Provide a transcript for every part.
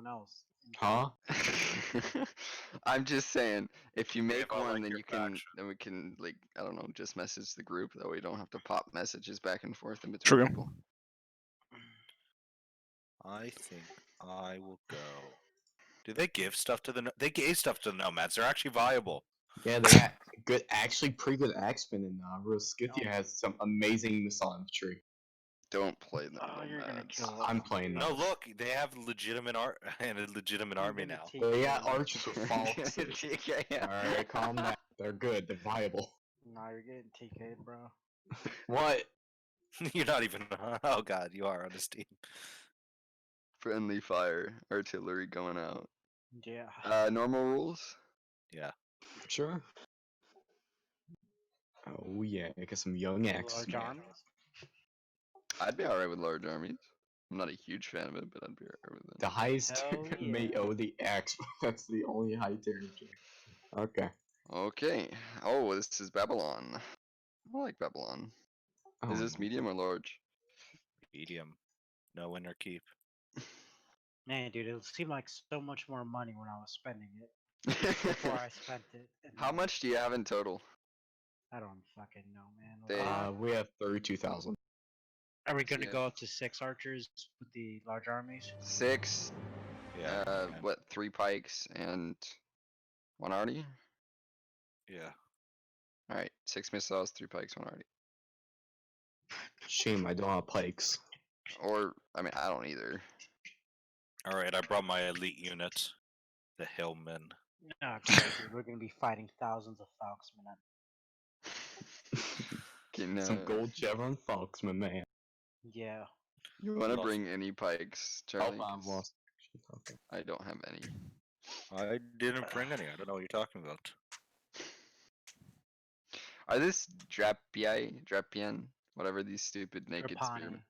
else. Huh? I'm just saying, if you make I one, like then your you can, faction. then we can, like, I don't know, just message the group. That way we don't have to pop messages back and forth in between True. people. I think I will go. Do they give stuff to the? They gave stuff to the nomads. They're actually viable. Yeah, they got good, actually pretty good axemen in Scythia No. has some amazing missile infantry. Don't play them. Oh, you're gonna nomads. kill I'm them. playing No, them. look, they have legitimate art and a legitimate You're army gonna now. take They got them. archers with falcons. TKM. Alright, calm down. They're good. They're viable. Nah, you're getting TK'd, bro. What? You're not even. Oh god, you are on this team. Friendly fire, artillery going out. Yeah. Normal rules. Yeah. Sure. Oh yeah, I got some young Large axemen. armies. I'd be alright with large armies. I'm not a huge fan of it, but I'd be alright with it. The highest Hell may yeah. owe the axe. That's the only high territory. Okay. Okay. Oh, this is Babylon. I like Babylon. Is Oh, this medium or large? Medium. No win or keep. Man, dude, it seemed like so much more money when I was spending it before I spent it. And How much do you have in total? I don't fucking know, man. They- we have 32,000. Are we gonna yeah. go up to 6 archers with the large armies? 6. Yeah. and- What? 3 pikes and 1 arty. Yeah. All right. 6 missiles, 3 pikes, 1 arty. Shame I don't have pikes. Or I mean, I don't either. All right, I brought my elite unit, the Hillmen. No, dude, we're gonna be fighting thousands of Falksmen. Can, Some gold chevron falksman, man. Yeah. You want to Lost. bring any pikes, Oh, Charlie? I've 'Cause lost. Okay. I don't have any. I didn't bring any. I don't know what you're talking about. Are this Drapian, whatever these stupid naked spearmen? Trapani.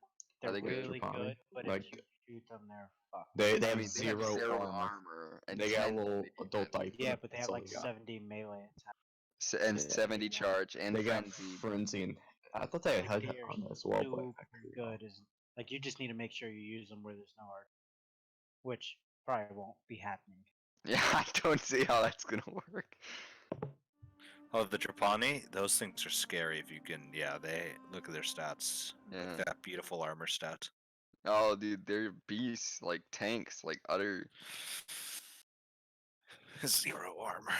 They're they good? really Trapani? good, but Like- if you shoot them, they're fucked. They I have mean, they have zero, 0 armor. armor and They got a 10 little defense. adult type. Yeah, but they That's have all like they got. 70 melee attack. And Yeah. 70 charge and They got frenzy. frenzy and I thought they had They're on as well, but super I could be good. wrong. Is like you just need to make sure you use them where there's no arc, which probably won't be happening. Yeah, I don't see how that's gonna work. Oh, the Trapani, those things are scary if you can. Yeah, they look at their stats. Yeah. Like that beautiful armor stat. Oh, dude, they're beasts, like tanks, like utter. 0 armor.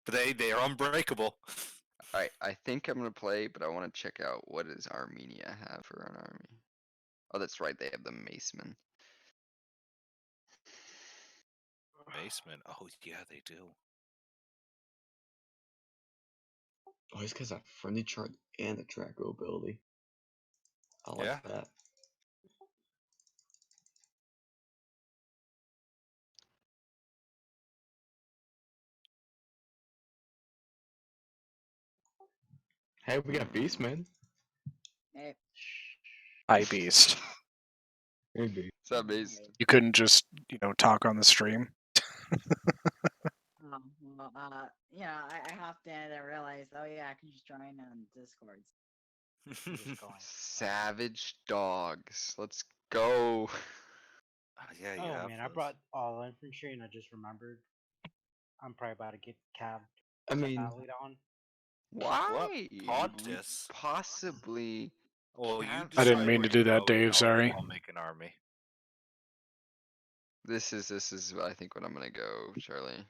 But they are unbreakable. Alright, I think I'm gonna play, but I want to check out what does Armenia have for an army. Oh, that's right, they have the Macemen. Basement. Oh yeah, they do. Oh, these guys have friendly chart and a tracker ability. I like Yeah. that. Hey, we got Beastman. Hey, High beast. Maybe. What's up, Beast? You couldn't just, talk on the stream. well, I hopped in and I realized, oh yeah, I can just join on Discord. Just going. Savage dogs. Let's go. Yeah, you Oh have man, I those. brought all infantry and I just remembered. I'm probably about to get cab I mean, sallied on. Why? Pontus? Possibly. Well, you I I didn't decide mean where to you do that, go, Dave, sorry. I'll make an army. This is I think what I'm gonna go, Charlie.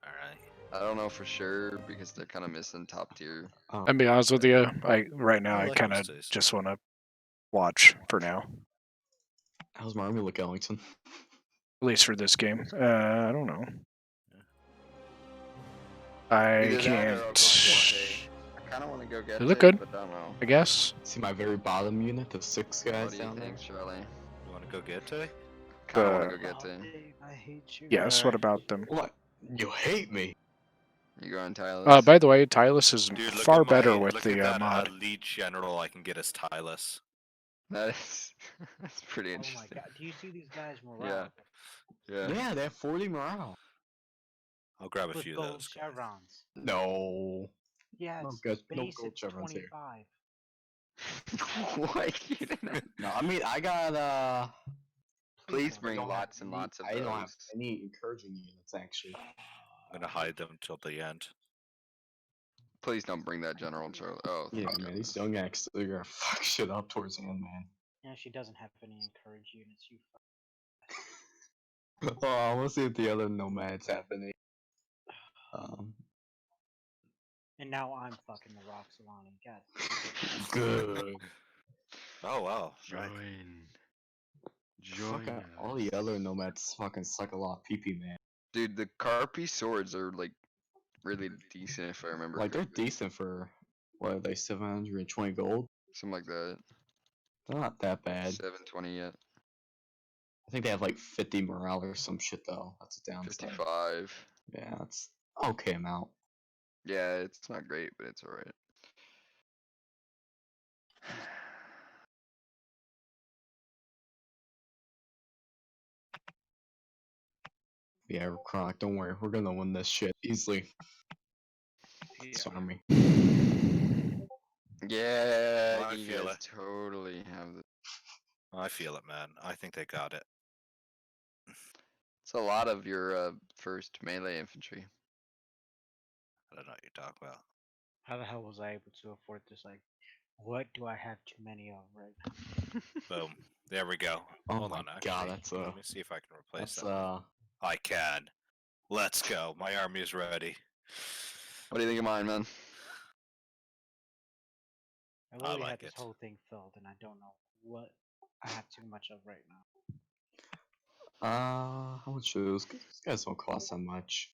All right. I don't know for sure because they're kind of missing top tier. oh, I'll be honest with you, right now I I like kind of those days. just want to watch for now. how's my army look, Ellington? At least for this game. I don't know. I Either that or I'll go can't. Gete. I kind of want to go get They look good. but I don't know. I guess. See my very bottom unit, the 6 What guys do you down there. think, Charlie? You want to go get to? Kind of want to Uh, go get to. Dave, I hate you. Yes. What about them? What? You hate me? You going Tyler? By the way, Tylus is Dude, look far at better my, with look the at that mod. elite general I can get as Tylus. That is that's pretty Oh my interesting. god, do you see these guys morale? Yeah. Yeah, they have 40 morale. I'll grab a With few of gold those. guys. chevrons. No. Yeah, No it's good- no base gold at chevrons here. 25. What? You didn't. No, I mean, I got, Please people. bring don't have lots and any- lots of I don't have those. any encouraging units actually. I'm gonna hide them till the end. Please don't bring that General Charlie. Oh, Yeah, thank man, these goodness. young X, they're gonna fuck shit up towards the end, man. Yeah, she doesn't have any encourage units. You. Oh, I want to see if the other nomads have any. And now I'm fucking the rocks along. God. Good. Oh wow, right. Fucking all the other nomads fucking suck a lot of PP, man. Dude, the Carpi swords are like really decent if I remember. Like they're correctly. decent for what are they 720 gold? Something like that. They're not that bad. 720 yet. I think they have like 50 morale or some shit though. That's a downside. 55. Yeah, that's okay amount. Yeah, it's not great, but it's alright. Yeah, Chronic, don't worry, we're gonna win this shit easily. This Yeah. army. Yeah, I you feel guys it. totally have the. I feel it, man. I think they got it. It's a lot of your first melee infantry. I don't know what you're talking about. How the hell was I able to afford this? Like, what do I have too many of right now? Boom. There we go. Oh Hold my on, god, actually. that's Let me see if I can replace that's that. I can. Let's go. My army is ready. What do you think of mine, man? I literally like had this it. whole thing filled, and I don't know what I have too much of right now. how much are those? These guys don't cost that much.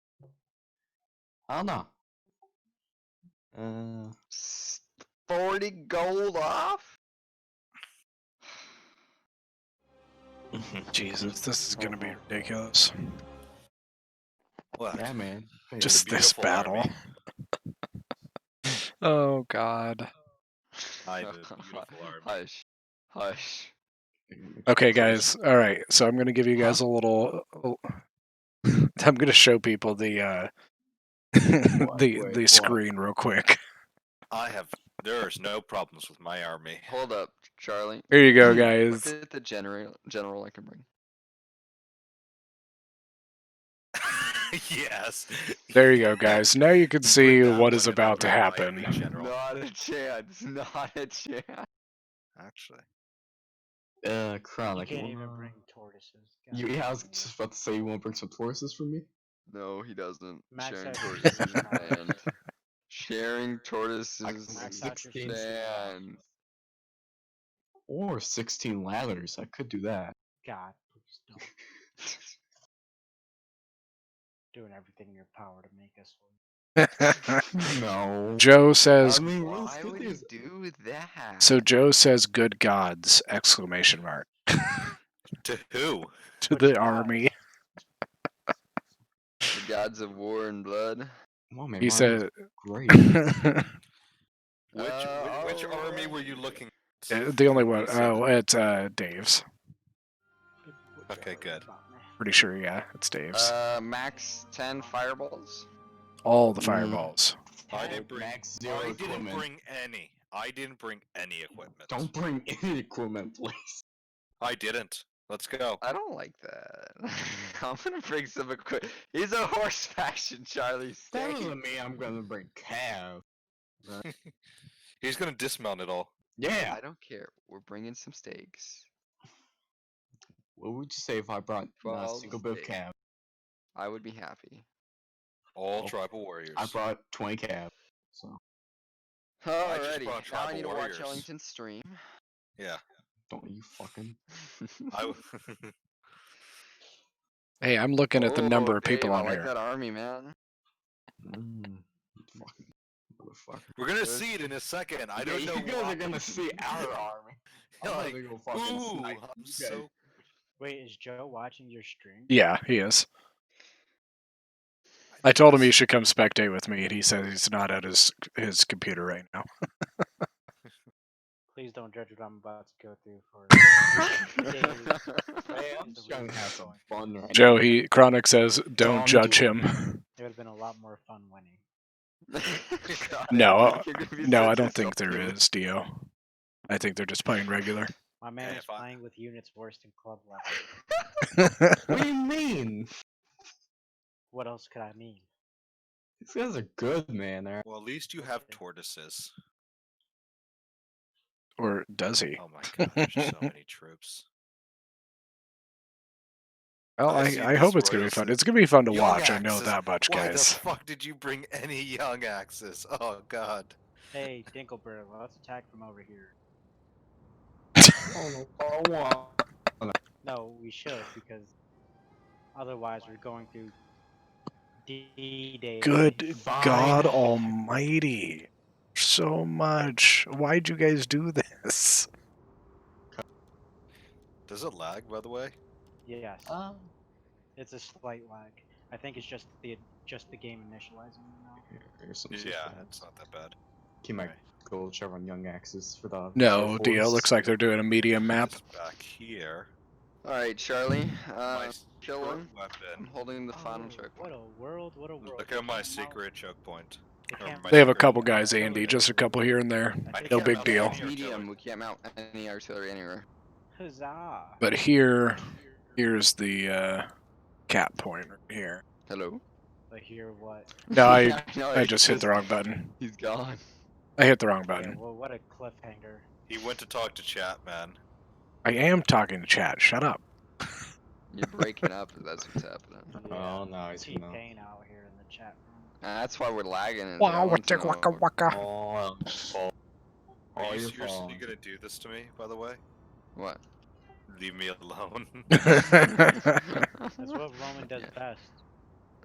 I don't know. 40 gold off? Jesus, this is gonna be ridiculous. What? Yeah, man. Hey, Just this beautiful battle. army. Oh god. Hush. I have a beautiful army. Hush. Hush. Okay, guys. All right. So I'm gonna give you guys a little. I'm gonna show people the the Wait, screen real quick. There's no problems with my army. Hold up, Charlie. Here you go, Look guys. at the general I can bring. Yes. There you go, guys. Now you can see Bring that what is one and I'll about to bring my happen. elite general. Not a chance. Not a chance. Actually. Crown, You like can't even bring tortoises. God You, yeah, I was damn it. just about to say you want to bring some tortoises for me. No, he doesn't. Max Sharing out tortoises your is power. banned. Sharing tortoises Max is out your 16 banned. Or 16 ladders. I could do that. God, please don't. Doing everything in your power to make us win. No. Joe says. I mean, Why would you do that? So Joe says, "Good gods!" Exclamation mark. To who? To Which the gods? army. The gods of war and blood. Well, man, He mine's said. great. Which army were you looking at? The only one. You said Oh, it's Dave's. Okay, good. Pretty sure, yeah, it's Dave's. Max 10 fireballs. All the Mm. fireballs. I didn't bring. Max zero I didn't equipment. bring any. I didn't bring any equipment. Don't bring any equipment, please. I didn't. Let's go. I don't like that. I'm gonna bring some equipment. He's a horse faction, Charlie. That Stay. doesn't mean I'm gonna bring Cav. He's gonna dismount it all. Yeah. I don't care. We're bringing some steaks. What would you say if I brought not a 12 single bit of steak. Cav? I would be happy. All Oh, tribal warriors. I brought 20 Cav. So Alrighty. brought Now I tribal need to warriors. watch Ellington's stream. Yeah. don't you fucking. Hey, I'm looking at the number of people Dave, on I like here. that army, man. Fucking motherfucker. We're gonna see it in a second. I don't know. You guys are gonna see our army. I'm Like, gonna go fucking Ooh, snipe I'm you guys. so. Wait, is Joe watching your stream? Yeah, he is. I told him he should come spectate with me, and he says he's not at his computer right now. Please don't judge what I'm about to go through for days. Hey, I'm just trying to have some fun right Joe, now. Chronic says, "Don't Don't judge do it. him." It would have been a lot more fun winning. God, No, you're gonna be no, such I a don't think there salty is, Dio. I think they're just playing regular. My man Hey, is if I- playing with units worse than club level. What do you mean? What else could I mean? These guys are good, man. They're Well, at least you have tortoises. Or does he? Oh my god, there's just so many troops. Well, I see I hope this it's gonna be royal fun. s- It's gonna be fun to Young watch. I know axes. that much, Why the guys. fuck did you bring any young axes? Oh god. Hey, Dinkelberg, let's attack from over here. oh no, No, we should, because otherwise we're going through D-Day. Good Fine. God Almighty! So much. Why'd you guys do this? Does it lag, by the way? Yes, Oh. it's a slight lag. I think it's just the game initializing now. Here's some Yeah, stats. it's not that bad. Keep my Alright. gold Chevron Young Axes for the No, reserve Dio. force. Looks like they're doing a medium map. This back here. Alright, Charlie. My Kill secret one. I'm weapon. holding the final Oh, check. what a world! What a world! Look They at my came out- secret choke point. they or came my They have a secret couple weapon. guys, Andy. Just a couple here and there. I think No it's big about deal. Any Medium. artillery. We can't mount any artillery anywhere. Huzzah! But here's the cap point right here. Hello. But here, what? No, I No, I he just hit the wrong button. He's gone. I hit the wrong Yeah, button. well, what a cliffhanger! He went to talk to chat, man. I am talking to chat. Shut up. You're breaking up. That's what's happening. Oh no, he's gonna. T-Pain out here in the chat room. That's why we're lagging. is I Wow, want to waka waka know- waka. Oh, Are oh, you you're seriously falling. gonna do this to me, by the way? What? Leave me alone. That's what Roman does Yeah. best.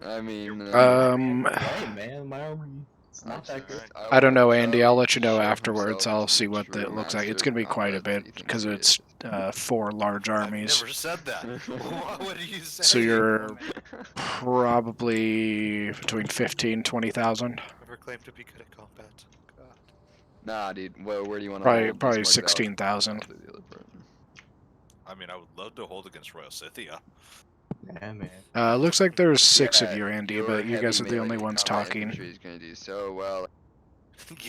I mean, Hey man, my army. It's not that good. I don't know, will, Andy. I'll let you know show afterwards. himself I'll to see the what true it looks like. It's master gonna be of quite a us. bit You think because he it's is. 4 large armies. I've never said that. What did you say? So you're Roman, probably between 15, 20,000. Never claimed to be good at combat. God. Nah, dude. Well, where do you want to Probably hold? probably Just mark it out. 16,000. I'll do the other part. I mean, I would love to hold against Royal Scythia. Yeah, man. Looks like there's 6 of Yeah, you, Andy, your but you guys heavy are the only melee ones combat talking. infantry is gonna do so well.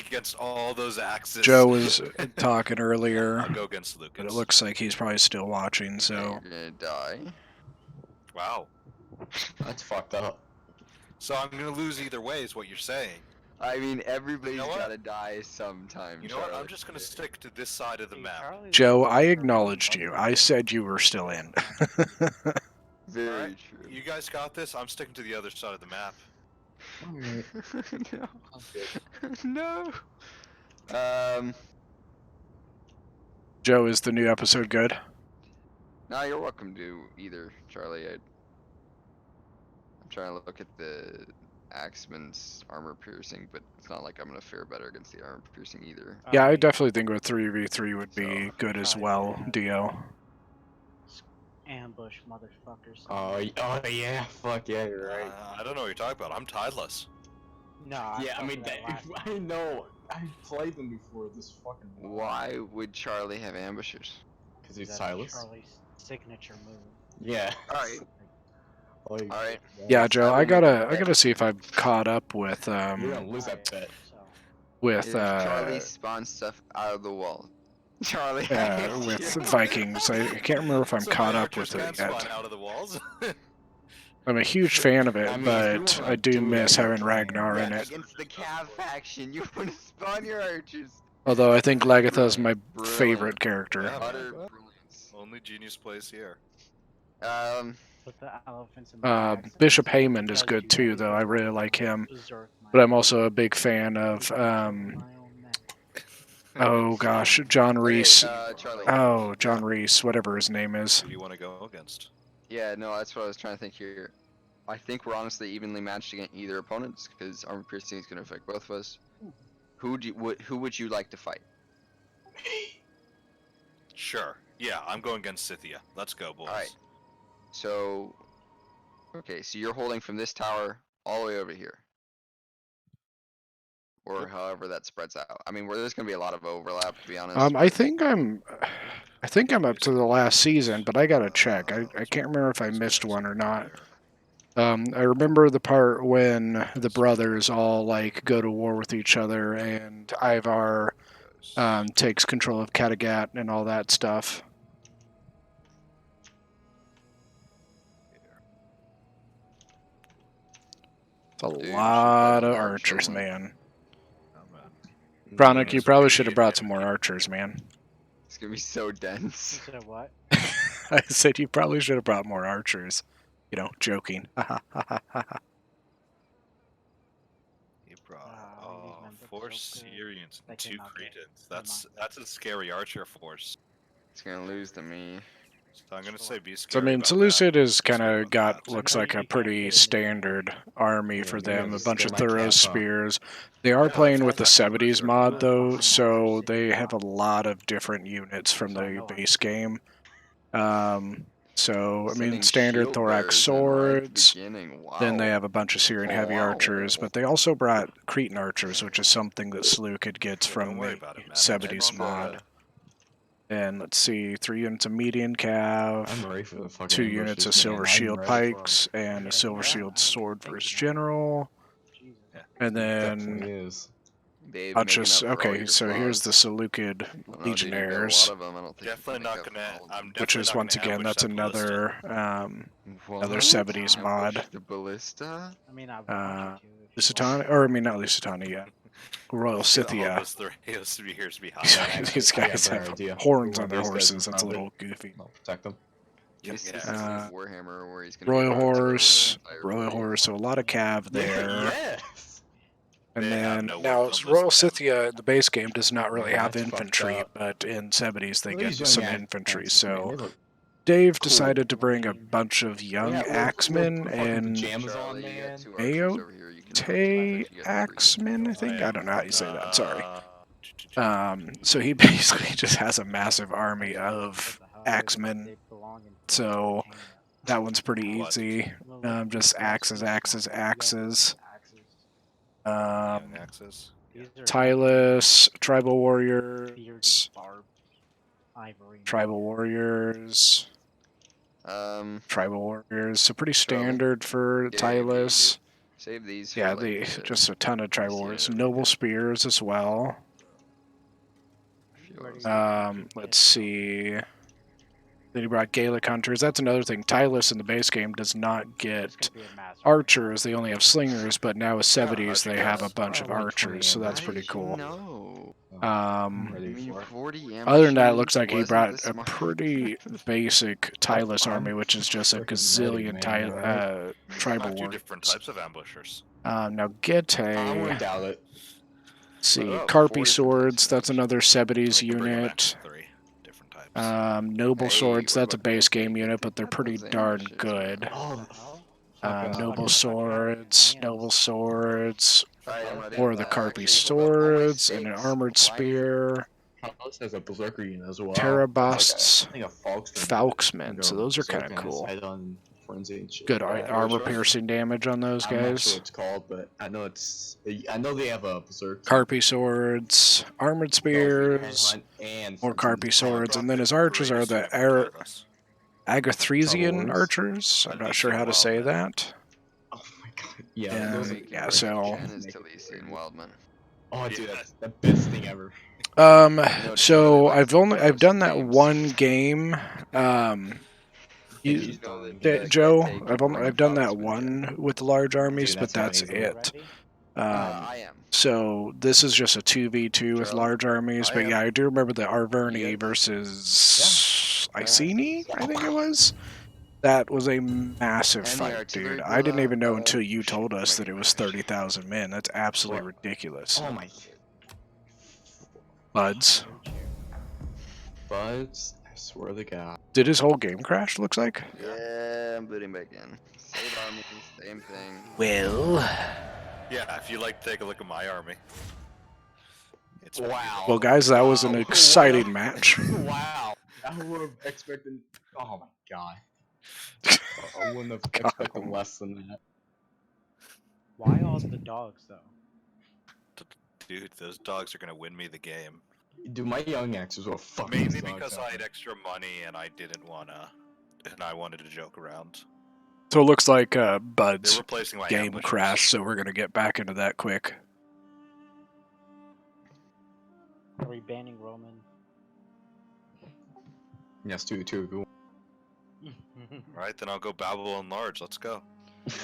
Against all those axes. Joe was talking earlier, I'll go against Lucas. but it looks like he's probably still watching. and So you're gonna die. Wow. That's fucked up. So I'm gonna lose either way, is what you're saying. I mean, everybody's what? gotta die sometime. You know what? I'm Charlie. just gonna stick to this side of the hey, map. Charlie's Joe, really I good acknowledged for you. fucking- I said you were still in. Very Alright, true. You guys got this. I'm sticking to the other side of the map. no. no. Joe, is the new episode good? No, you're welcome to either, Charlie. I'm trying to look at the Axeman's armor piercing, but it's not like I'm gonna fare better against the armor piercing either. Yeah, I you definitely think a 3v3 would be So, good as try well, to have Dio. ambush motherfuckers. Oh, oh yeah, fuck yeah, you're right. I don't know what you're talking about. I'm tideless. No, Yeah, I mean, that last I know. I played them before. This fucking. Why would Charlie have ambushers? Because he's that's Silas. Charlie's signature move. Yeah. Alright. Like, Alright. Yeah, Joe, I I will make a gotta bet. I gotta see if I'm caught up with You're gonna lose that bet. So, with If Charlie spawns stuff out of the wall. Charlie. with Vikings. I can't remember if I'm So caught my up with archers it can yet. spawn out of the walls. I'm a huge fan of it, I mean, if you but wanna I do do miss that, having you can. Ragnar in Yeah, it. against the Cav faction, you want to spawn your archers. Although I think Lagatha's my Brilliant. favorite character. Yeah. Utter brilliance. Only genius plays here. put the elephants in the back, Bishop since Haymond is because good you too, always though. I go really like him. berserk, my But I'm man. also a big fan of My own man. oh gosh, John Reese. Charlie. Oh, John Reese, whatever his name is. Who do you want to go against? Yeah, no, that's what I was trying to think here. I think we're honestly evenly matched against either opponents because armor piercing is going to affect both of us. Who would you like to fight? Sure. Yeah, I'm going against Scythia. Let's go, boys. Alright. So, okay, so you're holding from this tower all the way over here. Or however that spreads out. I mean, there's going to be a lot of overlap, to be honest. I think I'm up to the last season, but I gotta check. I can't remember if I missed one or not. I remember the part when the brothers all like go to war with each other, and Ivar takes control of Kattegat and all that stuff. It's a Dude, we should lot buy of a large archers, one. man. Oh, man. Bronick, Yeah, you This would probably be should have brought some more infinite. archers, man. It's gonna be so You dense. said what? I said you probably should have brought more archers. You know, joking. He brought these men look 4 so good. Syrians They and 2 cannot get- Cretans. never That's a scary archer force. It's gonna lose to me. So I'm gonna say be So I scary mean, about Seleucid that. has Be kind scary of about got that. looks know like you a can't pretty get it. standard army Yeah, for you're them. gonna A bunch of scare my thorough cat, huh? spears. They are Yeah, playing that's with the exactly what I 70s said. mod Good though, behind so that they city have a block. lot of different units from So I the know I'm base game. So I mean, Sending standard shield thorax bearers in right at the swords. beginning. Wow. Then they have a bunch of Syrian heavy Wow. archers, but they also brought Cretan archers, which is something that Seleucid gets Yeah, from don't worry the about it, man. 70s That's, mod. And let's see, 3 units of median cav, I'm ready for the fucking 2 units of ambushes, silver man. I'm shield ready for 'em. pikes, and a Yeah, silver yeah, shield I was sword for his thinking that. general. Jesus. Yeah. And It then definitely is. Dave bunch making of up for all okay, your so here's the flaws. Seleucid I don't know, dude, you got a legionnaires, lot of them. I don't think you Definitely can not make up gonna. for all of I'm them. which definitely is not once gonna again ambush that's that ballista. another What? 70s mod. Ambush the ballista? I mean, I want Uh, you to. If you Lusitania, or I mean not Lusitania, yeah, Royal See all Scythia. those three here's behind. These I got a guys better have idea. horns Put on one their of these guys in horses. That's a front of it. little goofy. I'll protect them. This is Uh, Warhammer where he's gonna Royal be able to Horse, fire Royal free. Horse, so a lot of cav there. Yes. And They have then no now work on Royal this Scythia, the base game does not really Man, have that's fucked infantry, up. but in 70s they Look at get these young some axes, infantry. man. So They look Dave cool. decided to bring a bunch of young Yeah, little axemen fucking and pajamas on, Charlie, you man. got 2 archers over here. You can Tay actually get them free. axemen, I think. I don't know how you say that. Sorry. Uh, So he basically just has a massive army of axemen. So that one's pretty What? easy. Just axes, axes, axes. young axes. Tylus, tribal warriors, Ivory. tribal warriors, tribal warriors. So pretty Charlie? standard for Yeah, Tylus. Save these. Yeah, for, like, just a ton of tribal yeah, warriors. yeah. Noble spears as well. Let's see. Then he brought Gaelic hunters. That's another thing. Tylus in the base game does not get archers. They only have slingers, but now with 70s they have a bunch of Like 20 archers, so that's How pretty did you cool. know? Ready I mean, for it. 40 Other than that, it ambushments looks like he wasn't brought the a smart- pretty basic Tylus army, which is just a freaking gazillion ready, man, alright? tribal Two different warriors. types of ambushers. Now I Getae, wouldn't doubt it. see, Oh, 4 Carpi different swords, types of that's another 70s We can bring 'em back unit. to 3 different types. Noble Hey, swords, what that's a about base those game unit, but they're Got pretty those darn ambushes, good. man. Oh, Noble swords, noble swords, Alright, I'm ready. or the Carpi Actually, hold up, swords, and an always armored six. Why is- spear, Tylus has a berserker unit as well. Terabusts, I think a Falksman. Falksmen, so Go those are kind berserk of on his cool. head on frenzy and shit. Good Yeah. armor piercing damage on those I'm not sure guys. what it's called, but I know it's. I know they have a berserk. Carpi swords, armored spears, more Carpi swords, and then his archers are the Agathresian Wars. archers. I'm not sure how to say that. Oh my god. Yeah. And, those are yeah, great. so- Jen is Make it Talisian great. Wildman. Oh, dude, that's the best thing ever. So I've done that one game. He's Joe, I've done that one with the large armies, Dude, but that's that's amazing. it. I am. So this is just a 2v2 with Joe? large armies, I but am. yeah, I do remember the Arverni Yeah. versus Iceni, I think it was. That was a massive And the fight, artillery dude. I didn't even know gulag. until you told us that it was 30,000 men. That's absolutely ridiculous. Oh my. Buds. Buds, I swear to God. Did his whole game crash, looks like? Yeah, I'm booting back in. Save armies, same thing. Well. Yeah, if you like, take a look at my army. It's Wow. Well, guys, that was an Wow. exciting match. Wow. I would have expected. Oh my god. I wouldn't have God. expected less than that. Why all the dogs though? Dude, those dogs are gonna win me the game. Dude, my young axes were fucking. Mainly these dogs because up. I had extra money and I didn't wanna, and I wanted to joke around. So it looks like They're Bud's replacing my game ambushers. crashed, so we're going to get back into that quick. Are we banning Roman? Yes, two. Go. Alright, then I'll go Babylon Large. Let's go. No.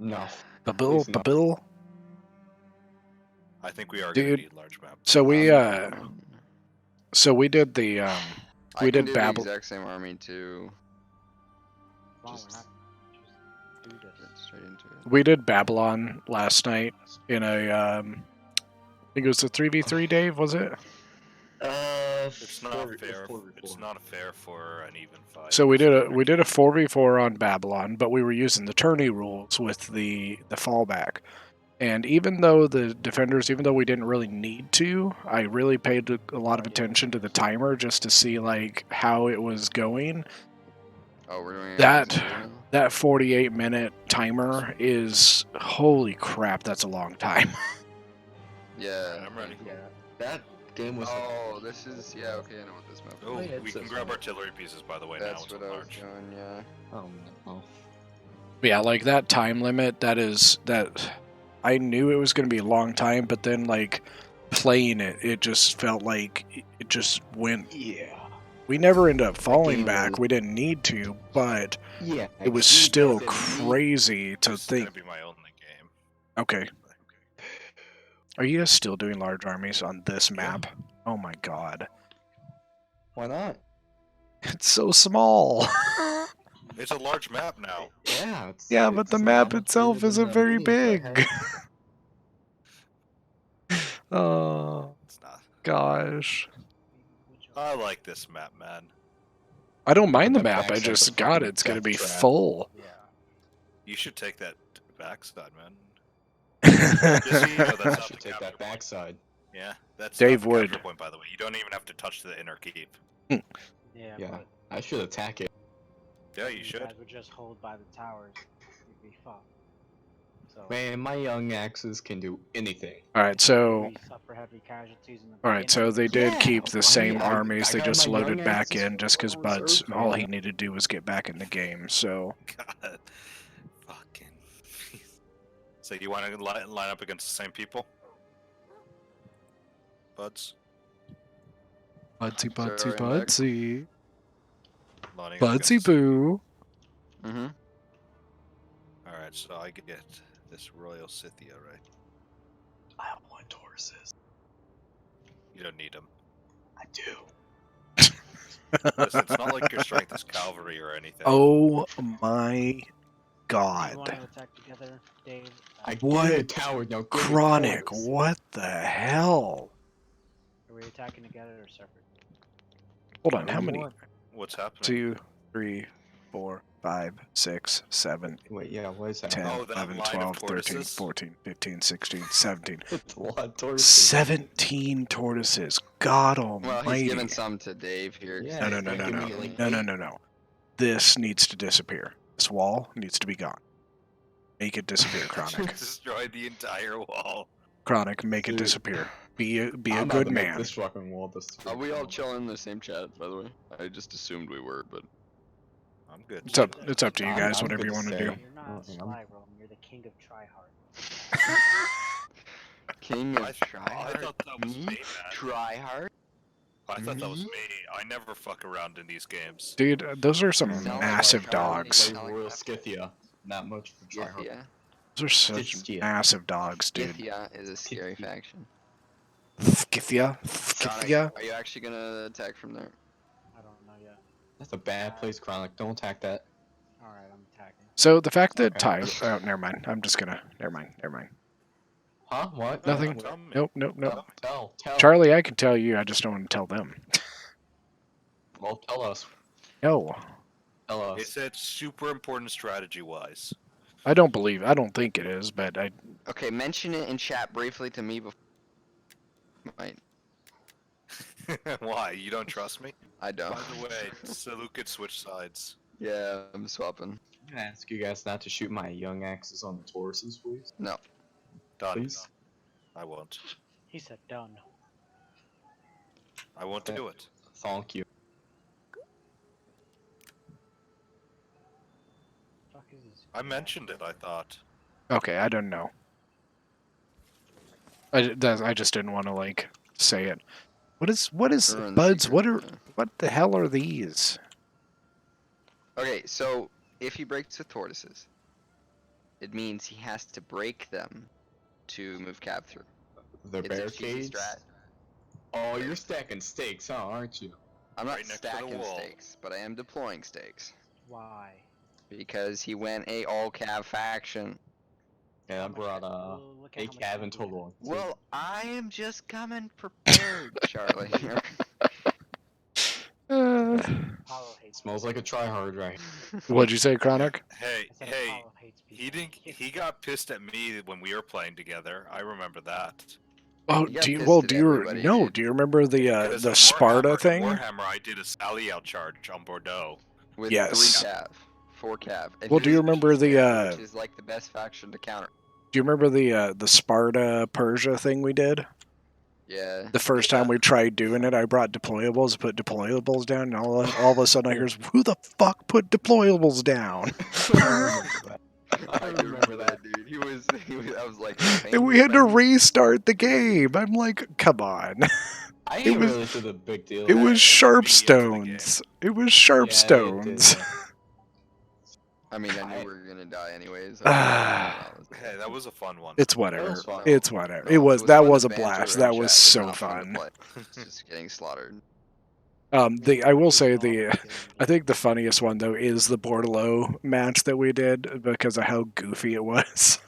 No. Babil, Please no. Babil. I think we are Dude, gonna need large map. So we Um, did the I we can did do the Babel. exact same army too. Come on, Just- we're not. Just do Get this. straight into it. We did Babylon last night in a I think it was a 3v3, Dave, was it? It's not fair. It's not fair for an even fight. So we did a 4v4 on Babylon, but we were using the tourney rules with the fallback. And even though the defenders, even though we didn't really need to, I really paid a lot of attention to the timer just to see like how it was going. Oh, we're doing it That- against Luna? That 48-minute timer is holy crap, that's a long time. Yeah. I'm ready. Yeah, that game was. Oh, this is yeah. Okay, I know what this map is. Oh, yeah, we it's can a- grab artillery pieces by the way now. That's It's what on I was large. doing. Yeah. Oh. Yeah, like that time limit, that I knew it was going to be a long time, but then like playing it just felt like it just went. Yeah. We never ended up falling game back. was- We didn't need to, but Yeah. it was you still guys didn't need- crazy to This is think. gonna be my only game. Okay, are you guys still doing large armies on this Yeah. map? Oh my god, Why not? it's so small. It's a large map now. Yeah. Yeah, but it's the not map much itself bigger isn't than very the mini, but big. hey. Oh It's not. gosh. I like this map, man. I don't mind the But that map. I backside's just a got fucking it. It's gonna death be trap. full. Yeah. You should take that backside, man. Dave Just so you know, that's I not should the take capture that point. backside. Yeah, that's Dave not the capture Wood. point, by the way. You don't even have to touch the inner keep. Yeah. Yeah. But I should attack it. Yeah, if you should. guys would just hold by the towers, you'd be fucked. So. Man, my young axes can do anything. All right, so we suffer heavy casualties in the all right, so they beginning. did Yeah, keep the I- same I- armies. I They got just my loaded young back axes in just because full Buds. reserve, All man. he needed to do was get back in the game. So God. Fucking. So you want to line up against the same people? Buds? Budsy, Budsy, Sorry, I'm back. Budsy, Lining up Budsy against the- Boo. Mm-hmm. Alright, so I get this Royal Scythia, right? I want horses. You don't need them. I do. Listen, it's not like your strength is cavalry or anything. Oh my Do you want God, to attack together, Dave? I What? give you tower now. give me Chronic! horses. What the hell? Are we attacking together or separate? Hold on, Whatever how you many? want. What's happening? 2, 3, 4, 5, 6, 7, Wait, yeah, what is that? 10, Oh, that 11, line of 12, 13, tortoises? 14, 15, 16, 17. It's a lot of horses. 17 tortoises. God Well, he's almighty. giving some to Dave here. 'cause Yeah, No, he's no, no, no, giving no. me, like, No, no, 8. no, no. This needs to disappear. This wall needs to be gone. Make it disappear, Chronic. Destroy the entire wall. Chronic, make it Dude. disappear. Be a I'm good about to make man. This fucking wall disappear. Are we all chilling in the same chat, by the way? I just assumed we were, but I'm good. It's up to you I'm- guys, I'm whatever good you to want to say. do. You're not Oh, hang on. Sly Rome, you're the king of tryhard. King I, of I Tryhard. thought that was Me? me, man. Tryhard? I thought that was Me? me. I never fuck around in these games. Dude, those are some Sound like massive a dogs. Charlie. Play Royal Scythia. Not much for tryhard. Githia. Those are such Scythia. massive dogs, dude. Githia is a scary faction. Scythia? Sonic, Scythia? are you actually gonna attack from there? I don't know yet. That's a bad place, Chronic. Don't attack that. Alright, I'm attacking. So the fact that Okay. Oh, never mind. I'm just gonna. Never mind. Huh? What? Nothing. Tell me. Nope, nope, nope. Tell. Charlie, I can tell you. I just don't want to tell them. Well, tell us. No, Tell us. It's that super important strategy wise. I don't believe. I don't think it is, but I. Okay, mention it in chat briefly to me before. Might. Why? You don't trust me? I don't. By the way, Salute could switch sides. Yeah, I'm swapping. I'm gonna ask you guys not to shoot my young axes on the Tauruses, please. No. Done. Please. I won't. He said done. I won't do it. Thank you. Fuck is this? I mentioned it, I thought. Okay, I don't know. I just didn't want to like say it. What is Or in the buds? secret, yeah. What the hell are these? Okay, so if he breaks with tortoises, it means he has to break them to move cab through. The It's a cheesy barricades. strat. Oh, you're stacking stakes, huh? Aren't you? I'm not Right next to the stacking wall. stakes, but I am deploying stakes. Why? Because he went a all cab faction. And I How much brought ca- look at a how much cab in cab we have. total. Well, I am just coming prepared, Charlie. Apollo hates Smells like a tryhard, right? What'd you say, Chronic? Hey, I said hey, Apollo hates people. he didn't. He got pissed at me when we were playing together. I remember that. Oh, You got do you? pissed Well, at do you? everybody, No, dude. do you remember the Because in Sparta Warhammer- thing? In Warhammer, I did a Sally out charge on Bordeaux. With Yes. 3 cav, 4 cav. And Well, he do you was remember the Peacemaker, which is like the best faction to counter. Do you remember the Sparta Persia thing we did? Yeah. The first time we tried doing it, I brought deployables, put deployables down, and all of a sudden I hear, "Who the fuck put deployables down?" I remember that. dude. He was. I was like. And we had to restart the game. I'm like, come on. I It ain't was- really to the big deal. It was Sharp Sharpstones. It was Sharpstones. I mean, I knew we were gonna die anyways. Hey, that was a fun one. It's whatever. was fun. It's whatever. No, It was fun that to was a banter blast. in That chat, was but so not fun to fun. play. Just getting slaughtered. I will say I think the funniest one though is the Bordelot match that we did because of how goofy it was.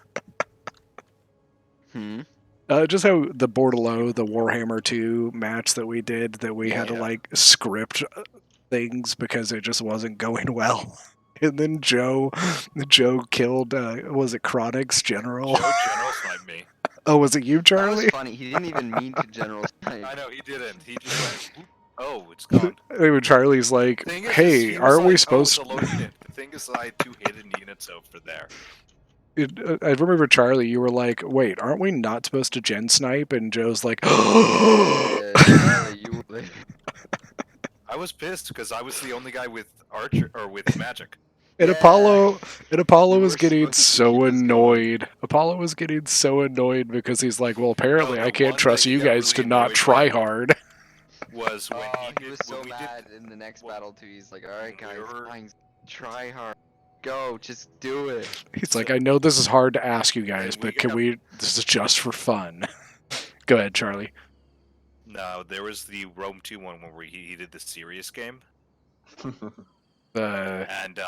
Hmm. Just how the Bordelot, the Warhammer 2 match that we did, that we had to Yeah. like script things because it just wasn't going well. And then Joe killed, was it Chronix General? Joe General sniped me. Oh, was it you, That was Charlie? funny. He didn't even mean to general snipe. I know he didn't. He just went. "Oop, oh, it's gone. Anyway, Charlie's like, Thing is, hey, he was aren't we like, "Oh, supposed it's a low unit." The thing is, I had 2 hidden units over there. I remember, Charlie, you were like, wait, aren't we not supposed to gen snipe? And Joe's like, Yeah, Charlie, you. I was pissed because I was the only guy with archer or with magic. And Yeah. Apollo You was were getting supposed to so keep us going. annoyed. Apollo was getting so annoyed because he's like, well, apparently No, I the can't one trust that he you got guys really to not annoyed try with hard. Was when Oh, he he was did, so when we mad did. in the next when- battle too. He's like, all right, when guys, we were- fine, try hard, go, just do it. He's like, I know this is hard to ask you guys, we but can got- this is just for fun. Go ahead, Charlie. No, there was the Rome 2 one where he did the serious game, The and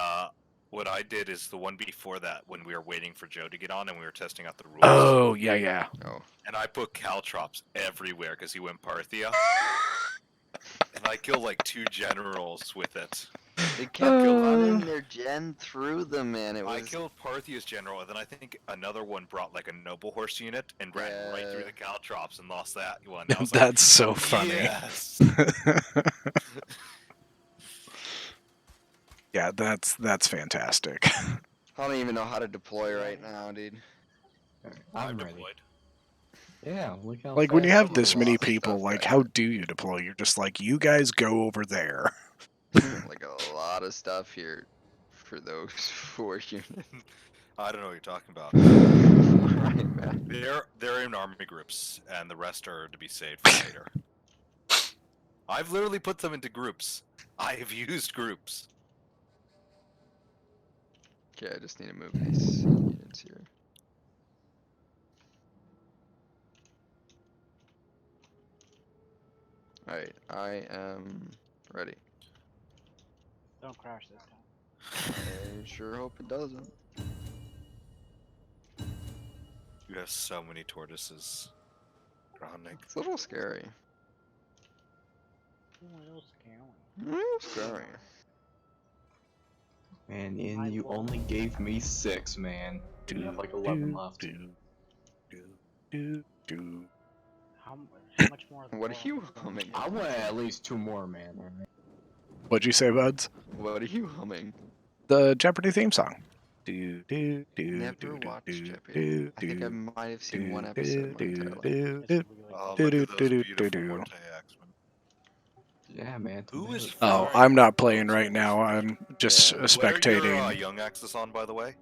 what I did is the one before that when we were waiting for Joe to get on and we were testing out the rules. Oh, yeah. Oh, And I put caltrops everywhere because he went Parthia. And I killed like 2 generals with it. they kept running their gen through them, man. It I was. killed Parthia's general, and then I think another one brought like a noble horse unit and ran right through Yeah. the caltrops and lost that one. I was like, That's so funny. yes. Yeah, that's fantastic. I don't even know how to deploy right now, dude. I'm I'm ready. deployed. Yeah, look how Like when you fast have you this are. many lots of people, stuff like back how there. do you deploy? You're just like, you guys go over there. Like a lot of stuff here for those 4 units. I don't know what you're talking about. Right, man. They're in army groups, and the rest are to be saved for later. I've literally put them into groups. I have used groups. Okay, I just need to move these units here. Alright, I am ready. Don't crash this time. I sure hope it doesn't. You have so many tortoises. Gronic. It's a little scary. Well, scary. Scary. Man, Ian, you only gave me 6, man. You have like 11 left. How much more? of the What are world you is going humming? I want at least 2 more, man. Alright. What'd you say, buds? What are you humming? The Jeopardy theme song. Never watched Jeopardy. I think I might have seen one episode my entire life. It's really Oh, good. look at those Do-do-do-do-do-do. beautiful Morte Axemen. Yeah, man. Who is tomato. Oh, I'm not playing right now. I'm just Yeah. What are your spectating. young axes on, by the way?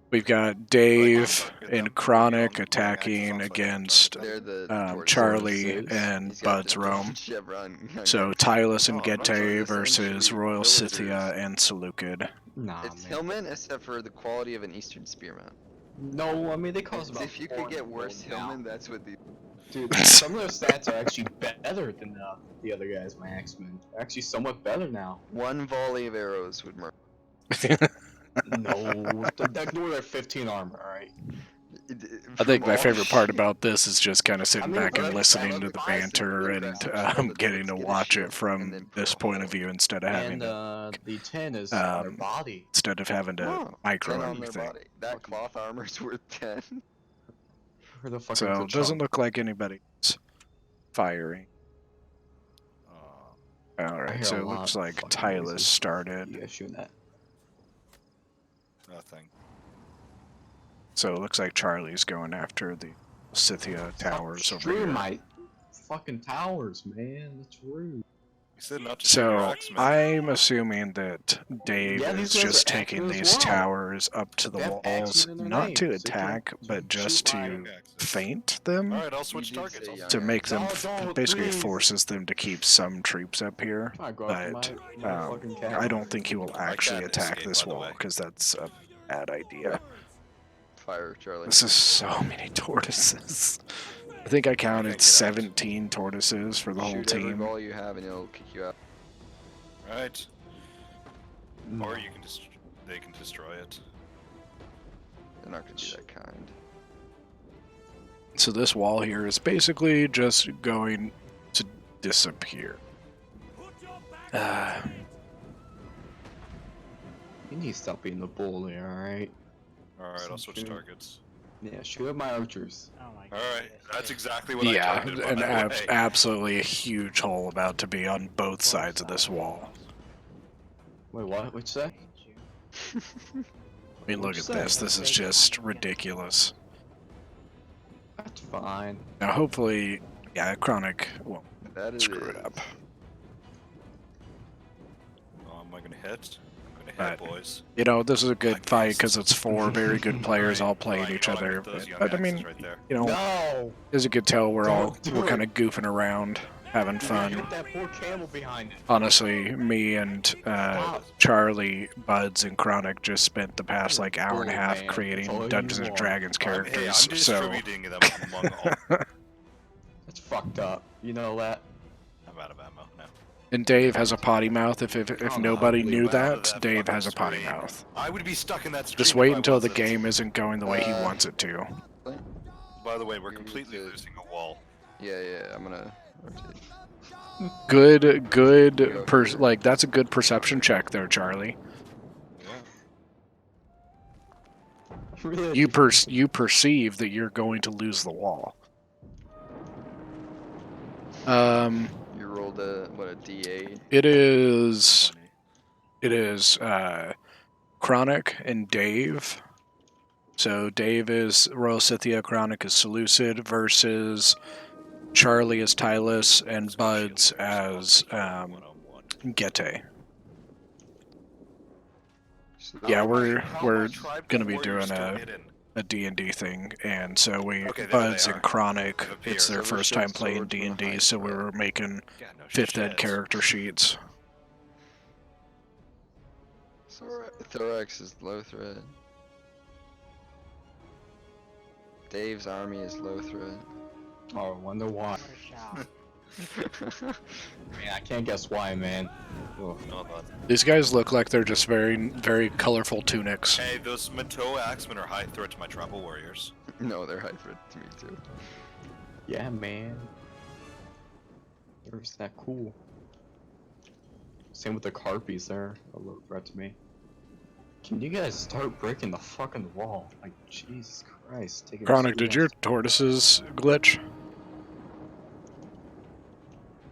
We've got Dave and Chronic attacking against They're the tortoise. Charlie Tortoises. and He's got Bud's the Rome. chevron. So Tylus and Oh, I'm not sure Gete this versus essentially Royal Scythia villagers. and Seleucid. Nah, It's man. Hillman except for the quality of an Eastern Spearman. No, I mean they cost about. If you could get worse Hillman, that's what the. Dude, some of their stats are actually better than the other guys, my X-Men. They're actually somewhat better now. One volley of arrows would murder. No, ignore their 15 armor, alright? I think my favorite part about this is just kind of sitting mean, back and but listening that's to the honestly banter really and aggressive. getting to Get a watch shield it and from then put this a point of hole. view instead of having And to the 10 is on their um, body. instead of having to Oh, 10 micro on their everything. body. That cloth armor's worth 10. Where the fuck So is the it doesn't chunk? look like anybody's firing. I Alright, hear so a it lot looks of like fucking Tylus noises. started. You guys shooting that? Nothing. So it looks like Charlie's going after the Scythia towers over Screw here. my fucking towers, man. That's rude. You said not to shoot your So X-Men. I'm assuming that Dave Yeah, is these guys just are taking X-Men as these well. towers up to the They have walls, X-Men in their not name, to so you attack, can but just shoot to my- feint them, Alright, I'll switch You did targets. say I'll young to X. make them, No, don't, basically please. forces them to keep some troops up here. I go after But my fucking cat. I don't think he will My actually cat attack escaped, this by the wall, way. because that's a bad idea. Fire, Charlie. This is so many tortoises. I think I counted get out. 17 tortoises for the whole Shoot every team. ball you have and it'll kick you out. Right. No. Or you can they can destroy it. They're not gonna be that kind. So this wall here is basically just going to disappear. You need to stop being the bully, alright? Alright, I'll switch Shoot. targets. Yeah, shoot at my archers. Oh my god. Alright, that's exactly what I Yeah, targeted, by an the way. absolutely a huge hole about to be on both sides of this wall. Wait, what? What'd you say? I mean, look at this. This is just ridiculous. That's fine. Now, hopefully, yeah, Chronic won't That is screw it up. Oh, am I gonna hit? I'm gonna hit, But- boys. You know, this is a good I fight guessed. because it's four very good players all playing Alright, each I'll other. hit those young But I mean, axes right there. you know, No! as you could tell, we're Don't do kind it. of goofing around, having fun. Hit that poor camel behind it. Honestly, me and Charlie, Buds, and Chronic just spent the past like hour and a half Man, that's all creating you Dungeons and want. Dragons Hey, I'm characters. So distributing them among all. That's fucked up. You know that? I'm out of ammo now. and Dave has a potty mouth. If Oh, nobody no, knew leave out of that, that Dave fucking has a potty stream. mouth. I would be stuck in that stream Just if wait I until the wasn't. game isn't going the way he Uh, wants it to. By the way, we're You need completely to- losing a wall. Yeah, I'm gonna rotate. Like that's a good perception check there, Charlie. Really? You perceive that you're going to lose the wall. You rolled a D8. It is Chronic and Dave. So Dave is Royal Scythia, Chronic is Seleucid versus Charlie as Tylus and Buds as Gete. So Yeah, How we're are my tribe gonna be warriors doing still a hidden? D&D thing, and so we Okay, there Buds they and are. Chronic, They've appeared. it's their Silver first shield, time playing sword, and a D&D, high so we threat. were making Yeah, no 5th ed shit. character sheets. Thorax is low threat. Dave's army is low threat. Oh, I wonder why. Man, I can't guess why, man. Ugh. Hold on. These guys look like they're just very colorful tunics. Hey, those Mato Axemen are high threat to my tribal warriors. No, they're high threat to me too. Yeah, man. They're just that cool. Same with the Carpies, they're a little threat to me. Can you guys start breaking the fucking wall? Like, Jesus Christ. Take it Chronic, did your serious. tortoises glitch?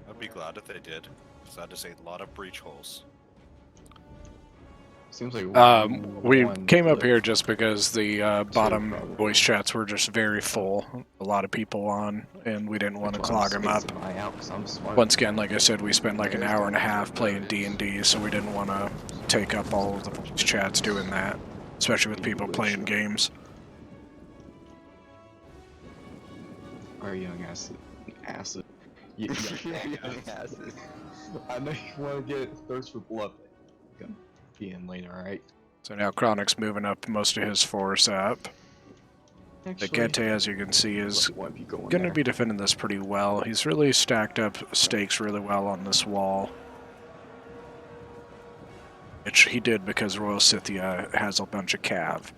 I'd be glad if they did. Sad to say, a lot of breach holes. Seems like We one came up glitch. here just because the bottom probably. voice chats were just very full. A lot of people on, and we didn't want to That's why I'm clog them up. spacing mine out, 'cause I'm smart. Once again, like I said, we spent like an hour and a half playing D&D, so we didn't want to take up all of the voice chats doing that. especially with people playing games. Or young acid. Acid. Yeah, Young asses. I know you want to get thirst for blood. Gonna be in later, alright? So now Chronic's moving up most of his force up. The Gete, as you can see, is going to be defending this pretty well. He's really stacked up stakes really well on this wall. Which he did because Royal Scythia has a bunch of cav.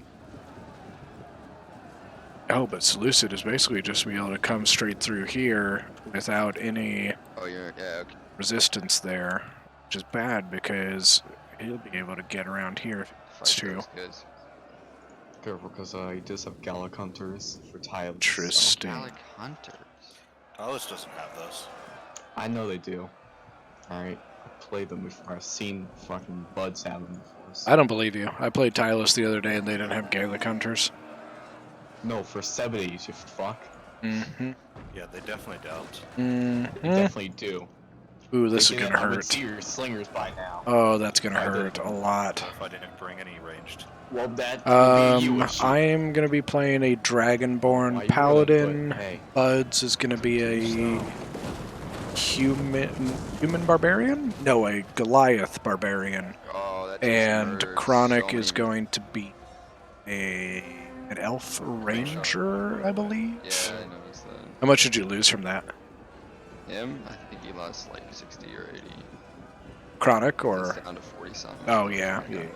Oh, but Seleucid is basically just be able to come straight through here without any Oh, yeah, okay. resistance there, which is bad because he'll be able to get around here if he wants Fight to. those guys. Careful, because he does have Gallic Hunters for Tyler. Interesting. Gallic Hunters. Talos doesn't have those. I know they do. Alright, I played them before. I've seen fucking Buds have them before. So. I don't believe you. I played Tylus the other day and they didn't have Gaelic Hunters. No, for 70s, you fuck. Mm-hmm. Yeah, they definitely don't. They Mm-hmm. definitely do. Ooh, this They is did. gonna I would hurt. see your slingers by now. Oh, that's gonna I did. hurt a lot. If I didn't bring any ranged. Well, that would be you issue. I am gonna be playing a Why Dragonborn you would, Paladin. but hey, Buds is gonna be a human barbarian? No, a Goliath barbarian. Oh, that And hurts Chronic so is many- going to be an elf ranger, I believe. Yeah, I noticed that. How much did you lose from that? Him? I think he lost like 60 or 80. Chronic or It's down to 40 something. oh yeah, They yeah. weren't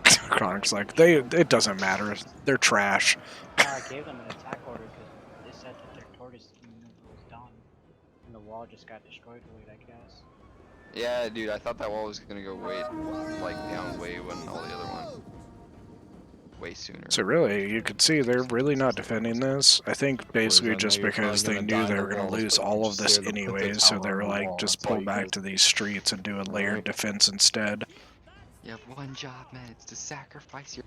even Chronic's like it doesn't matter. They're trash. No, I gave them an attack order because they said that their tortoise maneuver was done, and the wall just got destroyed late, I guess. Yeah, dude, I thought that wall was gonna go way, like, down way when all the other one. Way sooner. So really, you could see they're really not defending this. I think basically just because they knew they were going to lose all of this anyways, so they were like, just pull back to these streets and do a layered defense instead. You have one job, man. It's to sacrifice your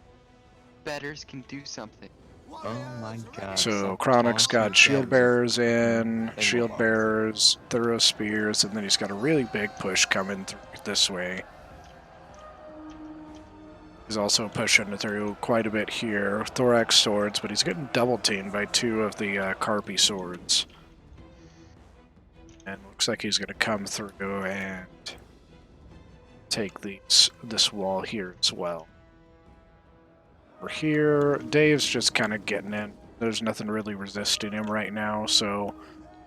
betters can do something. oh my god. So Chronic's got shield bearers in, shield bearers, thorough spears, and then he's got a really big push coming through this way. He's also pushing through quite a bit here. Thorax swords, but he's getting double teamed by two of the Carpi swords. And looks like he's going to come through and take this wall here as well. We're here. Dave's just kind of getting in. There's nothing really resisting him right now, so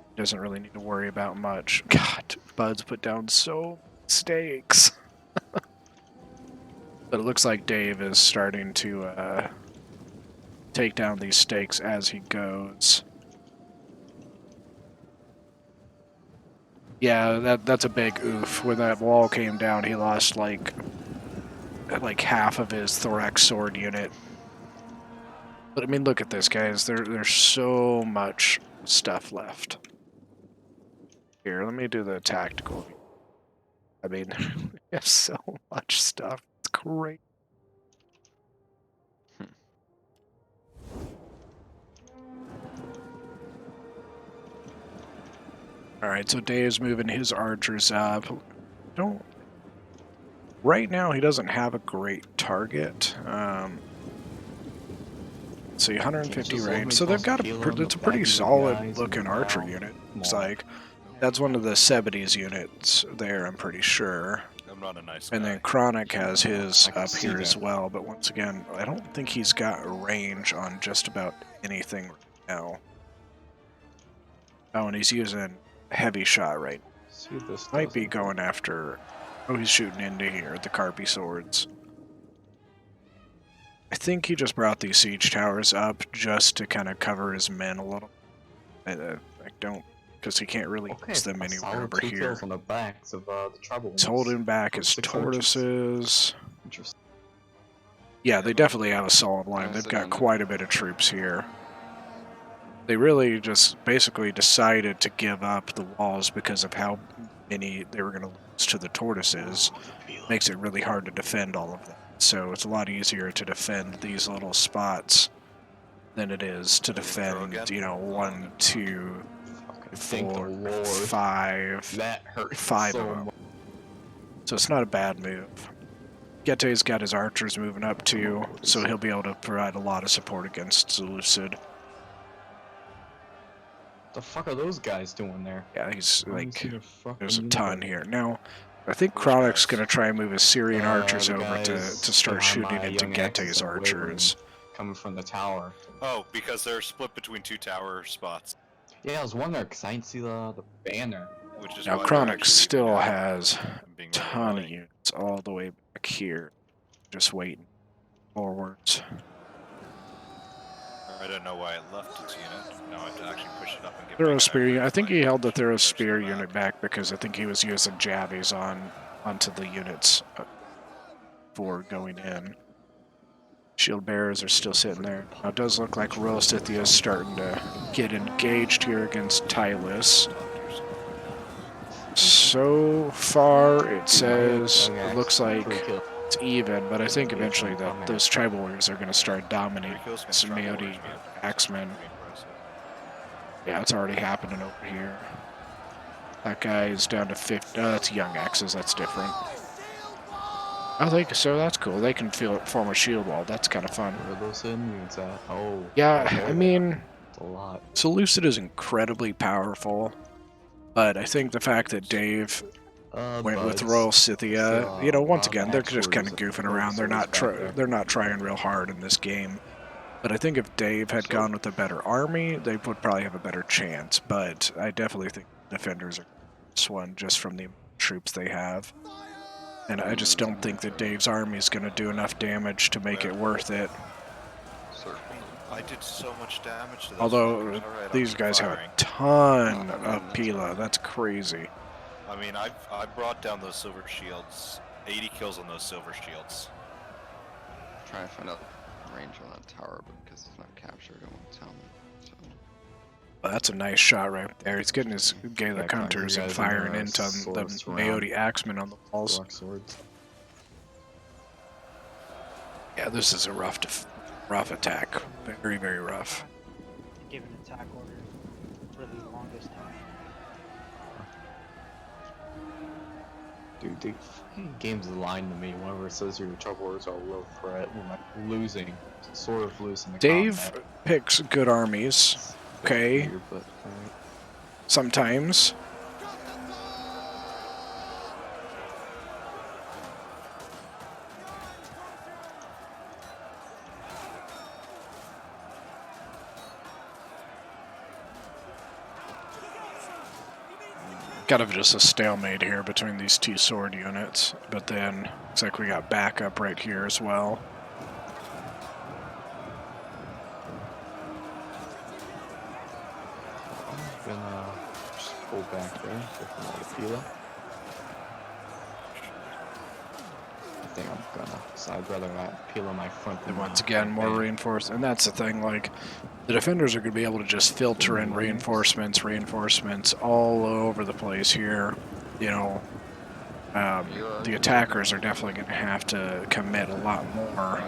he doesn't really need to worry about much. God, Buds put down so many stakes. But it looks like Dave is starting to take down these stakes as he goes. Yeah, that's a big oof. When that wall came down, he lost like half of his thorax sword unit. But I mean, look at this, guys. There's so much stuff left. Here, let me do the tactical. I mean, we have so much stuff. It's great. Alright, so Dave's moving his archers up. Right now, he doesn't have a great target. See, 150 range. So they've got it's a pretty solid looking archer unit. It's like, that's one of the Cebedes units there, I'm pretty sure. I'm not a nice And guy. then Chronic has his I can up see here as that. well, but once again, I don't think he's got a range on just about anything right now. Oh, and he's using heavy shot right now. See if this Might does be it. going after... Oh, he's shooting into here, the Carpi swords. I think he just brought these siege towers up just to kind of cover his men a little. I don't... Because he can't really use them a anywhere solid over 2 here. kills on the backs of the tribal He's ones. holding back his 6 archers. tortoises. Interesting. Yeah, they definitely have a solid line. Yeah, They've so got then- quite a bit of troops here. They really just basically decided to give up the walls because of how many they were going to lose to the tortoises. Makes it really hard to defend all of them. So it's a lot easier to defend these little spots than it is to defend, again? you know, 1, 2, Thank the 4, Lord. 5. That hurt 5 so of them. much. So it's not a bad move. Gette's got his archers moving up too, so he'll be able to provide a lot of support against Seleucid. The fuck are those guys doing there? Yeah, he's I don't like, see the fucking there's a ton anybody. here. Now, I think Which Chronic's guys? gonna try and move his Syrian archers The over to guys start behind shooting my into young axes Gette's are wavering, archers. coming from the tower. Oh, because they're split between 2 tower spots, Yeah, I was wondering because I didn't see the banner. which is Now, why they're Chronic actually still leaving out has and being a really ton of annoying. units all the way back here, just waiting forwards. I don't know why it left its unit. Now I have to actually push it up and get. Thorough Spear unit. I think he held the Thorough Spear unit back because I think he was using jabbies onto the units for going in. Shield bearers are still sitting there. Now it does look like Royal Scythia is starting to get engaged here against Tylus. So far, it says it looks like it's even, but I think eventually that those tribal warriors are going to start dominating some Maodi axemen. Yeah, it's already happening over here. That guy is down to 50. Oh, that's young axes. That's different. I think so. That's cool. They can form a shield wall. That's kind of fun. Where are those hidden units at? Oh. Yeah, right there. I mean, It's a lot. Seleucid is incredibly powerful, but I think the fact that Dave went with Royal Scythia, you know, once again, they're just kind of goofing around. They're not trying real hard in this game. But I think if Dave had gone with a better army, they would probably have a better chance. But I definitely think defenders are this one just from the troops they have. And I just don't think that Dave's army is going to do enough damage to make it worth it. Certainly. I did so much damage to those Although fuckers. Alright, these I'm guys have a firing. ton of Pila. That's crazy. I mean, I brought down those silver shields. 80 kills on those silver shields. Trying to find out range on that tower, but because it's not captured, it won't tell me. So. Well, that's a nice shot right there. He's getting his Gaelic Yeah, hunters and guys firing are into the swords around. Maodi axemen on the walls. Rock swords. Yeah, this is a rough attack. Very, very rough. Give an attack order for the longest time. Dude, the fucking game's lying to me whenever it says your trouble orders are low threat when I'm losing, sort of losing the Dave combat. picks good armies. Okay. Weird, but, alright. Sometimes. Kind of just a stalemate here between these two sword units, but then looks like we got backup right here as well. I'm gonna just pull back there, get from the Pila. I think I'm gonna, so I'd rather not peel on my front than And once my again, more back. reinforced, and that's the thing, like, the defenders are going to be able to just filter in reinforcements all over the place here, you know. The attackers are definitely going to have to commit a lot more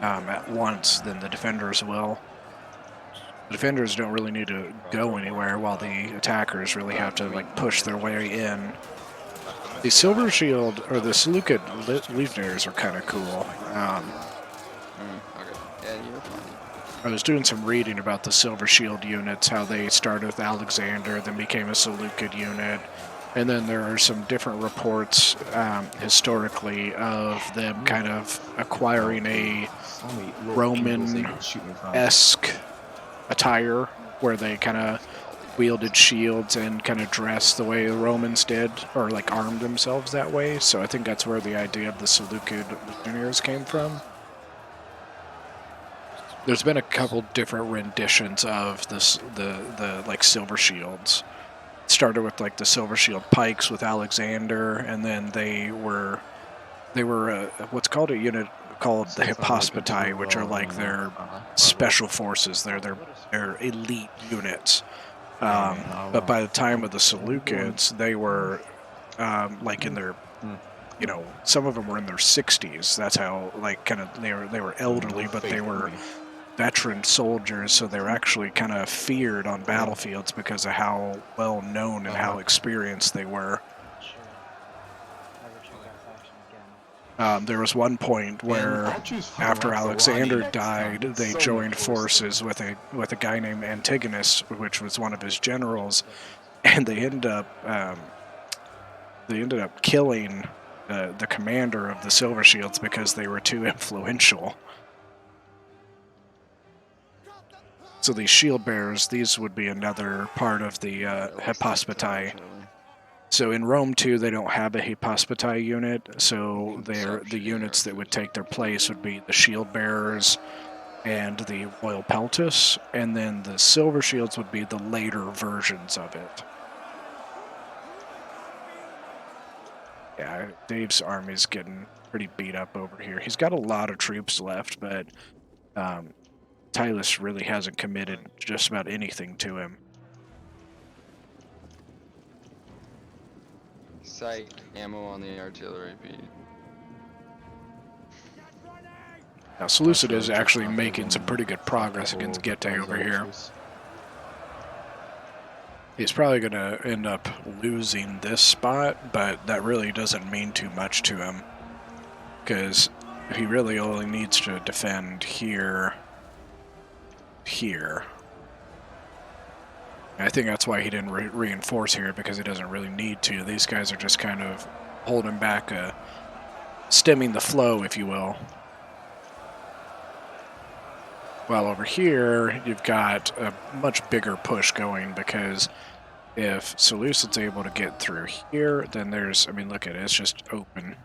at once than the defenders will. The defenders don't really need to go anywhere, while the attackers really have to, like, push their way in. The Silver Shield, or the Seleucid Legionnaires are kind of cool. Okay. Yeah, you're fine. I was doing some reading about the Silver Shield units, how they started with Alexander, then became a Seleucid unit, and then there are some different reports historically of them kind of acquiring a Roman-esque attire, where they kind of wielded shields and kind of dressed the way the Romans did, or like armed themselves that way. So I think that's where the idea of the Seleucid Legionnaires came from. There's been a couple different renditions of this, the like silver shields. It started with like the silver shield pikes with Alexander, and then they were what's called a unit called the Hippospati, which are like their special forces. They're elite units. But by the time of the Seleucids, they were like in their, you know, some of them were in their 60s. That's how, like, kind of they were elderly, but they were veteran soldiers, so they were actually kind of feared on battlefields because of how well known and how experienced they were. Sure. Never check out faction again. There was one point where, Man, I'll choose fucking after Roxolani Alexander next time. died, It's they so joined much worse. forces with a guy named Antigonus, which was one of his generals, and they ended up killing the commander of the Silver Shields because they were too influential. So these shield bearers, these would be another part of the Hypospitae. So in Rome 2, they don't have a Hypospitae unit, so the units that would take their place would be the shield bearers and the Royal Peltus, and then the Silver Shields would be the later versions of it. Yeah, Dave's army's getting pretty beat up over here. He's got a lot of troops left, but Tylus really hasn't committed just about anything to him. Sight ammo on the artillery, Pete. Now, Seleucid is actually making some pretty good progress against Getae over here. He's probably going to end up losing this spot, but that really doesn't mean too much to him, because he really only needs to defend here. I think that's why he didn't reinforce here, because he doesn't really need to. These guys are just kind of holding back, stemming the flow, if you will. While over here, you've got a much bigger push going, because if Seleucid's able to get through here, then there's, I mean, look at it, it's just open.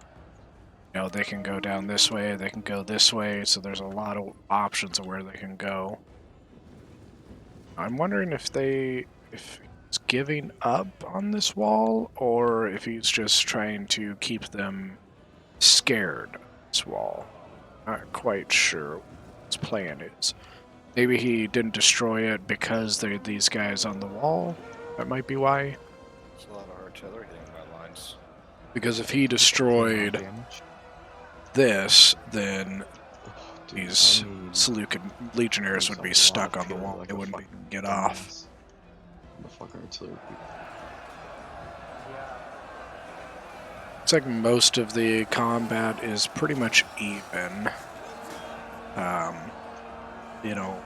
You know, they can go down this way, they can go this way, so there's a lot of options of where they can go. I'm wondering if he's giving up on this wall, or if he's just trying to keep them scared of this wall. Not quite sure what his plan is. Maybe he didn't destroy it because there are these guys on the wall. That might be why. There's a lot of artillery hitting my lines. Because if he destroyed this, then these Seleucid legionnaires would be stuck on the wall. They wouldn't be able to get off. The fucking artillery. It's like most of the combat is pretty much even. You know,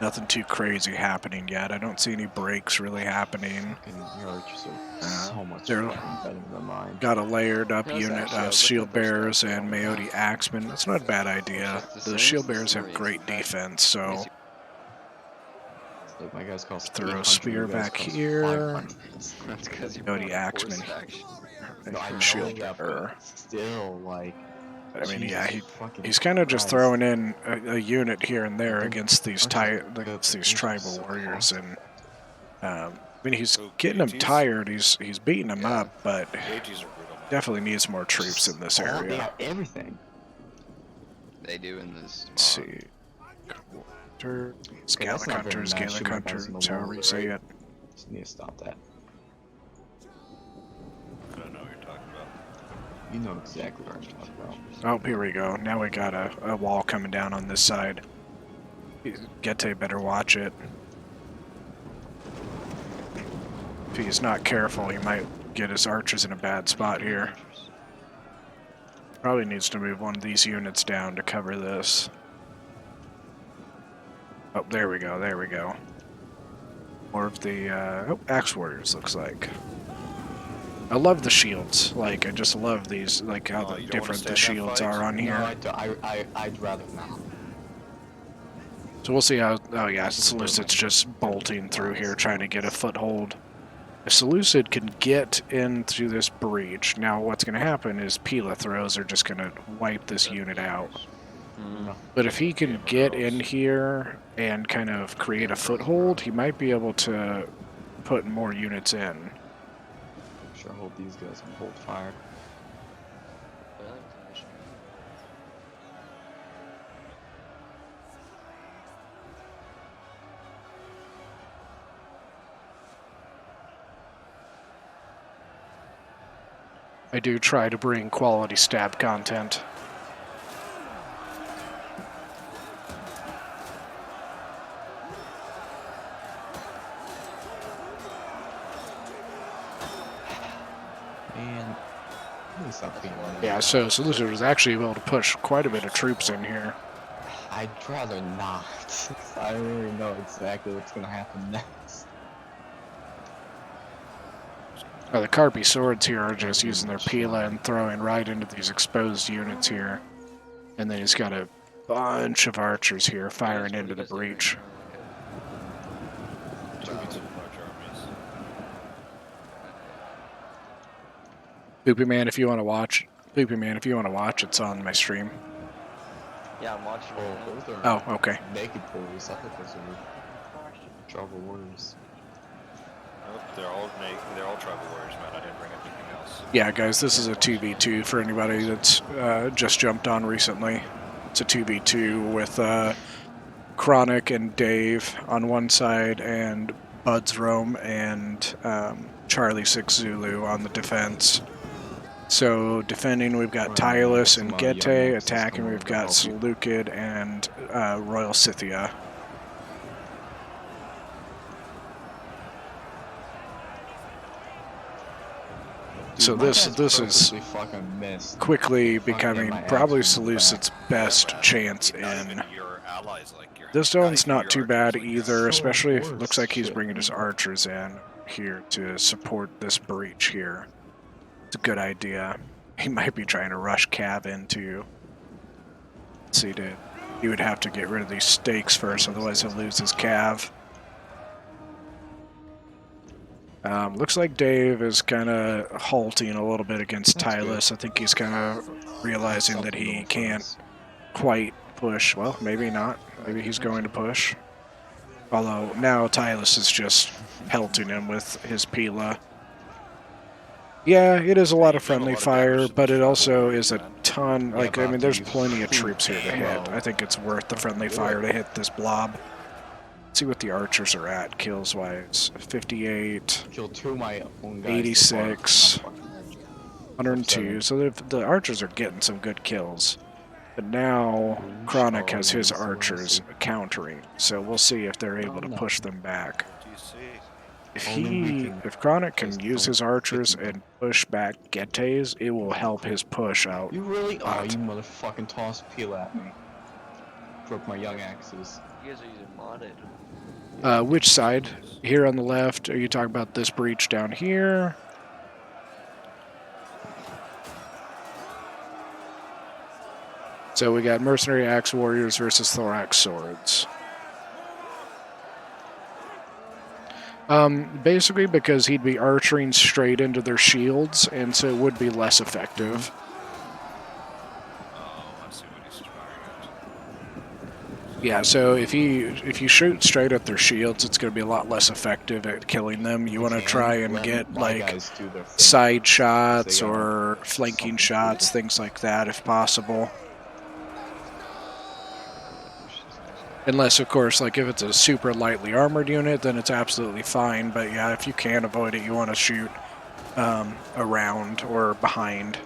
nothing too crazy happening yet. I don't see any breaks really happening. Your archers are so much they're fucking better than mine. got a layered up That's unit actually- I of was shield looking at those bearers stats and now. Maoti axemen. That's not a bad idea. It's the The same shield as the bearers have Marines, great in fact. defense, so Like my guys cost throw a 800, spear you guys back cost here. 500. That's because you Maoti bought a axemen. horse faction. No, I know shield that, bearer. but still, like. I mean, yeah, Jesus fucking he's kind of just Christ. throwing in a unit here and there Then against these archers- these tribal so warriors, and I mean, he's So getting them KGs? tired. He's beating them Yeah. up, but Gauges are brutal. definitely needs more troops in this They area. have everything. They do in this. Let's see. Hunter, Gallic that's not very hunters, nice. Gallic Shoot my guys in hunters, the however wall, you say right? it. Just need to stop that. I don't know what you're talking about. You know exactly what I'm talking about. Oh, here we go. Now we got a wall coming down on this side. Getae better watch it. If he's not careful, he might get his archers in a bad spot here. Probably needs to move one of these units down to cover this. Oh, there we go, there we go. More of the, Axe Warriors, looks like. I love the shields. Like, I just love these, like, how Oh, you don't wanna different stay the in that shields fight? are on here. No, I'd rather not. So we'll see how, oh yeah, Seleucid's just bolting through here, trying to get a foothold. If Seleucid can get in through this breach, now what's going to happen is Pila throws are just going to wipe this unit out. But if he can get in here and kind of create a foothold, he might be able to put more units in. Sure, hold these guys and hold fire. I do try to bring quality stab content. Man, Please stop being like Yeah, that. so Solicitor was actually able to push quite a bit of troops in here. I'd rather not. I already know exactly what's gonna happen next. The Carpi swords here are just using their Pila and throwing right into these exposed units here. And then he's got a bunch of archers here firing into the breach. Poopy Man, if you want to watch, it's on my stream. Yeah, I'm watching. Oh, those are Oh, okay. naked pulleys. I thought those were tribal warriors. Nope, they're all tribal warriors, man. I didn't bring anything else. Yeah, guys, this is a 2v2 for anybody that's just jumped on recently. It's a 2v2 with Chronic and Dave on one side, and Buds Rome and Charlie 6 Zulu on the defense. So defending, we've got Tylus and Gete. Attacking, we've got Seleucid and Royal Scythia. So this is quickly becoming probably Seleucid's best chance in. This one's not too bad either, especially if it looks like he's bringing his archers in here to support this breach here. It's a good idea. He might be trying to rush Cav into. Let's see, he would have to get rid of these stakes first, otherwise he'll lose his Cav. Looks like Dave is kind of halting a little bit against Tylus. I think he's kind of realizing that he can't quite push. Well, maybe not. Maybe he's going to push. Although now Tylus is just pelting him with his Pila. Yeah, it is a lot of friendly fire, but it also is a ton. Like, I mean, there's plenty of troops here to hit. I think it's worth the friendly fire to hit this blob. See what the archers are at, kills wise. 58, 86, 102. So the archers are getting some good kills. But now Chronic has his archers countering. So we'll see if they're able to push them back. If Chronic can use his archers and push back Getes, it will help his push out. You really? Oh, you motherfucking tossed peel at me. Broke my young axes. You guys are using modded. Which side? Here on the left? Are you talking about this breach down here? So we got Mercenary Axe Warriors versus Thorax Swords. Basically because he'd be archering straight into their shields, and so it would be less effective. Yeah, so if you shoot straight at their shields, it's going to be a lot less effective at killing them. You want to try and get like side shots or flanking shots, things like that if possible. Unless, of course, like if it's a super lightly armored unit, then it's absolutely fine. But yeah, if you can avoid it, you want to shoot around or behind.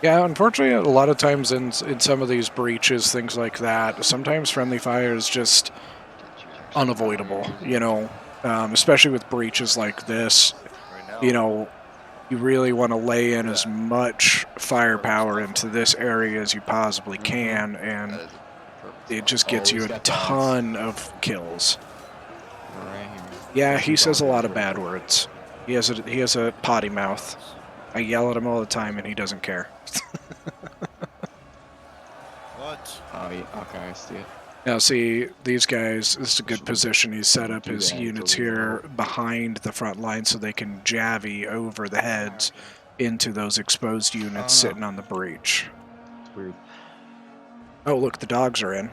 Yeah, unfortunately, a lot of times in some of these breaches, things like that, sometimes friendly fire is just unavoidable, you know, especially with breaches like this. You know, you really want to lay in as much firepower into this area as you possibly can, and it just gets you a ton of kills. Yeah, he says a lot of bad words. He has a potty mouth. I yell at him all the time, and he doesn't care. What? Oh, yeah, okay, I see it. Now, see, these guys, this is a good position. He's set up his units here behind the front line so they can javvy over the heads into those exposed units sitting on the breach. It's weird. Oh, look, the dogs are in.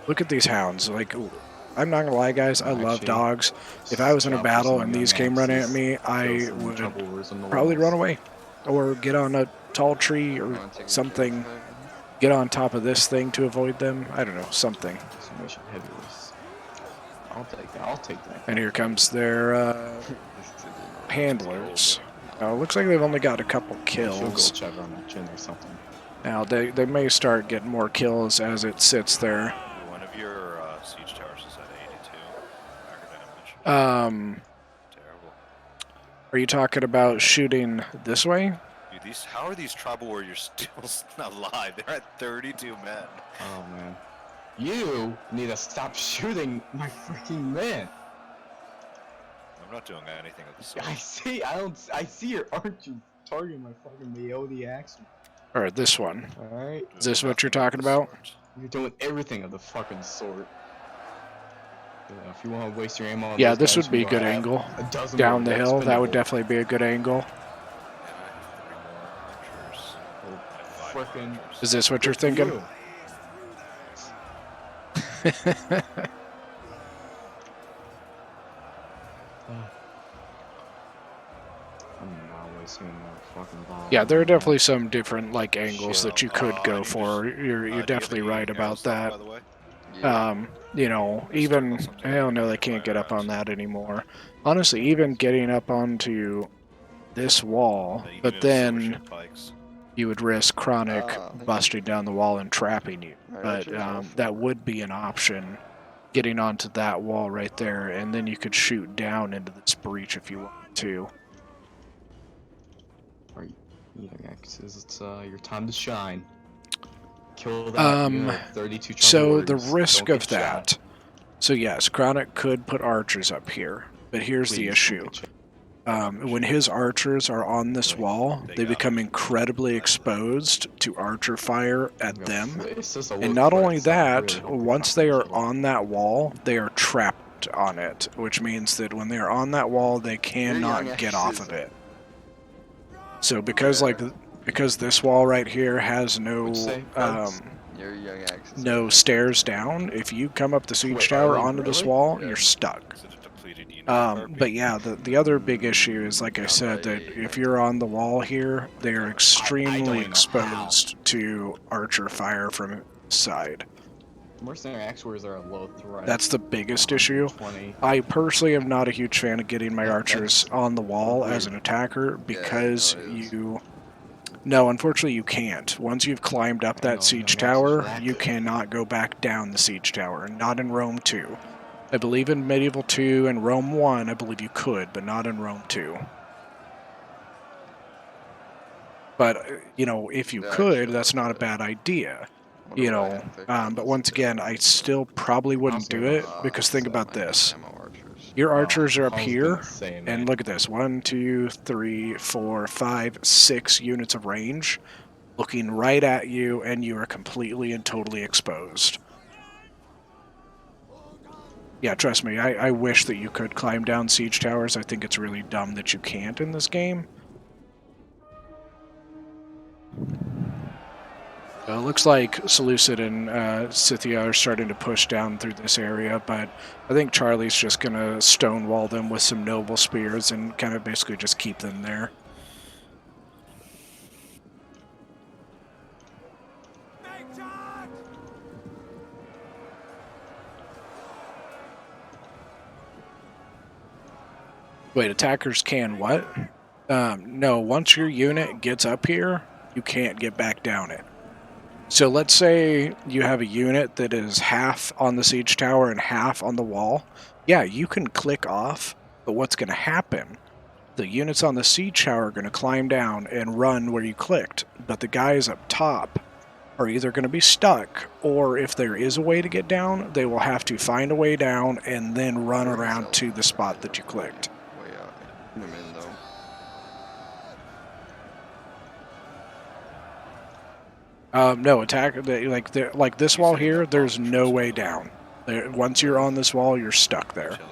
Look at these hounds. Like, I'm not gonna lie, guys, I love dogs. If I was in a battle and these came running at me, I would probably run away. Or get on a tall tree or something. Get on top of this thing to avoid them. I don't know, something. I'll take that. And here comes their handlers. Looks like they've only got a couple kills. Now, they may start getting more kills as it sits there. One of your siege towers is at 82. Aggro damage. Um, Terrible. are you talking about shooting this way? Dude, how are these tribal warriors still alive? They're at 32 men. Oh man. You need to stop shooting my freaking men. I'm not doing anything of the sort. I see your archer targeting my fucking Leody axle. Or this one? Alright? Is this what you're Nothing of talking the about? sort. You're doing everything of the fucking sort. Yeah, if you want to waste your ammo on Yeah, those this guys, would be a you good have angle. a dozen Down more the hill, that would expendable. definitely be a good angle. Yeah, I have 3 more archers. Oh, I have 5 more frickin' archers. Is this what you're good for thinking? you. I'm not wasting my fucking ball. Yeah, there are definitely some different like angles Shit. that you could I go need to for. just- You're do you have definitely any right arrow about stuff, that. by the way? Yeah. You know, Just even circle something hell and no, I they can can't fire get up on arrows. that anymore. Honestly, even getting up onto this wall, Yeah, you but need to silver then ship pikes. you would risk Chronic Ah, thank you. busting down the wall and trapping you. My But archers all that forward. would be an option, getting onto that wall right there, and then you could shoot down into this breach if you wanted to. Eating axes, it's your time to shine. Kill that. You have 32 tribal So the warriors. risk Don't of get shot. that. So yes, Chronic could put archers up here, but here's the Please don't issue. get shot. When his archers are on this Right. wall, They they got become it. incredibly exposed to archer fire at them. It's just a And look not for only it, so I that, really hope they once they fucking are kill it. on that wall, they are trapped on it, which means that when they are on that wall, they cannot young get off axes. of it. So because this wall right here has no What'd you say, Bugs? Your young axes. no stairs down, if you come up the siege Wait, are tower they onto this really? wall, Yeah. you're stuck. Is it a depleted unit? But yeah, the other big issue is, like I Down said, by that if you're on the wall here, they are I don't extremely even know how. exposed to archer fire from side. Mercenary axe warriors are a low threat. That's the biggest issue. 120. I personally am not a huge fan of getting my Yeah, archers that's on the wall weird. as an attacker because no, it is. No, unfortunately you can't. Once you've climbed up I know, that siege young axes tower, are you active. cannot go back down the siege tower. Not in Rome 2. I believe in Medieval 2 and Rome 1, I believe you could, but not in Rome 2. But, you know, if you Yeah, could, actually, that's not a okay. bad idea. Wonder You what I know, can pick on but this once again, guy. I still probably wouldn't do it, because think about this. Ammo archers. Your archers are up I was here, gonna say, and man. look at this. 1, 2, 3, 4, 5, 6 units of range looking right at you, and you are completely and totally exposed. Yeah, trust me, I wish that you could climb down siege towers. I think it's really dumb that you can't in this game. It looks like Seleucid and Scythia are starting to push down through this area, but I think Charlie's just going to stonewall them with some noble spears and kind of basically just keep them there. Wait, attackers can what? No, once your unit gets up here, you can't get back down it. So let's say you have a unit that is half on the siege tower and half on the wall. Yeah, you can click off, but what's going to happen? The units on the siege tower are going to climb down and run where you clicked, but the guys up top are either going to be stuck, or if there is a way to get down, they will have to find a way down and then run around to the spot that you clicked. Way out. Put him in though. No, attack like this wall here. There's no way down. Once you're on this wall, you're stuck there. Artillery.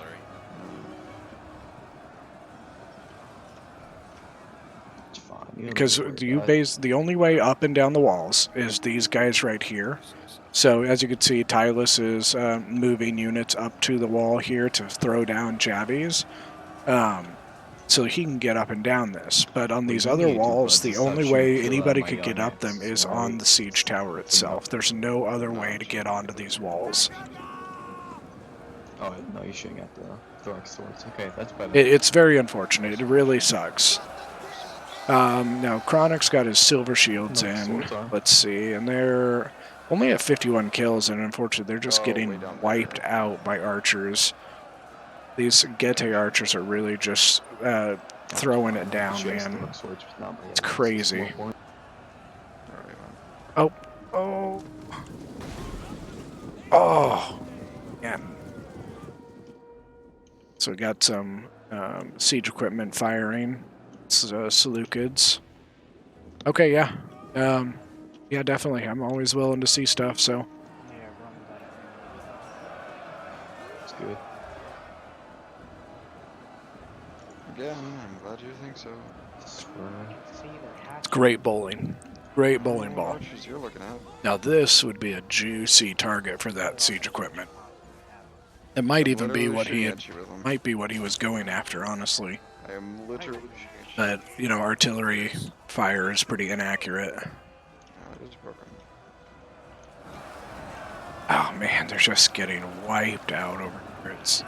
It's fine. You don't Because need to worry about it. the only way up and down the walls is these guys right here. So as you can see, Tylus is moving units up to the wall here to throw down jabbies. So he can get up and down this. But on these you other need to, walls, bud, the to stop only shooting way kill out anybody my could get young up them axes, is on alright? the siege tower itself. There's no other way to get onto these walls. Oh, no, you shouldn't get the thorax swords. Okay, that's better. It's very unfortunate. It really sucks. Now, Chronic's got his silver shields No, in. swords are. Let's see, and they're only at 51 kills, and unfortunately, they're just Oh, getting way down there. wiped out by archers. these Gete archers are really just throwing it down, Just man. dark swords, just not my It's enemies. crazy. More important. Alright, Oh, man. So we got some siege equipment firing. Seleucids. Okay, yeah. Yeah, definitely. I'm always willing to see stuff, so. Yeah, run that at It's good. yeah, I'm glad you think so. It's me. See, there has It's to great be- bowling. Great How bowling many ball. archers you're looking at? Now this would be a juicy target for that siege equipment. It might I'm even be literally what he shooting had, at you with them. might be what he was going after, honestly. I am literally shooting at you. But, you know, artillery fire is pretty inaccurate. Oh, it is broken. Oh man, they're just getting wiped out over here. It's,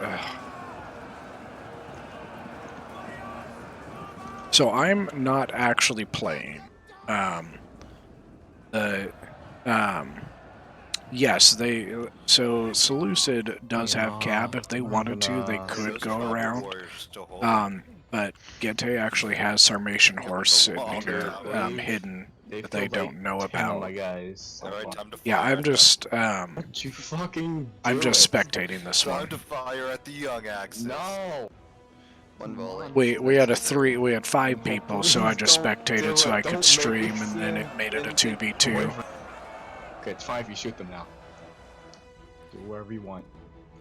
So I'm not actually playing. Yes, so Seleucid does have cap. If they wanted to, they could Those go tribal around. warriors still hold it. But Gete actually has Sarmatian horse sitting wall here down. hidden that feel they like don't know 10 of about. my guys. Alright, time to fire. Yeah, I'm at just Don't you fucking I'm do just it. spectating this them. Time one. to fire at the young axes. No. One volley. We had 5 people, so I just spectated so I could stream, and then it made it a 2v2. Okay, it's fine if you shoot them now. Do whatever you want.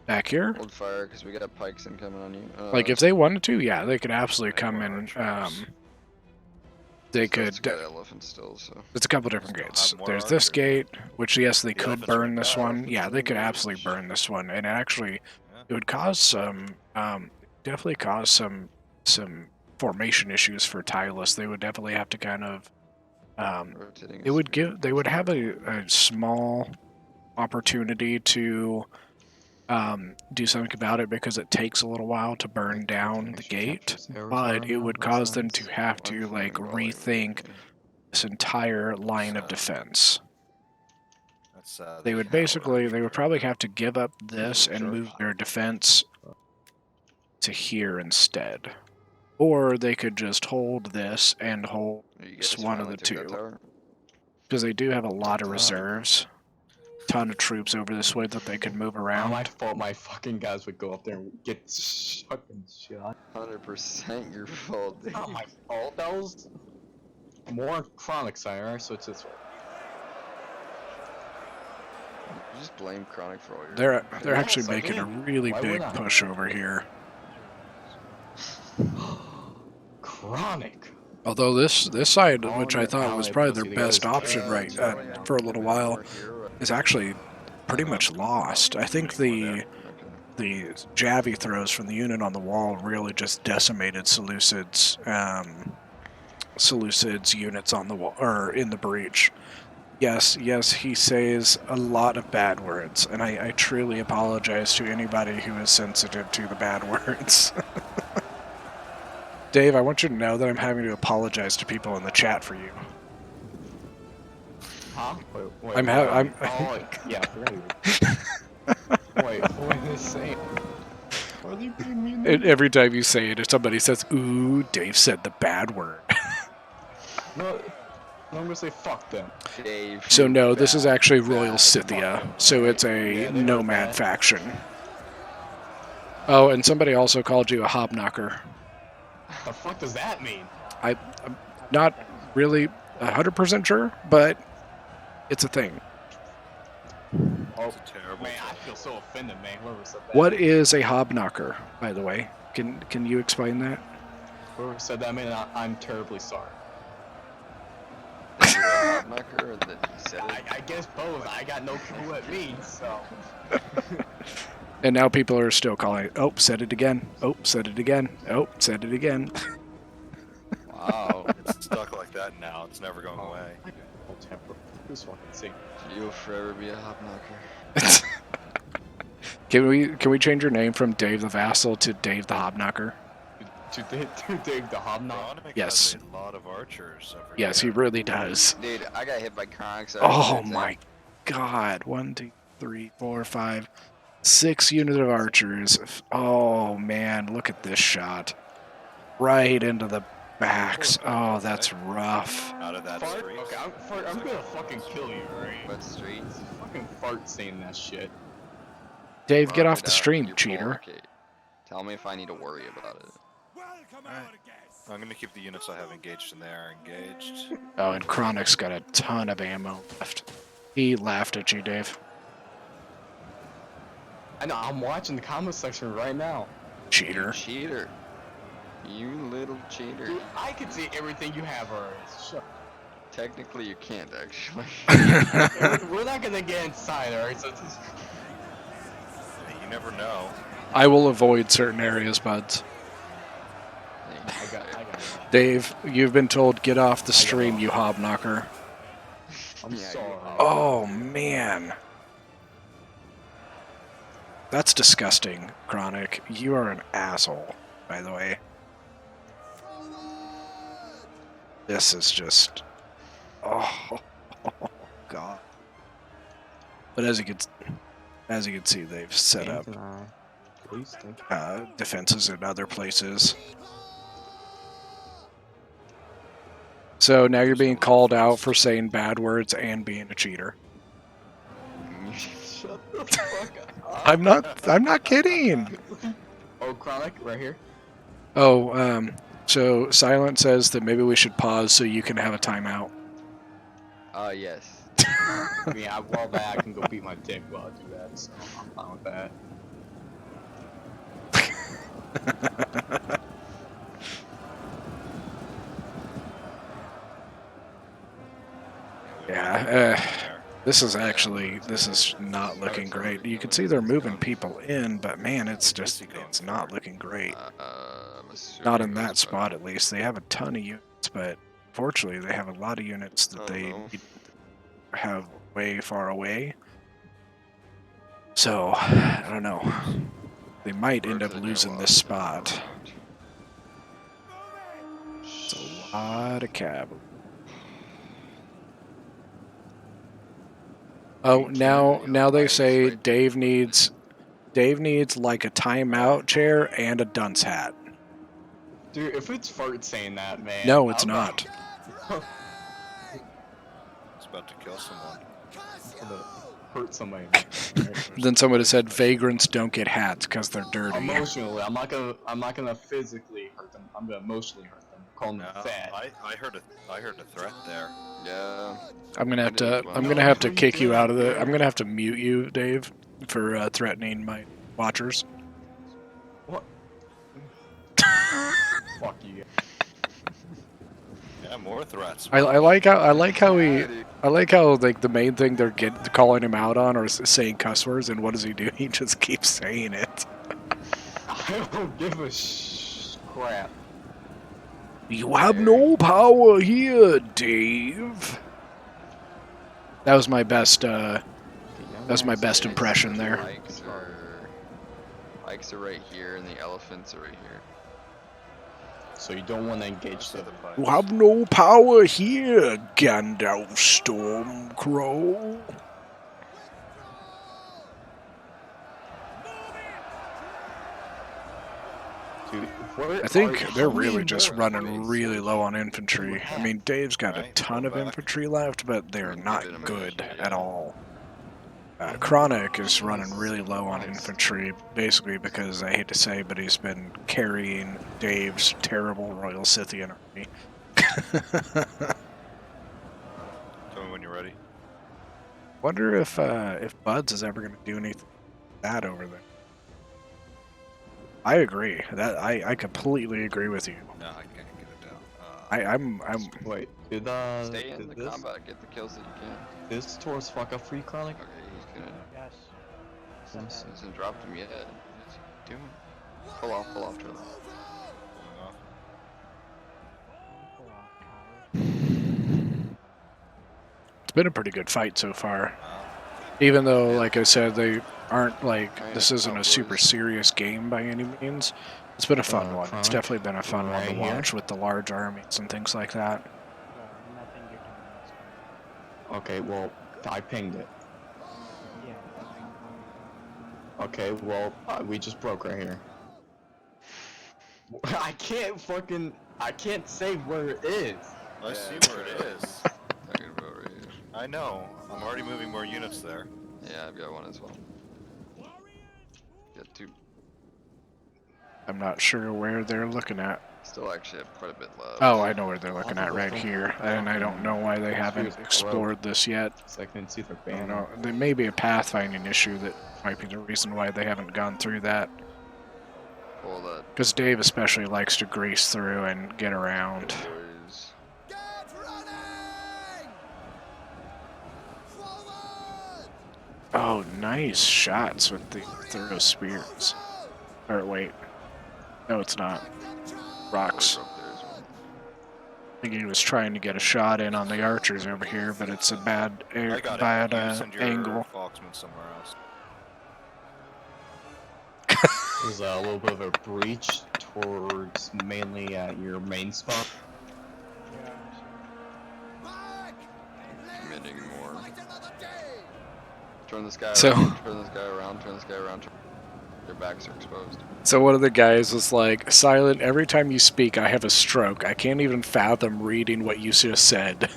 Back here? Hold fire, because we got pikes incoming on you. Like if they wanted to, yeah, they could absolutely come More in. archers. They Still, it's could. got elephants still, so. It's a couple different Still gates. have more There's this archers. gate, which yes, they The could elephants burn are this bad. one. Yeah, they could absolutely burn this one, and actually, Yeah. it would cause some, definitely cause some formation issues for Tylus. They would definitely have to kind of, Rotating they would have a small opportunity to, do something about it because it takes a little while to burn down the gate, but it would cause them to have to like rethink this entire line of defense. That's, They the would Howard basically, they would archer. probably have to give up this and Sure. move their defense to here instead. Or they could just hold this and hold, You Just guys one of finally the took that two. tower? because they do have a lot of Wow. reserves. Ton of troops over this way that they could move I around. thought my fucking guys would go up there and get fucking shot. 100% your fault, dude. Not my fault. That was more chronic sire, so it's this way. You just blame Chronic for all your. They're actually Yes, I making a did. really Why big would I? push over here. Chronic. Although this side, All which I your thought was ally probably pussy, their the best guys- option right for a little while, is actually pretty much lost. I think the Javi throws from the unit on the wall really just decimated Seleucid's units on the wall or in the breach. Yes, he says a lot of bad words, and I truly apologize to anybody who is sensitive to the bad words. Dave, I want you to know that I'm having to apologize to people in the chat for you. Huh? Wait, I'm Oh, yeah, I forgot you. Wait, what is this saying? Are they being mean? And every time you say it, if somebody says, "Ooh, Dave said the bad word." No, I'm gonna say fuck them. Dave. So you no, this is bad, actually Royal bad Scythia, fucker. so it's Yeah, a they know nomad that. faction. Oh, and somebody also called you a hobknocker. The fuck does that mean? I'm not really 100% sure, but it's a thing. Oh, It's a terrible man, I thing. feel so offended, man. Whoever said that. What is a hobknocker, by the way? Can you explain that? Whoever said that, man, I'm terribly sorry. That you're a hobknocker or that he said it? I guess both. I got no clue what it means, so. And now people are still calling it. Oh, said it again. Oh, said it again. Oh, said it again. Wow. It's stuck like that now. It's never going away. Hold temper. Who's fucking sing? You'll forever be a hobknocker. Can we change your name from Dave the Vassal to Dave the Hobknocker? To Dave the Hobnob. Chronic Yes. has a lot of archers over Yes, he here. really does. Dude, I got hit by Chronic. So Oh my god. 1, 2, 3, 4, 5, 6 units of archers. Oh man, look at this shot. Right into the backs. Oh, that's rough. Out of that Fart? street. Okay, I'm gonna fucking kill you, right? What streets? Fucking fart saying that shit. Dave, get Mark off it the out. stream, You're cheater. okay. Tell me if I need to worry about it. I'm gonna keep the units I have engaged in there engaged. Oh, and Chronic's got a ton of ammo left. He laughed at you, Dave. I know, I'm watching the comment section right now. Cheater. Cheater. You little cheater. Dude, I can see everything you have already. Shut Technically, you can't actually. up. We're not gonna get inside, alright? So just... Hey, you never know. I will avoid certain areas, buds. I got it. Dave, you've been told get off the stream, you hobknocker. I'm Yeah, sorry. Oh, man. That's disgusting, Chronic. You are an asshole, by the way. This is just... Oh, God. But as you can see, they've set up Please, thank you. defenses in other places. So now you're being called out for saying bad words and being a cheater. Shut the fuck up. I'm not kidding. Oh, Chronic, right here. Oh, so Silent says that maybe we should pause so you can have a timeout. Yes. I mean, while that, I can go beat my dick while I do that, so I'm fine with that. Yeah, this is not looking great. You can see they're moving people in, but man, it's not looking great. Not in that spot, at least. They have a ton of units, but fortunately, they have a lot of units that they have way far away. So, I don't know. They might end up losing this spot. It's a lot of cavalry. Oh, now they say Dave needs like a timeout chair and a dunce hat. Dude, if it's fart saying that, man. No, it's not. It's about to kill someone. Gonna hurt somebody. Then somebody said vagrants don't get hats because they're dirty. Emotionally, I'm not gonna physically hurt them. I'm gonna emotionally hurt them. Call them No, fat. I heard a threat there. Yeah. I'm gonna have to No, kick you out of the. bro. I'm gonna have to mute you, Dave, for threatening my watchers. What? Fuck you. Yeah, more threats. I like how like the main thing they're calling him out on are saying cuss words, and what does he do? He just keeps saying it. I don't give a crap. You have no power here, Dave. That was my best. That's my best impression there. Pikes are right here, and the elephants are right here. So you don't want to engage the You have no power here, Gandalf Stormcrow. Dude, I think they're really just running really low on infantry. I mean, Dave's got a ton of infantry left, but they're not good at all. Chronic is running really low on infantry, basically because, I hate to say, but he's been carrying Dave's terrible Royal Scythian army. Tell me when you're ready. Wonder if Buds is ever going to do anything like that over there. I agree. I completely agree with you. No, I can't get it down. I'm Wait, did Stay in the this, combat, get the kills that you can. this towards fuck up free Chronic? Okay, he's gonna. Yes. Let me see. Hasn't dropped him yet. What's he doing? Pull off, Trevor. Pull off, coward. It's been a pretty good fight so far. Even though, like I said, they aren't like, this isn't a super serious game by any means. It's been a fun one. It's definitely been a fun one to Right here. watch with the large armies and things like that. Well, nothing you're doing is Okay, well, I pinged it. Yeah. Okay, well, we just broke right here. I can't say where it is. I see where it is. Talking about right here. I know. I'm already moving more units there. Yeah, I've got one as well. Got two. I'm not sure where they're looking at. Still actually have quite a bit left. Oh, I know where they're looking at right here, and I don't know why they haven't Excuse me, explored this yet. So I can see their I don't banner. know. There may be a pathfinding issue that might be the reason why they haven't gone through that. Pull that. Because Dave especially likes to grease through and get around. Boys. Oh, nice shots with the throw spears. Or wait, no, it's not. Rocks. Up there as well. I think he was trying to get a shot in on the archers over here, but it's a bad I got bad it. You send your angle. Foxman somewhere else. There's a little bit of a breach towards mainly at your main spot. Committing more. Turn this guy So- around. Turn this guy around. Turn this guy around. Their backs are exposed. So one of the guys was like, "Silent, every time you speak, I have a stroke. I can't even fathom reading what you just said."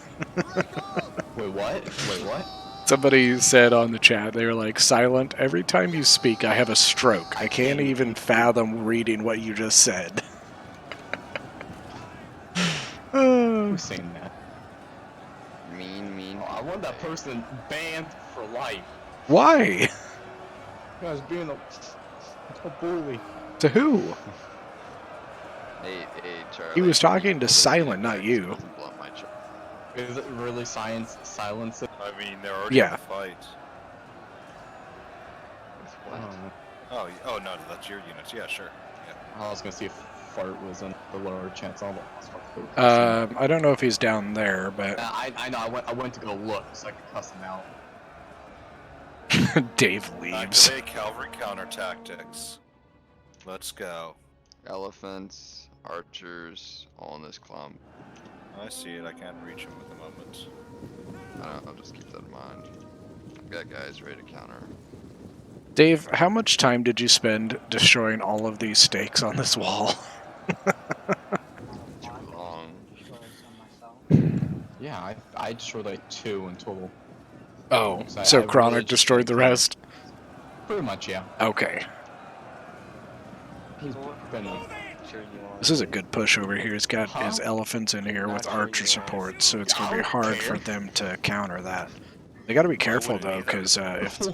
Wait, what? Wait, what? Somebody said on the chat, they were like, "Silent, every time you speak, I have a stroke. I can't even fathom reading what you just said." Who's saying that? Mean. Oh, I want that person banned for life. Why? You guys being a bully. To who? Hey, Charlie. He was talking to This Silent, not you. doesn't blunt my char- Is it really silence? I mean, they're already Yeah. in the fight. With I what? don't know. Oh no, that's your units. Yeah, sure. Yeah. I was gonna see if Fart was in the lower chance. I I don't know if he's down there, but I know. I went to go look so I could cuss him out. Dave leaves. Activate cavalry counter tactics. Let's go. Elephants, archers, all in this clump. I see it. I can't reach him at the moment. I'll just keep that in mind. I've got guys ready to counter. Dave, how much time did you spend destroying all of these stakes on this wall? Too long. Destroyed some myself. Yeah, I destroyed like 2 in total. Oh, So so I really Chronic just destroyed the didn't rest? Pretty much, yeah. Okay. He's been Sure you want. This is a good push over here. He's got Huh? his elephants in here Not with sure archer you are. support, so it's going to I be don't hard for care. them to counter that. They got to be careful wouldn't though, either. because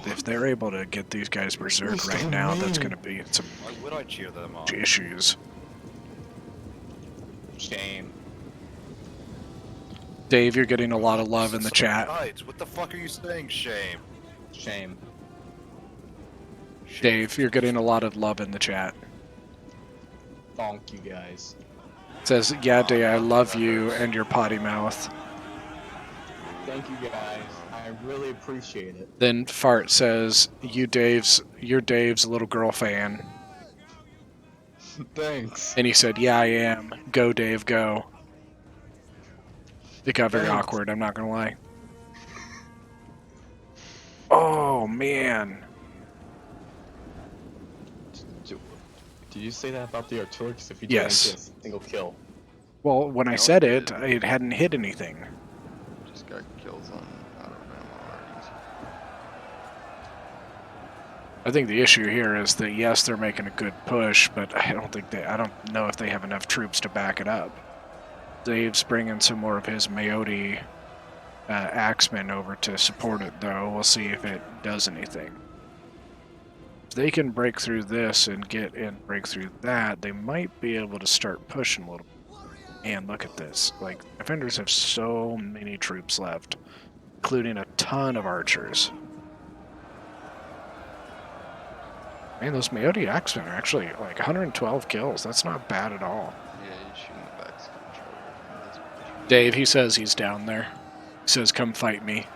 if they're able to get these guys berserk right now, that's going to be some Why would I cheer them on? issues. shame. Dave, you're getting a lot of love in the chat. Guys, what the fuck are you saying, shame? Shame. Dave, you're getting a lot of love in the chat. Thank you guys. Says, yeah, Dave, I love you and your potty mouth. Thank you guys. I really appreciate it. Then Fart says, you're Dave's little girl fan. Thanks. And he said, yeah, I am. Go, Dave, go. It got very Thanks. awkward, I'm not gonna lie. Oh, man. Did you say that about the artillery? 'Cause if you Yes. didn't get a single kill. Well, when I No, said it it, it hadn't hit anything. Just got kills on out of ammo already. I think the issue here is that, yes, they're making a good push, but I don't know if they have enough troops to back it up. Dave's bringing some more of his Mayotte axemen over to support it, though. We'll see if it does anything. If they can break through this and break through that, they might be able to start pushing a little. And look at this. Like, defenders have so many troops left, including a ton of archers. Man, those Mayotte axemen are actually like 112 kills. That's not bad at all. Yeah, you shooting the backs control. Dave, he says he's down there. He says, come fight me.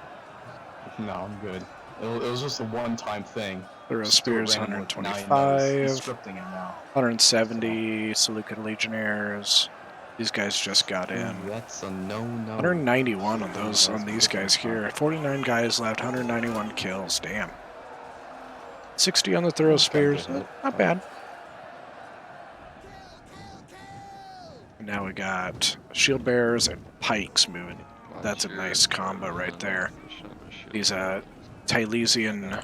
No, I'm good. It was just a one-time thing. Thorough Still Spears, ran with 125. He's scripting it now. 170 Seleucid Legionnaires. These guys just got in. Ooh, that's a no-no. 191 on these guys here. 49 guys left, 191 kills. Damn. 60 on the throw Gotta spears. get hit. Not bad. Now we got shield bearers and pikes moving. Come on, That's a cheers, nice combo bro. right there. Finish up my shit. These Tylesian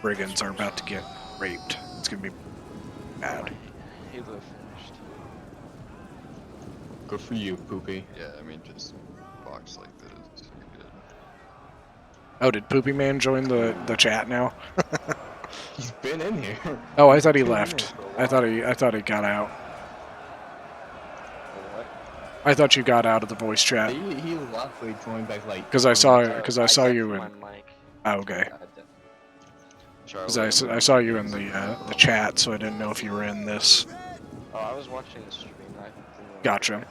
brigands are about to get raped. It's gonna be bad. Halo finished. Good for you, Poopy. Yeah, I mean, just box like this. You're good. Oh, did Poopy Man join the chat now? He's been in here. Oh, I thought he Been in left. here for a I thought he got out. What? I thought you got out of the voice chat He left, he joined back like. because I saw I you checked in. my mic. Oh, okay. Because Charlie, I saw you in the chat, so I didn't know if you were in this. Oh, I was watching the stream. I didn't know Gotcha. like,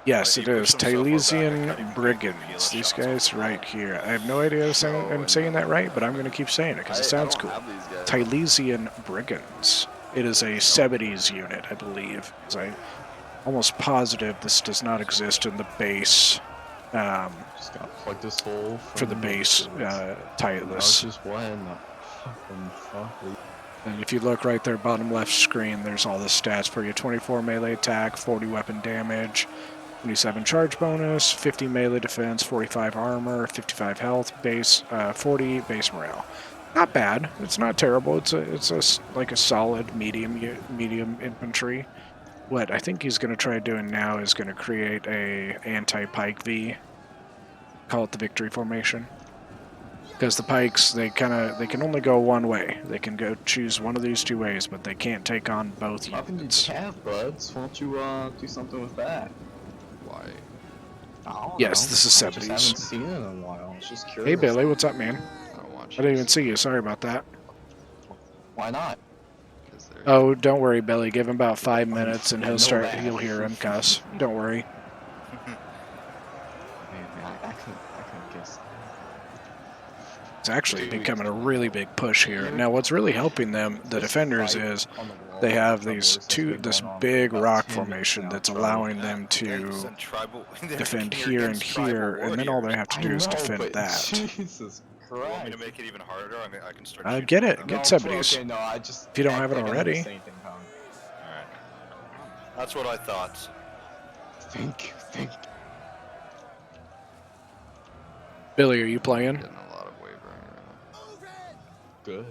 Yes, He it pushed is himself far back, I Tylesian can't even brigands. feel These shots guys on right here. I have no idea if I'm saying that right, but I'm gonna keep saying it because it sounds I don't cool. have these guys. Tylesian brigands. It is a Cebedes unit, I believe. 'Cause I'm almost positive this does not exist in the base. Just gotta plug this hole For the base I was Titleist. just what in the fucking fuck? And if you look right there, bottom left screen, there's all the stats for you. 24 melee attack, 40 weapon damage, 27 charge bonus, 50 melee defense, 45 armor, 55 health, base 40 base morale. Not bad. It's not terrible. It's like a solid medium infantry. What I think he's going to try doing now is going to create a anti-pike V. Call it the victory formation. Because the pikes, they can only go one way. They can go choose one of these two ways, but they can't take on both Up in the units. chat, buds. Won't you do something with that? Why? I don't Yes, know. this is I just Cebedes. haven't seen it in a while. I was just curious. Hey Billy, what's up, man? I don't watch I didn't even this see you. Sorry about that. Why not? 'cause they're- Oh, don't worry, Billy. Give him about 5 minutes, and I know he'll that. hear him cuss. Don't worry. Man, I couldn't guess. It's actually becoming a really big push here. Now, what's really helping them, the defenders, is they have this big rock formation that's allowing them to Send tribal- defend You're here and against tribal here, and then all they warriors. have to do is defend but that. Jesus You want me Christ. to make it even harder? I can start. Uh, shooting get at it. them. Get No, Cebedes. okay, no, I just. If you don't have it I never already. say anything, Tom. Alright. That's what I thought. Thank you. Billy, are you playing? Getting a lot of wavering right Good.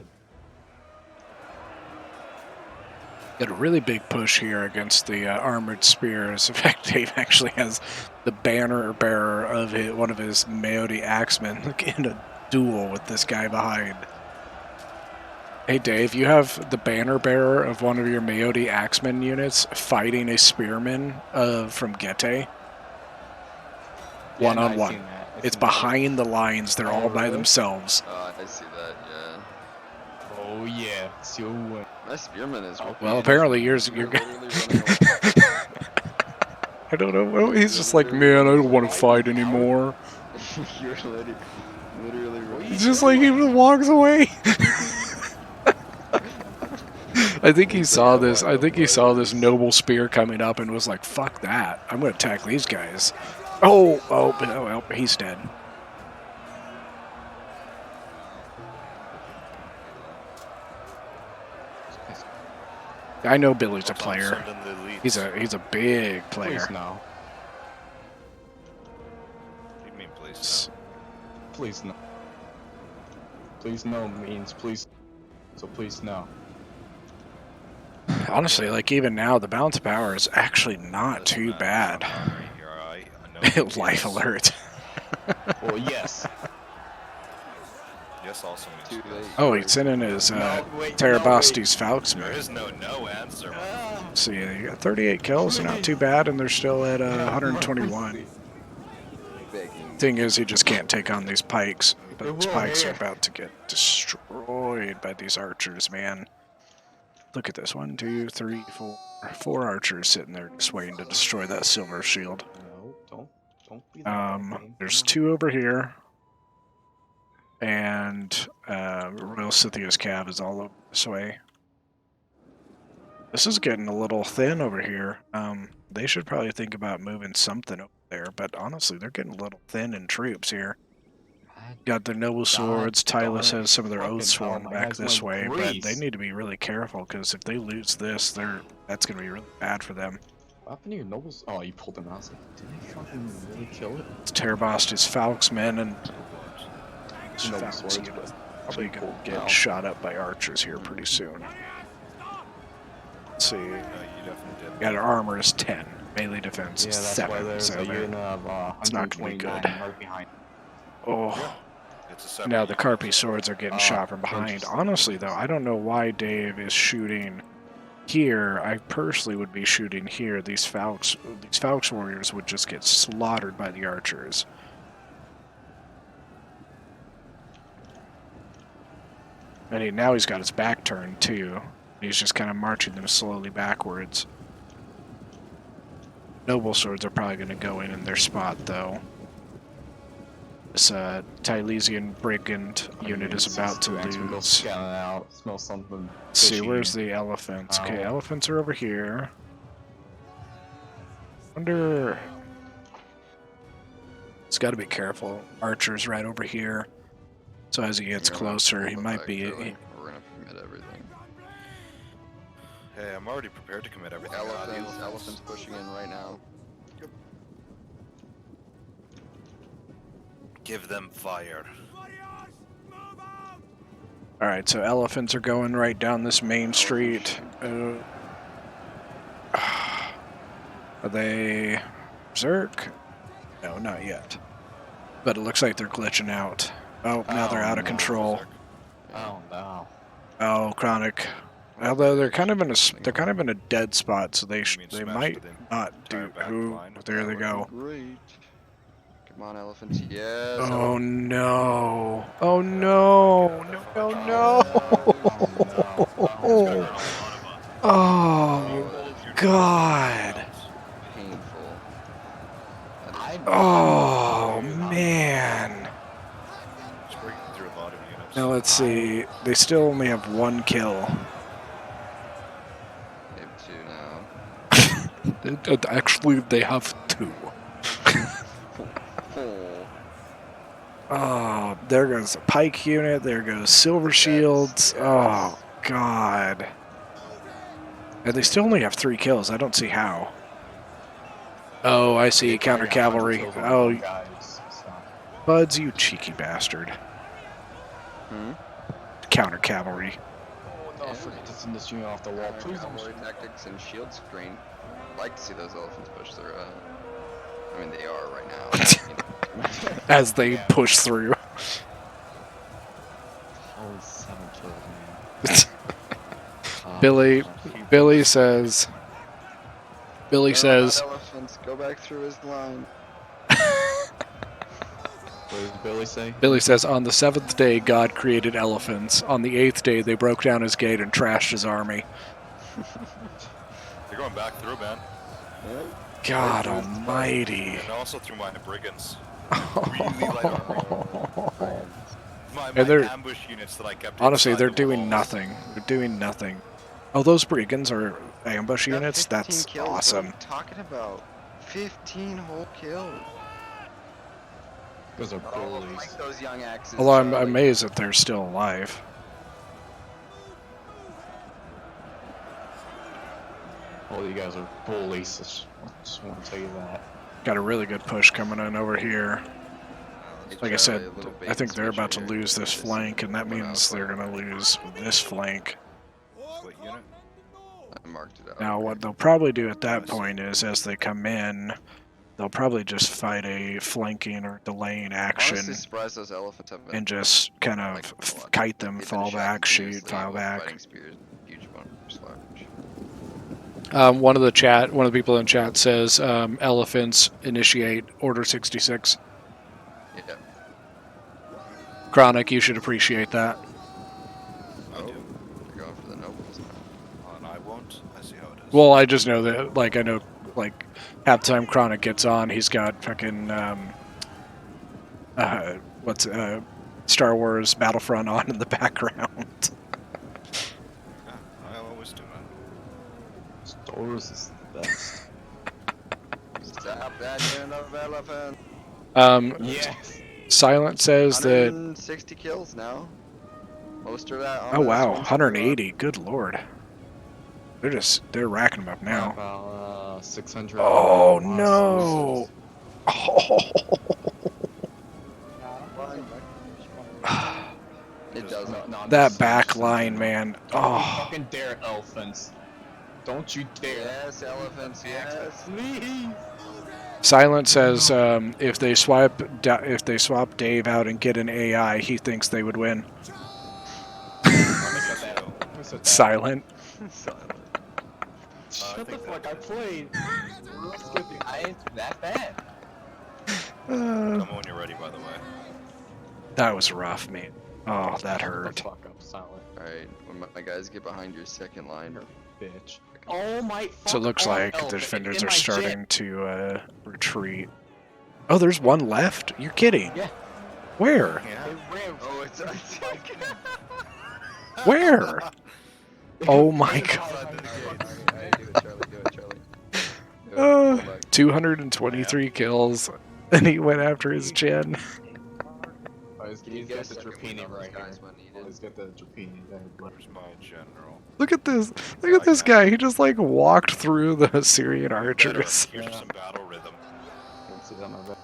Got a really big push here against the armored spears. In fact, Dave actually has the banner bearer of one of his Mayotte axemen in a duel with this guy behind. Hey Dave, you have the banner bearer of one of your Mayotte axemen units fighting a spearman from Gete. Yeah, One no, on I've one. seen that. I've It's seen that. behind the lines. They're all Oh, by really? themselves. now. I see that, yeah. Oh yeah, so My spearman is Oh, whipping Well, me. apparently you're You're literally running away. I don't know. Well, he's just like, man, I don't want to fight anymore. You're literally running It's just like he walks away. I think he saw this. I think he saw this noble spear coming up and was like, "Fuck that! I'm gonna attack these guys." Oh, well, he's dead. I know Billy's a Also, player. send in the elites. He's a big player. please no. What do you mean, please? Please no. Please no means please. So please no. Honestly, like even now, the balance of power is actually not Listen, too man, bad. I'm hungry here, alright? I know it Life is. alert. Well, yes. Yes also means Too late. Oh, he's sending his No, wait, Terabastes There Falksman. is no answer. See, they got 38 kills, not too bad, and they're still at 121. Thing is, he just can't take on these pikes. But these pikes are about to get destroyed by these archers, man. Look at this. 1, 2, 3, 4. 4 archers sitting there just waiting to destroy that silver shield. No, don't be that way. There's 2 over here. And Royal Scythia's Cav is all over this way. This is getting a little thin over here. They should probably think about moving something over there, but honestly, they're getting a little thin in troops here. got their noble swords. Tylus has some of their Fucking Oathsworn hell, my back guys this way, went but they Grease. need to be really careful because if they lose this, that's gonna be really bad for them. What happened to your nobles? Oh, you pulled them out. I was like, did they fucking really kill it? It's Terabast is Falk's men, and Noble Falk's swords, unit but probably they gonna pulled get them out. shot up by archers here pretty soon. Let's see. No, you definitely did. Got our armor is 10, melee defense Yeah, is that's 7. why there's So a they're- unit of it's not gonna be 129 good. right behind. Oh. It's a separate Now the unit. Carpi swords are getting shot from behind. interesting. Honestly, though, I don't know why Dave is shooting here. I personally would be shooting here. These Falx warriors would just get slaughtered by the archers. And now he's got his back turned too. He's just kind of marching them slowly backwards. Noble swords are probably going to go in their spot, though. This Tylesian brigand unit is about to Go lose. scan it out. Smell something. Let's see, fishy. where's the elephants? Okay, Owl. elephants are over here. Wonder. He's got to be careful. Archer's right over here. So as he gets You're gonna closer, he pull it might back, be. really. We're gonna commit everything. Hey, I'm already prepared to commit everything. Elephants pushing in right now. Give them fire. All right, so elephants are going right down this main street. Are they berserk? No, not yet. But it looks like they're glitching out. Oh, now they're Oh, out of no. control. Oh no. Oh, chronic. Although they're kind of in a dead spot, so they You mean they smash might the not do. entire back Ooh, line? there they That would go. be Great. Come on, elephants. Yes. Oh no! Oh no! No! No! No! Oh, Oh God! Painful. Oh man! It's breaking through a lot of units. Now let's see. They still only have one kill. They have 2 now. Actually, they have 2. Oh. Oh, there goes a pike unit. There goes silver shields. Oh God! And they still only have 3 kills. I don't see how. Oh, I see. Counter cavalry. Oh, guys. So. Buds, you cheeky bastard. Hmm? Counter cavalry. Oh no, forget to send this unit off the wall. Please don't. Cavalry tactics and shield screen. I'd like to see those elephants push through. I mean, they are right now. You know. As they push through. Holy 7 kills, man. Billy- Billy says. Billy No, says. not elephants. Go back through his line. What does Billy say? Billy says, on the 7th day, God created elephants. On the 8th day, they broke down his gate and trashed his army. They're going back through, man. God almighty. And also through my brigands. Really light armor. My And they're- ambush units that I kept. Honestly, inside they're the doing walls. nothing. They're doing nothing. Oh, those brigands are ambush Got units? 15 That's kills. What are awesome. you talking about? 15 whole kills. Those are Oh, bullies. like those young axes. Although I'm Charlie. amazed that they're still alive. All you guys are bullies. Just want to tell you that. Got a really good push coming in over here. Hey, Like I Charlie, said, a little bait I think and they're switch about to here. lose this This flank, and that went out means they're for- going to lose this flank. What unit? I marked it out. Now, what they'll probably do at that point is, as they come in, they'll probably just fight a flanking or delaying action Honestly, surprised those elephants have been. and just kind of like, a lot. kite them, They've been fall back, shot shoot, continuously fall with back. fighting spears, huge one, large. One of the people in chat says elephants initiate Order 66. Yeah. Chronic, you should appreciate that. I do. They're going for the nobles now. And I won't. I see how it is. Well, I just know that, I know, half the time Chronic gets on, he's got fucking, Star Wars Battlefront on in the background. Yeah, I always do, man. Star Wars is the best. Stop that unit of elephant. Yes. Silent says that. 160 kills now. Most of that on Oh the wow, Twin Silver Rod. 180. Good lord. They're racking them up now. About 600. Oh lost no. It does not. No, I'm That just- back just in line, general. man. Don't you Oh, fucking dare, elephants. Don't you dare. Yes, elephants. Yes. Please. Silent says if they swap Dave out and get an AI, he thinks they would win. Who said that? Who said that? Silent. Silent. Shut the think fuck, that- I played. I ain't that bad. Tell me when you're ready, by the way. That was rough, man. Oh, that Shut hurt. the fuck up, Silent. Alright, when my guys get behind your second line. Bitch. Oh my So it looks fuck, like the elephant, defenders in are my starting to retreat. Oh, there's one left? You're kidding. Yeah. Where? Yeah. It ran Oh, it's Where? Oh my It's god. outside the gate. Alright, do it, Charlie. Do it, Charlie. Do it, pull back. 223 kills, and he went after his gen. He's got the second Trapini win on right those guys here. when needed. He's got the Trapini there. Where's my general? Look at this. Look at this guy. He just like walked through the Syrian Better. archers. Here's some battle rhythm. Can't see that, my bad.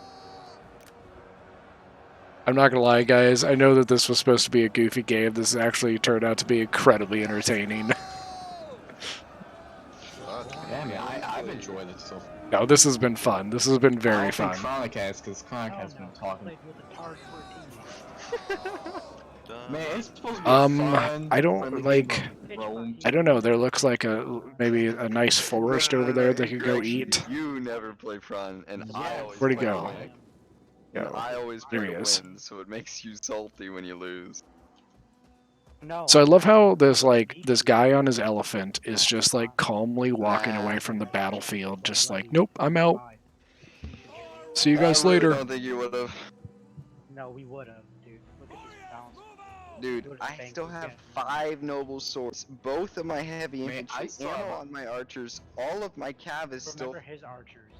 I'm not gonna lie, guys. I know that this was supposed to be a goofy game. This actually turned out to be incredibly entertaining. Fuck. Yeah, man, I've enjoyed it so far. No, this has been fun. This has been I very don't think fun. Chronic has, because Chronic has been talking. Man, it's supposed to be fun. I don't, friendly like- game of Rome. I don't know. There looks like maybe a nice forest over there they could go Greg, eat. You never play Prawn, and I Yes. always Where'd he play go? Prawn. Yeah. I always There play he to is. win, so it makes you salty when you lose. No. So I love how this guy on his elephant is just like calmly walking away from the battlefield, just like, nope, I'm out. See you guys I really later. don't think you would have. No, we would have, dude. Look at this bounce. Dude, Would've I banked still it, have yeah. 5 noble swords, both of my heavy Man, I infantry, still ammo have- on my archers, all of my cav is still. Remember his archers.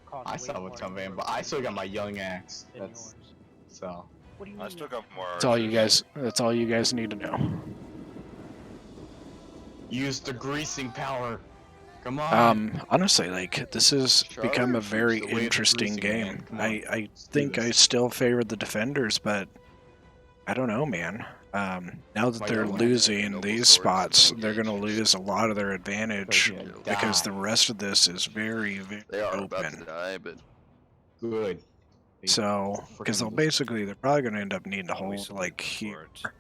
cost I way saw more what Tom than Van, but I still got my young axe. than That's yours. so. What do you I mean? still got more. That's all you archers. guys. That's all you guys need to know. Use the greasing power. Come on. Honestly, like this has Sure. become a very It's the way of the interesting greasing, man. game. Come on. I Let's do think I this. still favor the defenders, but I don't know, man. Now that Why they're don't I? losing Noble these swords spots, and they're gonna engagers. lose a lot of their advantage They're gonna because die. the rest of this is very, very They are about to open. die, but Good. They So, because they'll freaking- basically, they're probably gonna end up needing to At hold least some like good here. swords.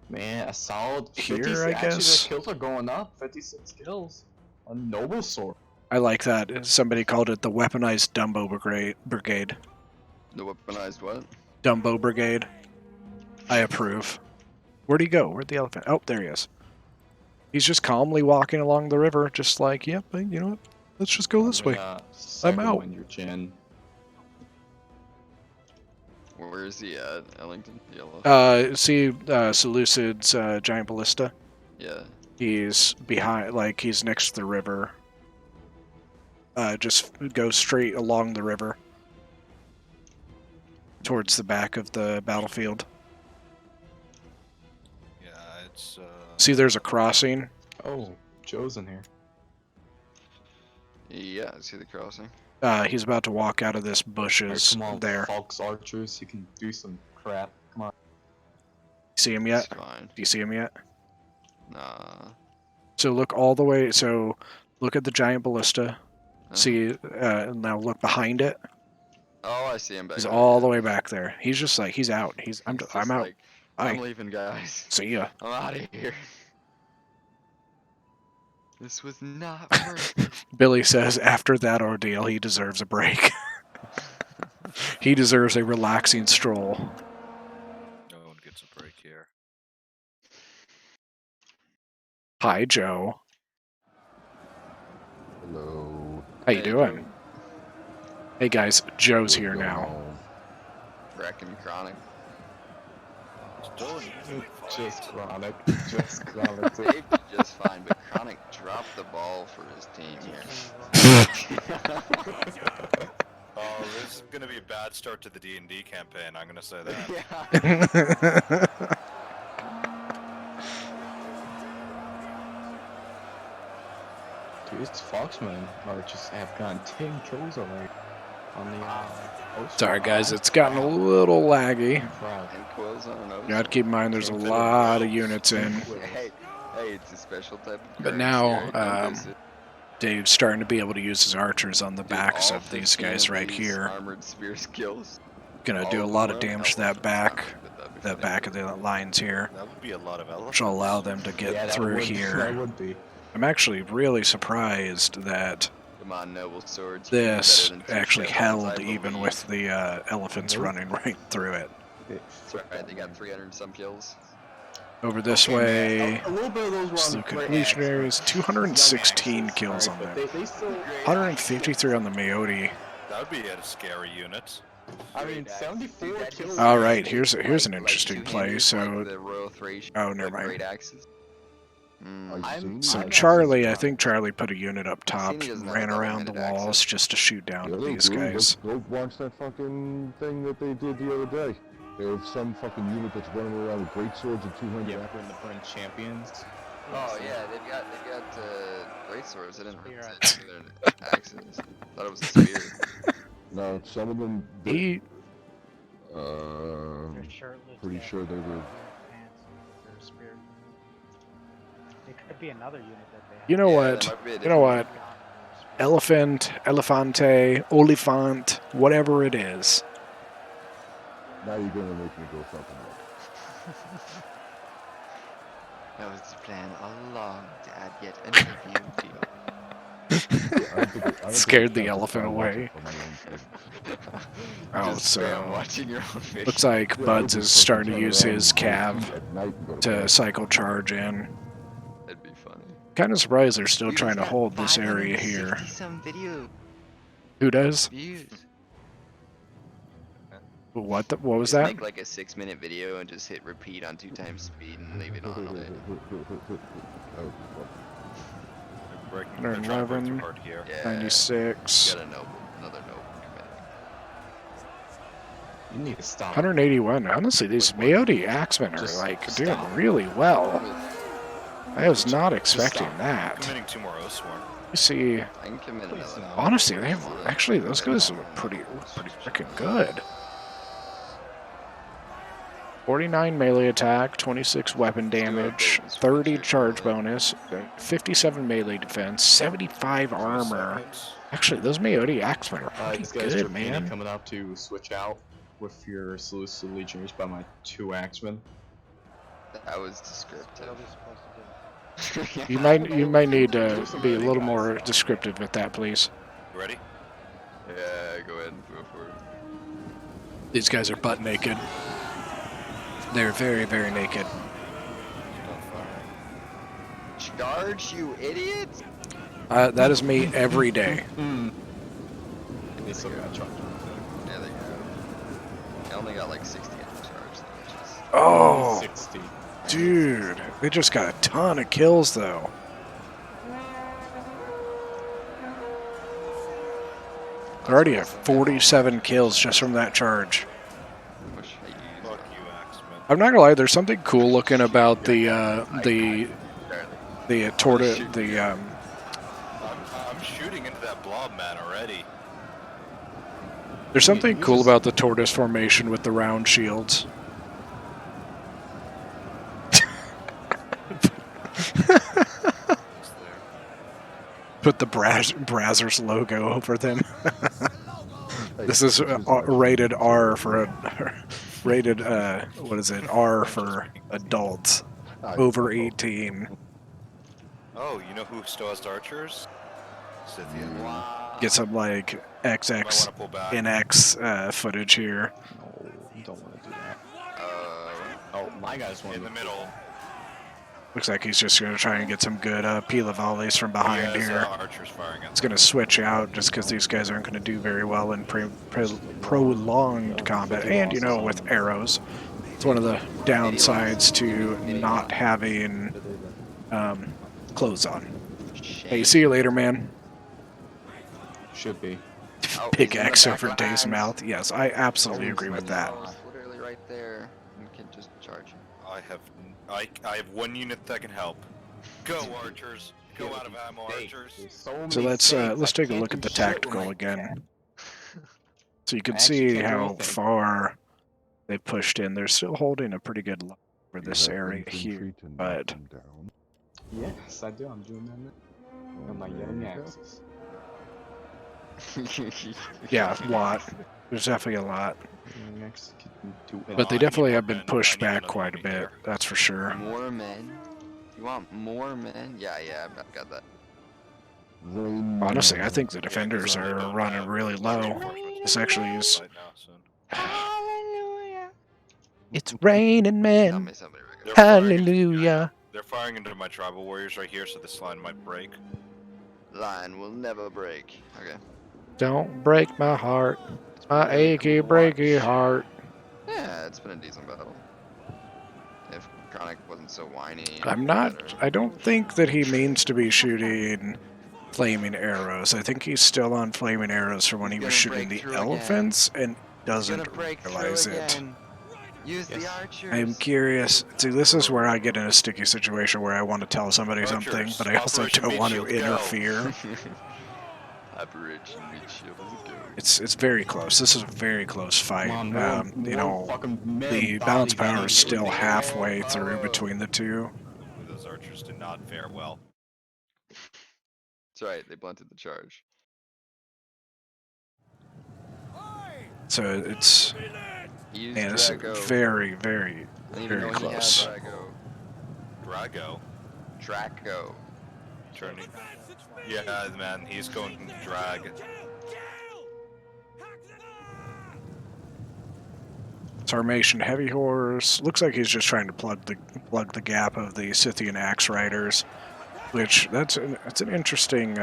Man, a solid Here, 50, I actually, guess. the kills are going up. 56 kills. A noble sword. I like that. Somebody called it the weaponized Dumbo Brigade. the weaponized what? Dumbo Brigade. I approve. Where'd he go? Where'd the elephant? Oh, there he is. He's just calmly walking along the river, just like, yep, you know what? Let's just go this way. I'm out. Your chin. Where is he at? Ellington? Yellow? See, Seleucid's giant ballista. Yeah. He's behind, like, he's next to the river. Just go straight along the river. Towards the back of the battlefield. Yeah, it's. See, there's a crossing. Oh, Joe's in here. Yeah, I see the crossing. He's about to walk out of this Alright, bushes come on, there. Fox archers, you can do some crap. Come on. See him yet? It's fine. Do you see him yet? Nah. So look all the way. So look at the giant ballista. Uh-huh. See, now look behind it. Oh, I see him back He's there. all the way back there. He's just like he's out. I'm Just out. like, I'm Bye. leaving, guys. See ya. I'm out of here. This was not worth it. Billy says after that ordeal, he deserves a break. He deserves a relaxing stroll. No one gets a break here. Hi, Joe. Hello. How you Hey, doing? Joe. Hey guys, Joe's What's here going now. on? Wrecking Chronic. Still an easy Just fight. chronic. Just chronic. Dave did just fine, but Chronic dropped the ball for his team here. Oh, this is gonna be a bad start to the D&D campaign. I'm gonna say that. Yeah. Dude, these Foxmen are just have gotten 10 kills already on the post. Sorry, guys, it's gotten a little laggy. I'm proud. And quills on an You gotta keep in mind there's a Can't fit lot of quills. units in. Hey, it's a special type of But currency, now, alright? Don't miss it. Dave's starting to be able to use his archers on the Dude, backs all of these 15 guys of right these here. Armored spear skills. Gonna all do a of lot them of are damage to that elephants. back, That'd be the funny. back of the lines here, That would be a lot of elephants. which will allow them to get Yeah, that through would, here. That would be. I'm actually really surprised that Come on, noble swords. you can do this better than two actually Shetlands, held I even believe. with the elephants Nope. running right through it. That's right, they got 300 and some kills. Over this Okay, way, man, a little bit of those were let's on look the at great legionaries, axes. 216 Young axes, kills alright, on but them. they still. 153 on the Mayote. That would be a scary unit. I mean, Great axe. 74 Dude, that kills. just All sounds right, like- here's an like interesting play. two-handers, So, like the Royal Thracian, oh, never like mind. great axes. I'm So I'm Charlie, I actually think Charlie put a unit up top, Cassini doesn't have ran a around the double-handed walls axis. just to shoot down at these guys. Go watch that fucking thing that they did the other day. They have some fucking unit that's running around with great swords and 200 Yeah, we're in the French champions. Oh yeah, they've got great swords. I didn't Spear realize they're axes. Thought it was a spear. No, some of them. He, They're shirtless. Pretty they have sure they were. pants, they're a spear. It could be another unit that they have. you know Yeah, what? that might be a You know what? different Elephant, Elefante, Olifant, whatever it is. Now you're gonna make me go fucking up. That was the plan all along to add yet another video. Scared the elephant away. Oh, Just spam so watching your own video. looks like Buds is starting to use his cav to cycle charge in. That'd be funny. Kind of surprised they're still Dude, trying he's to got hold this area here. 560-some video Who does? views. What? What was Just that? Make like a 6-minute video and just hit repeat on 2 times speed and leave it on all day. They're trying to break 111, through hard here. Yeah. 96, Got a noble, another noble committing. You need to stop. 181. Honestly, these Mayote Axemen are Just like stop. doing really well. I was not expecting stop. that. Committing 2 more Oathsworn. You see, I can commit Please another. no. honestly, they have, actually those guys are pretty freaking good. 49 melee attack, 26 weapon damage, 30 charge bonus, 57 melee defense, 75 armor. Actually, those Mayote Axemen are pretty This guy's good, Trapani man. coming out to switch out with your Seleucid Legionnaires by my 2 axemen. That was descriptive. What are we supposed to do? You might need to be a little more descriptive with that, please. You ready? Yeah, go ahead and go for it. These guys are butt naked. They're very, very naked. Charge, you idiot! That is me every day. They still got charged. Yeah, they go. I only got like 60 in charge, though, which is... Oh, 60. dude, they just got a ton of kills though. They already have 47 kills just from that charge. Wish I used Fuck you, Axeman. I'm not gonna lie, there's something cool looking about the Apparently. tortoise, the I'm shooting into that blob man already. There's something cool about the tortoise formation with the round shields. It's there. Put the Brazzers logo over them. This is rated R for rated what is it? R for adults over 18. Oh, you know who still has archers? Scythian. Get some like Might XX want to pull back. NX footage here. No, you don't want to do that. Uh, Oh, my guys want In the to. middle. Looks like he's just gonna try and get some good Pila volleys from behind He has, here. archers firing at It's gonna switch out just because these guys aren't gonna do very well in prolonged combat, and you know, with arrows. It's one of the downsides to not having clothes on. Hey, see you later, man. Should be. Oh, Big he's in the X back over of Dave's house. mouth. Yes, I absolutely Oh, agree he's with in that. the It's literally right there. You can just charge him. I have one unit that can help. Go archers. Go out of ammo, archers. So let's take a look at the tactical again. So you can I actually see can't do how anything. far they pushed in. They're still holding a pretty good line for You this have area infantry here, to knock but them down. Yes, I do. I'm doing that now. On my yelling axes. yeah, a lot. There's definitely a lot. Yelling axes can do it. But they I need definitely more have been men. pushed I need back another quite a unit bit, here. that's for sure. More men? You want more men? Yeah, I've got that. Honestly, I think the Yeah, 'cause defenders they are don't running have really large low. reinforcements This for actually the is. fight now, soon. Hallelujah. It's raining Tell men. me somebody They're regular. firing into- Hallelujah. They're firing into my tribal warriors right here, so this line might break. Line will never break. Okay. Don't break my heart. It's My been really achy, cool to breaky watch. heart. Yeah, it's been a decent battle. If Chronic wasn't so whiny. I'm not. better. I don't think that he means to be shooting flaming arrows. I think he's still on flaming arrows from when He's he was gonna shooting break the through again. elephants and He's doesn't gonna break realize through it. again. Use the archers. I'm curious. See, this is where I get in a sticky situation where I want to tell somebody something, Archers, but I also Operation don't Meat want to Shield, go. interfere. Operation Meat Shield, let's go. It's very close. This is a very close fight. Come on, You more know, fucking men, the balance bodies power is in still there. halfway through between the two. Those archers did not fare well. That's right, they blunted the charge. So it's He used man, it's Drago. very, very, I didn't even very know close. he had Drago. Drago. Draco. Turning. Yeah, man, he's going to drag. Sarmatian heavy horse looks like he's just trying to plug the gap of the Scythian axe riders, which that's an interesting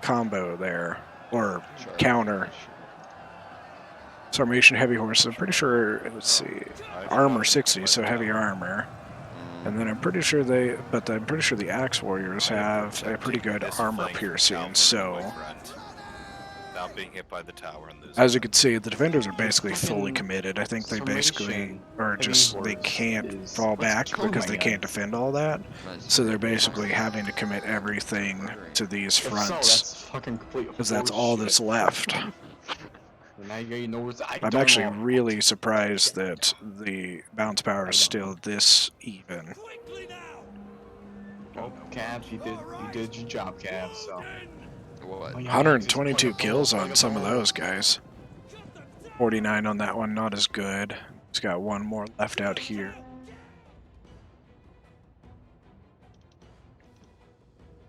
combo there or Charge. counter. Sarmatian heavy horse. I'm pretty sure. Let's see, armor 60, so heavy armor. And then I'm pretty sure I'm pretty sure the Axe Warriors have a pretty good armor piercing, so Without being hit by the tower and losing. as you can see, the defenders are basically fully committed. I think they basically Sarmatian are just, heavy they horse can't is fall what's back killing because my they guy. can't defend all that. Nice. So they're basically having to commit everything to these If so, fronts that's fucking complete because that's all that's horseshit. left. And now you know what's I I'm don't actually know. really surprised that the bounce power is still this even. Oh, Cavs, you did your job, Cavs. So. What? 122 kills on some of those guys. 49 on that one, not as good. He's got one more left out here.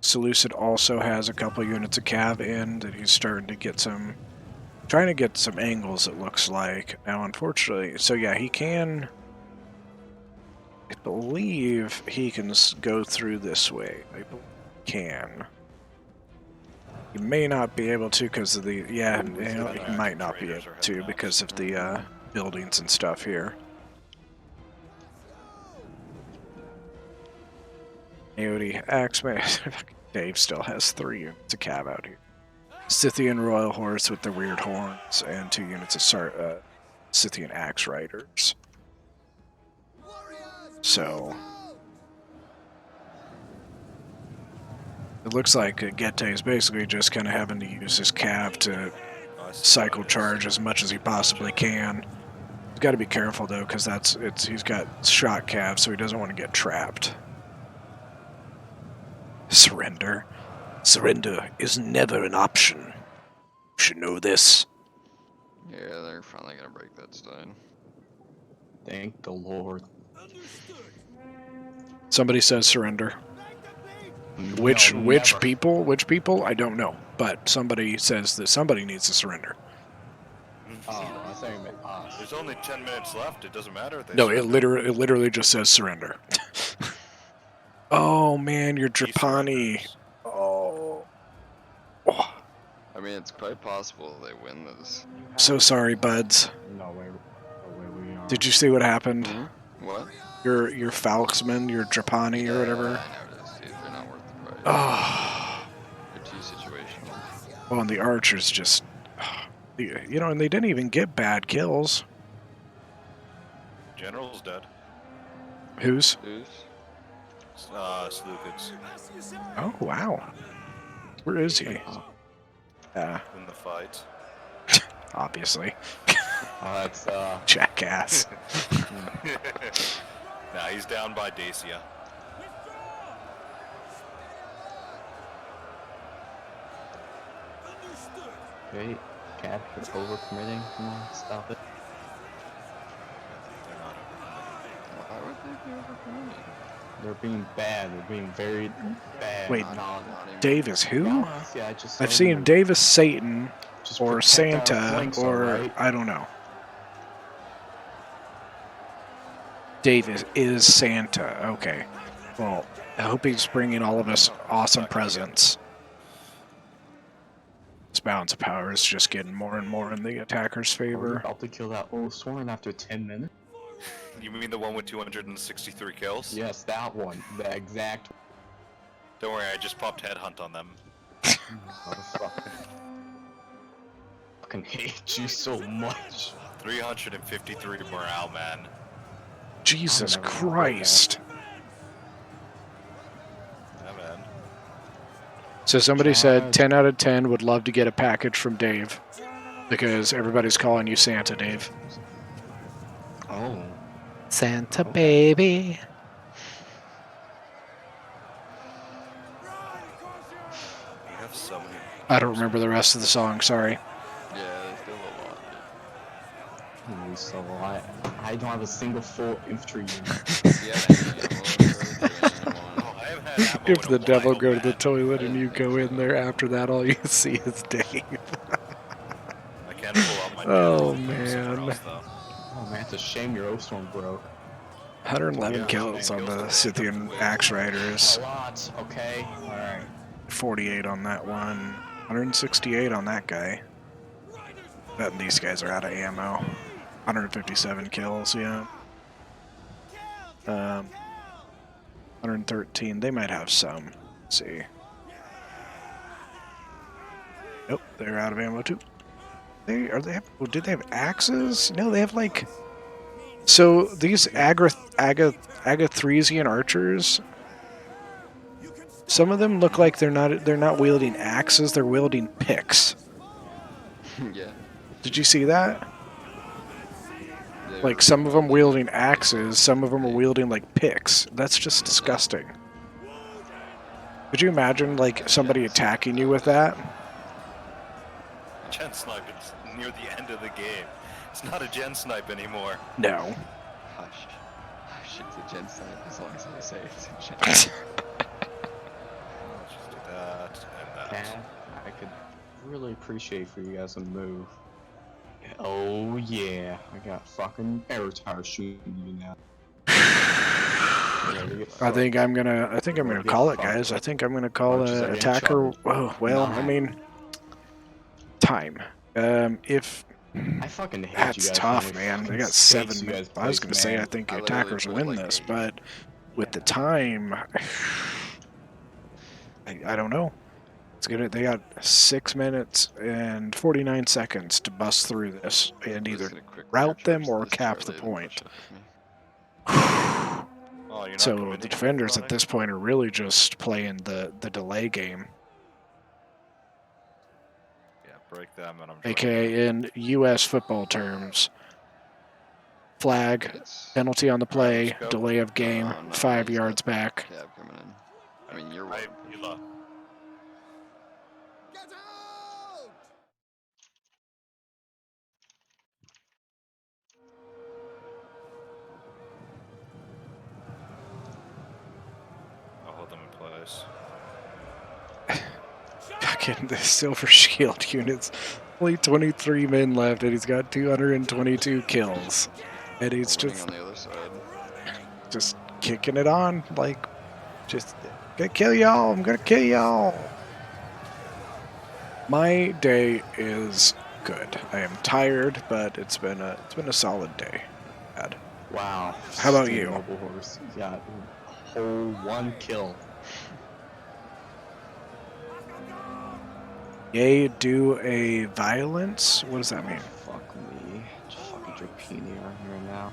Seleucid also has a couple units of cav in that he's starting to get some, trying to get some angles, it looks like. Now, unfortunately, so yeah, he can, I believe he can go through this way. I believe he can. He may not be able to because of the, yeah, you know, he might not be able to because of the buildings and stuff here. Aody, Axeman, Dave still has 3 units of cav out here. Scythian Royal Horse with the weird horns and 2 units of Scythian Axe Riders. So it looks like Gete is basically just kind of having to use his cav to cycle charge as much as he possibly can. He's got to be careful though, because he's got shot cav, so he doesn't want to get trapped. Surrender. Surrender is never an option. You should know this. Yeah, they're finally gonna break that stone. Thank the Lord. Somebody says surrender. Which never. people? Which people? I don't know. But somebody says that somebody needs to surrender. Oh, I thought you meant us. There's only 10 minutes left. It doesn't matter if they No, it surrender. literally just says surrender. Oh man, you're He Drapani. surrenders. Oh. I mean, it's quite possible they win this. So sorry, buds. No way. We are. Did you see what happened? What? Your Falksman, your Drapani or whatever. I noticed, dude. They're not worth the price. Oh. They're too situational. Well, and the archers just. You know, and they didn't even get bad kills. General's dead. Who's? Who's? Slukids Oh, wow. Where is he? in the fight. Obviously. That's Jackass. Nah, he's down by Dacia. great. Capture overcommitting. Come on, stop it. They're not overcommitting. Why would they be overcommitting? They're being bad. They're being very bad. Wait, Not anymore. Davis who? Yeah, I just I've saw seen you. Davis Satan Just or protect our Santa flanks, or alright? I don't know. Davis is Santa. Okay. Well, I hope he's bringing all of us awesome presents. This balance of power is just getting more and more in the attacker's Are we favor. about to kill that old sworn after 10 minutes? You mean the one with 263 kills? Yes, that one. The exact Don't worry, I just popped headhunt on them. motherfucker. Fucking hate you so much. 353 morale, man. Jesus I'll never know Christ. Yeah, man. So somebody said God. 10 out of 10 would love to get a package from Dave. Because everybody's calling you Santa, Dave. Oh. Santa Okay. baby. We have so many. I don't remember the rest of the song, sorry. Yeah, there's still a lot. So I don't have a single full infantry unit. Yeah, anyone. Oh, I haven't had ammo If in the a devil while, go to the man. toilet and you go in there after that, all you see is Dave. I can't pull out my Oh, general from somewhere man. else, though. Oh man, it's a shame your O-Storm broke. 111 Yeah, kills on the Scythian Axe Riders. A lot, okay? Alright. 48 on that one. 168 on that guy. Betting these guys are out of ammo. 157 kills, yeah. 113. They might have some. Let's see. Nope, they're out of ammo too. Did they have axes? No, they have like. So these Agathresian archers. Some of them look like they're not wielding axes. They're wielding picks. Yeah. Did you see that? they Like were some of them wielding- wielding axes, some of them are wielding like picks. That's just disgusting. Could you imagine like somebody attacking you with that? Gen snipe is near the end of the game. It's not a gen snipe anymore. No. Hush. Hush, it's a gen snipe as long as I say it's a gen snipe. Let's just do that and that. Dad, I could really appreciate for you guys to move. Oh yeah, I got fucking air tire shooting you now. I think I'm gonna call it, guys. I think I'm gonna call Archers are in attacker. trouble. Oh well, I mean, time. If I fucking hate you that's guys. tough, for the man. They fucking got stakes 7. you guys I was place, gonna say man. I think the I literally attackers put, win like, this, 8. but with the time, I don't know. It's gonna. They got 6 minutes and 49 seconds to bust through this and either Listen to quick rout them charge or this cap the Charlie, then point. push up to me. Oh, you're not So committing the to defenders at product? this point are really just playing the delay game, Yeah, break them and I'm joining aka in U.S. football terms, flag, It's penalty on the play, let's go. delay of game, No, 5 he's yards got back. cab coming in. I mean, you're I welcome. Hila. I'll hold them in place. Fucking the Silver Shield units. Only 23 men left, and he's got 222 kills. And he's Winning just on the other side. kicking it on, like, just gonna kill y'all. I'm gonna kill y'all. My day is good. I am tired, but it's been a solid day. Bad. Wow. How about Steam you? Mobile Horse. You got a whole 1 kill. Yay, do a violence? What does that mean? Fuck me. Fucking Drapini are here now.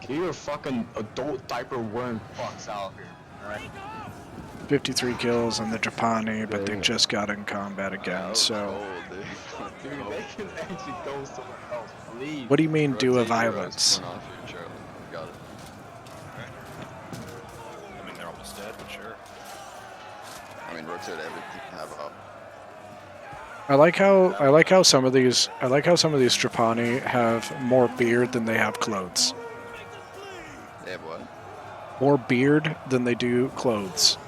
Get your fucking adult diaper wearing fucks out here, alright? 53 kills on the Japani, but they Yeah. just got in combat That again, was so... cold, dude. Dude, they can actually go somewhere else, please. What do you mean, do a Rotate your ass violence? point off here, Charlie. Got it. I mean, they're almost dead, but sure. I mean, rotate everything. Have up. I like how some of these Trapani have more beard than they have clothes. They have what? More beard than they do clothes.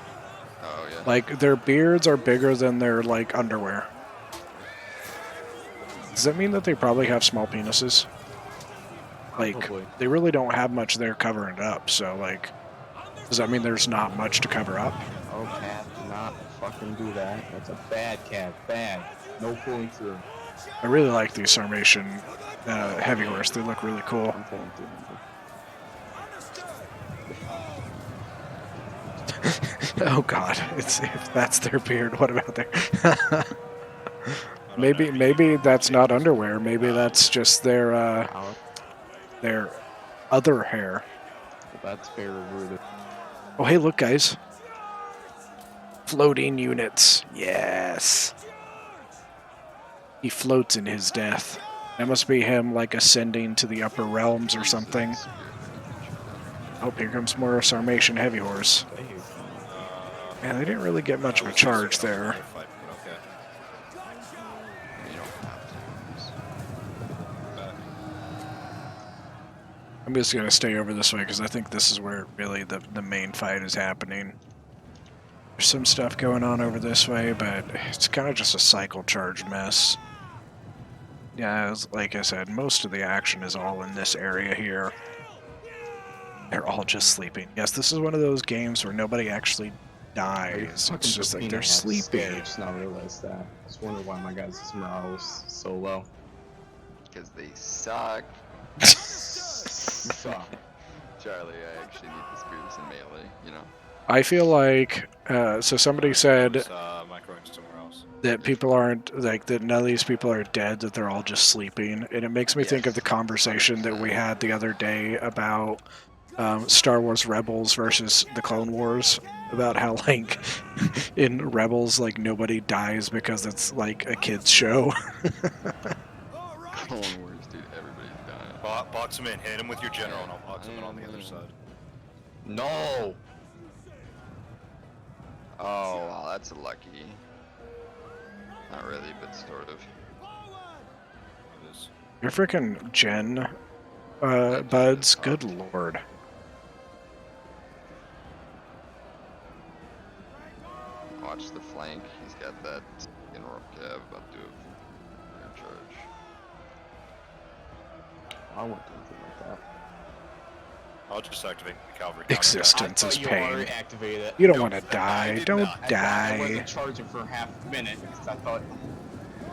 Oh yeah. Like their beards are bigger than their like underwear. Does that mean that they probably have small penises? Like Probably. they really don't have much there covering it up. So like, does that mean there's not much to cover up? Oh, cat, do not fucking do that. That's a bad cat. Bad. No pulling through. I really like these Sarmatian heavy horse. They look really cool. I'm pulling through. Oh God, it's if that's their beard. What about their? maybe that's not underwear. Maybe that's just their other hair. That's very rude. Oh hey, look guys. Floating units. Yes. He floats in his death. That must be him like ascending to the upper realms or something. Oh, here comes more Sarmatian heavy horse. Man, they didn't really get much of a charge there. Fight, but okay. You don't have to. Back. I'm just gonna stay over this way because I think this is where really the main fight is happening. There's some stuff going on over this way, but it's kind of just a cycle charge mess. Yeah, like I said, most of the action is all in this area here. They're all just sleeping. Yes, this is one of those games where nobody actually dies. It's just like they're sleeping. I just now realized that. I just wonder why my guys' morale was so low. Because they suck. So, Charlie, I actually need the spears in melee, you know? I feel like, so somebody said It's, microing somewhere else. that people aren't, like, that none of these people are dead, that they're all just sleeping. And it makes me think of the conversation that we had the other day about Star Wars Rebels versus the Clone Wars. About how, like, in Rebels, like, nobody dies because it's, like, a kid's show. Clone Wars, dude, everybody's dying. Box him in. Hit him with your general, and I'll box him in on the other side. no! Oh, wow, that's lucky. Not really, but sort of. It is. Your frickin' Gen, buds, good lord. Watch the flank. He's got that General Cav about to air charge. I won't do anything like that. I'll just activate the cavalry. Existence I is thought you pain. already activated. You don't No, want to I die. did Don't not. I die. wasn't charging for half a minute because I thought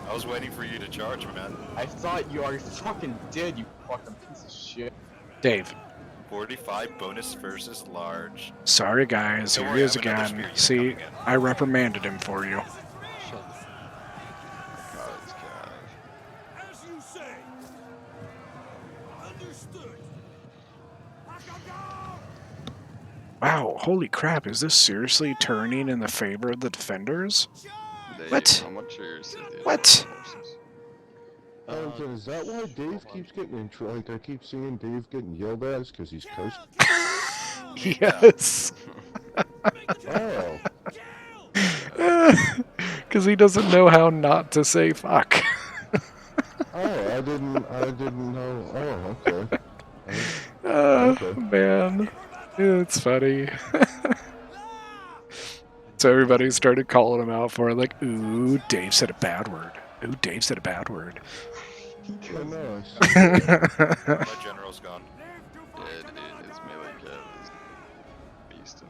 I was waiting for you to charge, man. you already fucking did, you fucking piece of shit. Dave, 45 bonus versus large. sorry guys, Don't here worry, he is I have another again. spear See, coming in. I reprimanded him for you. God, it's Cav. As you say. Understood. Wow, holy crap, is this seriously turning in the favor of the defenders? They, What? How much are your cities? What? Is that why Dave keeps getting in trouble? Like, I keep seeing Dave getting yelled at because he's cursed? Yes. Oh. Because he doesn't know how not to say fuck. Oh, I didn't know. Oh, okay. Okay. Man, it's funny. So everybody started calling him out for it, like, ooh, Dave said a bad word. Ooh, Dave said a bad word. Oh, no, My general's gone. Yeah, dude, his melee Cav is beastin'.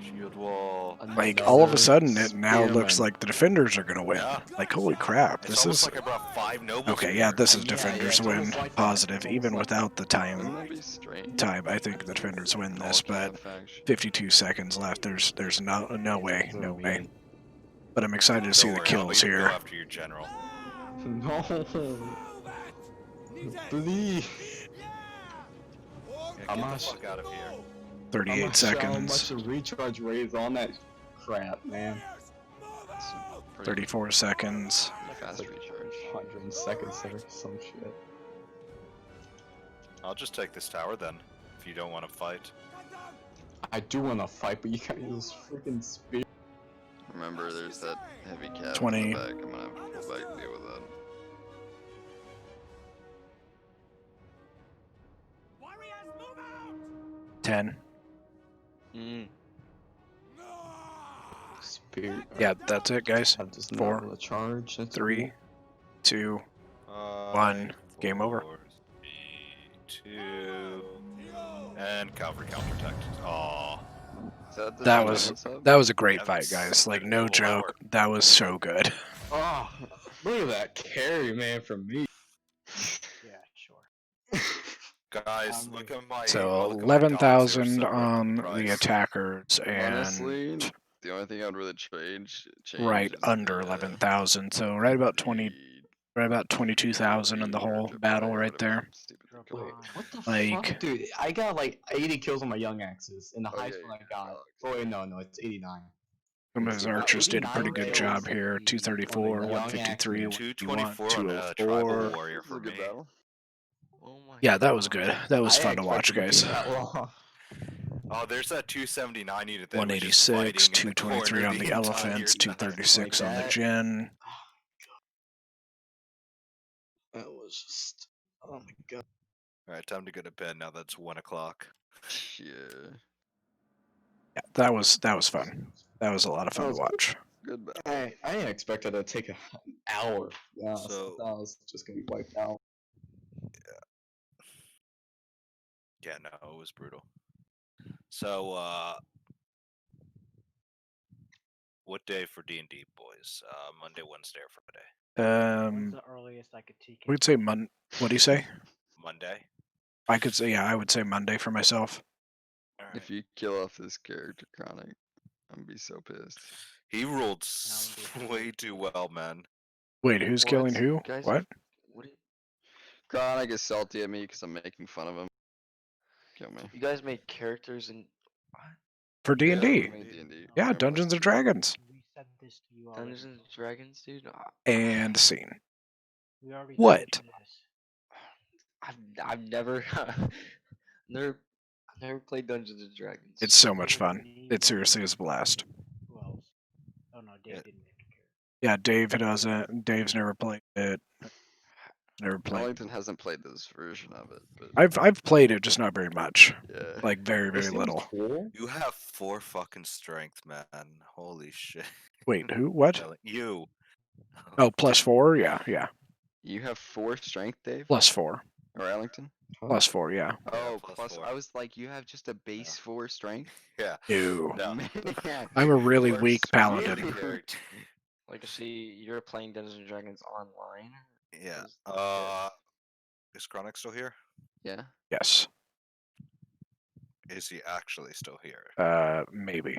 Shield wall. Like all of a Another sudden, it now looks spearman. like the defenders are gonna win. Yeah. Like holy crap, It's this almost is like I brought 5 nobles. okay. in Yeah, here. this is Yeah, defenders it's win almost like that. positive, It's even almost like without the Wouldn't time. that be strange? I think the defenders win All this, but cat faction. 52 seconds left. There's no way, no way. Really. But I'm excited to see Don't the worry, I'll kills even go here. after your general. No. Please. Yeah, How get much? the fuck out of here. 38 How much seconds. a recharge rate is on that crap, man? It's pretty 34 seconds. fast recharge. 100 seconds or some shit. I'll just take this tower then, if you don't want to fight. I do want to fight, but you got this freaking spear. Remember, there's that heavy cat 20. in the back. I'm gonna have to pull back and deal with that. Ten. Spear. Yeah, that's it, guys. I just 4, know the charge. That's 3, 2. Five, One. Game over. 4, 3, 2, and cavalry counterattacked. Aw. Is that the That final was sub? that was a great Yeah, fight, that's guys. Like been a no cool joke. hour. That was so good. Oh, look at that carry, man, from me. Yeah, sure. Guys, look at my. So look at my dogs, they were 11,000 so worth on the price. attackers Honestly, and the only thing I'd really change right is under the, 11,000. So right about 20, the right about 22,000 in the whole drip battle bag right would've there. been stupid to Drip kill. Wait, on. what the Like- fuck, dude? I got like 80 kills on my young axes, and the Oh, highest yeah, one I you got. got- Oh wait, no, it's 89. Some of It's his about archers did a 89 pretty good kills. job here. 234, On the young 153, axes. 224 on a 204. tribal warrior This is for a good me. battle. Oh my Yeah, that was good. That was I fun to watch, expected guys. to be that long. Oh, there's that 279 unit that was 186, just fighting in the 223 corner on the entire elephants, time. 236 on the that. Jin. That was just, oh my god. Alright, time to go to bed now. That's 1 o'clock. Yeah, Yeah, that was fun. That was a lot of fun That to was watch. good battle. I didn't expect it to take an hour. Yeah, So- I thought I was just gonna be wiped out. Yeah, no, it was brutal. So, what day for D&D, boys? Monday, Wednesday, or Friday? When's the earliest I could TK? We'd say What do you say? Monday? I could say, yeah, I would say Monday for myself. Alright. If you kill off this character, Chronic, I'm gonna be so pissed. He ruled Now I'm way too well, man. Wait, who's What? killing who? Guys, What? What do Chronic is salty at me because I'm making fun of him. Kill me. you guys made characters in For Yeah, D&D. I made D&D. Yeah, I Dungeons was- and Dragons. We said this to you already. Dungeons and Dragons, dude? And scene. We already What? told you this. I've never never played Dungeons and Dragons. It's so much fun. It seriously is a blast. Who else? Oh no, Dave Yeah. didn't make a character. Yeah, Dave doesn't. Dave's never played it. Never played. Arlington hasn't played this version of it, but I've played it, just not very much. yeah. Like very This very seems little. Cool. You have 4 fucking strength, man. Holy shit. Wait, who? What? You. Oh, +4. Yeah, yeah. You have 4 strength, Dave? +4. Or Arlington? +4. Yeah. Oh, plus plus 4. I was like, you have just a base 4 strength? Yeah. Ew. No. Man, I'm a really you are weak paladin. screwed. Character. Like, see, you're playing Dungeons and Dragons online? Yeah. Is- Is Chronic still here? Yeah. Yes. Is he actually still here? Maybe.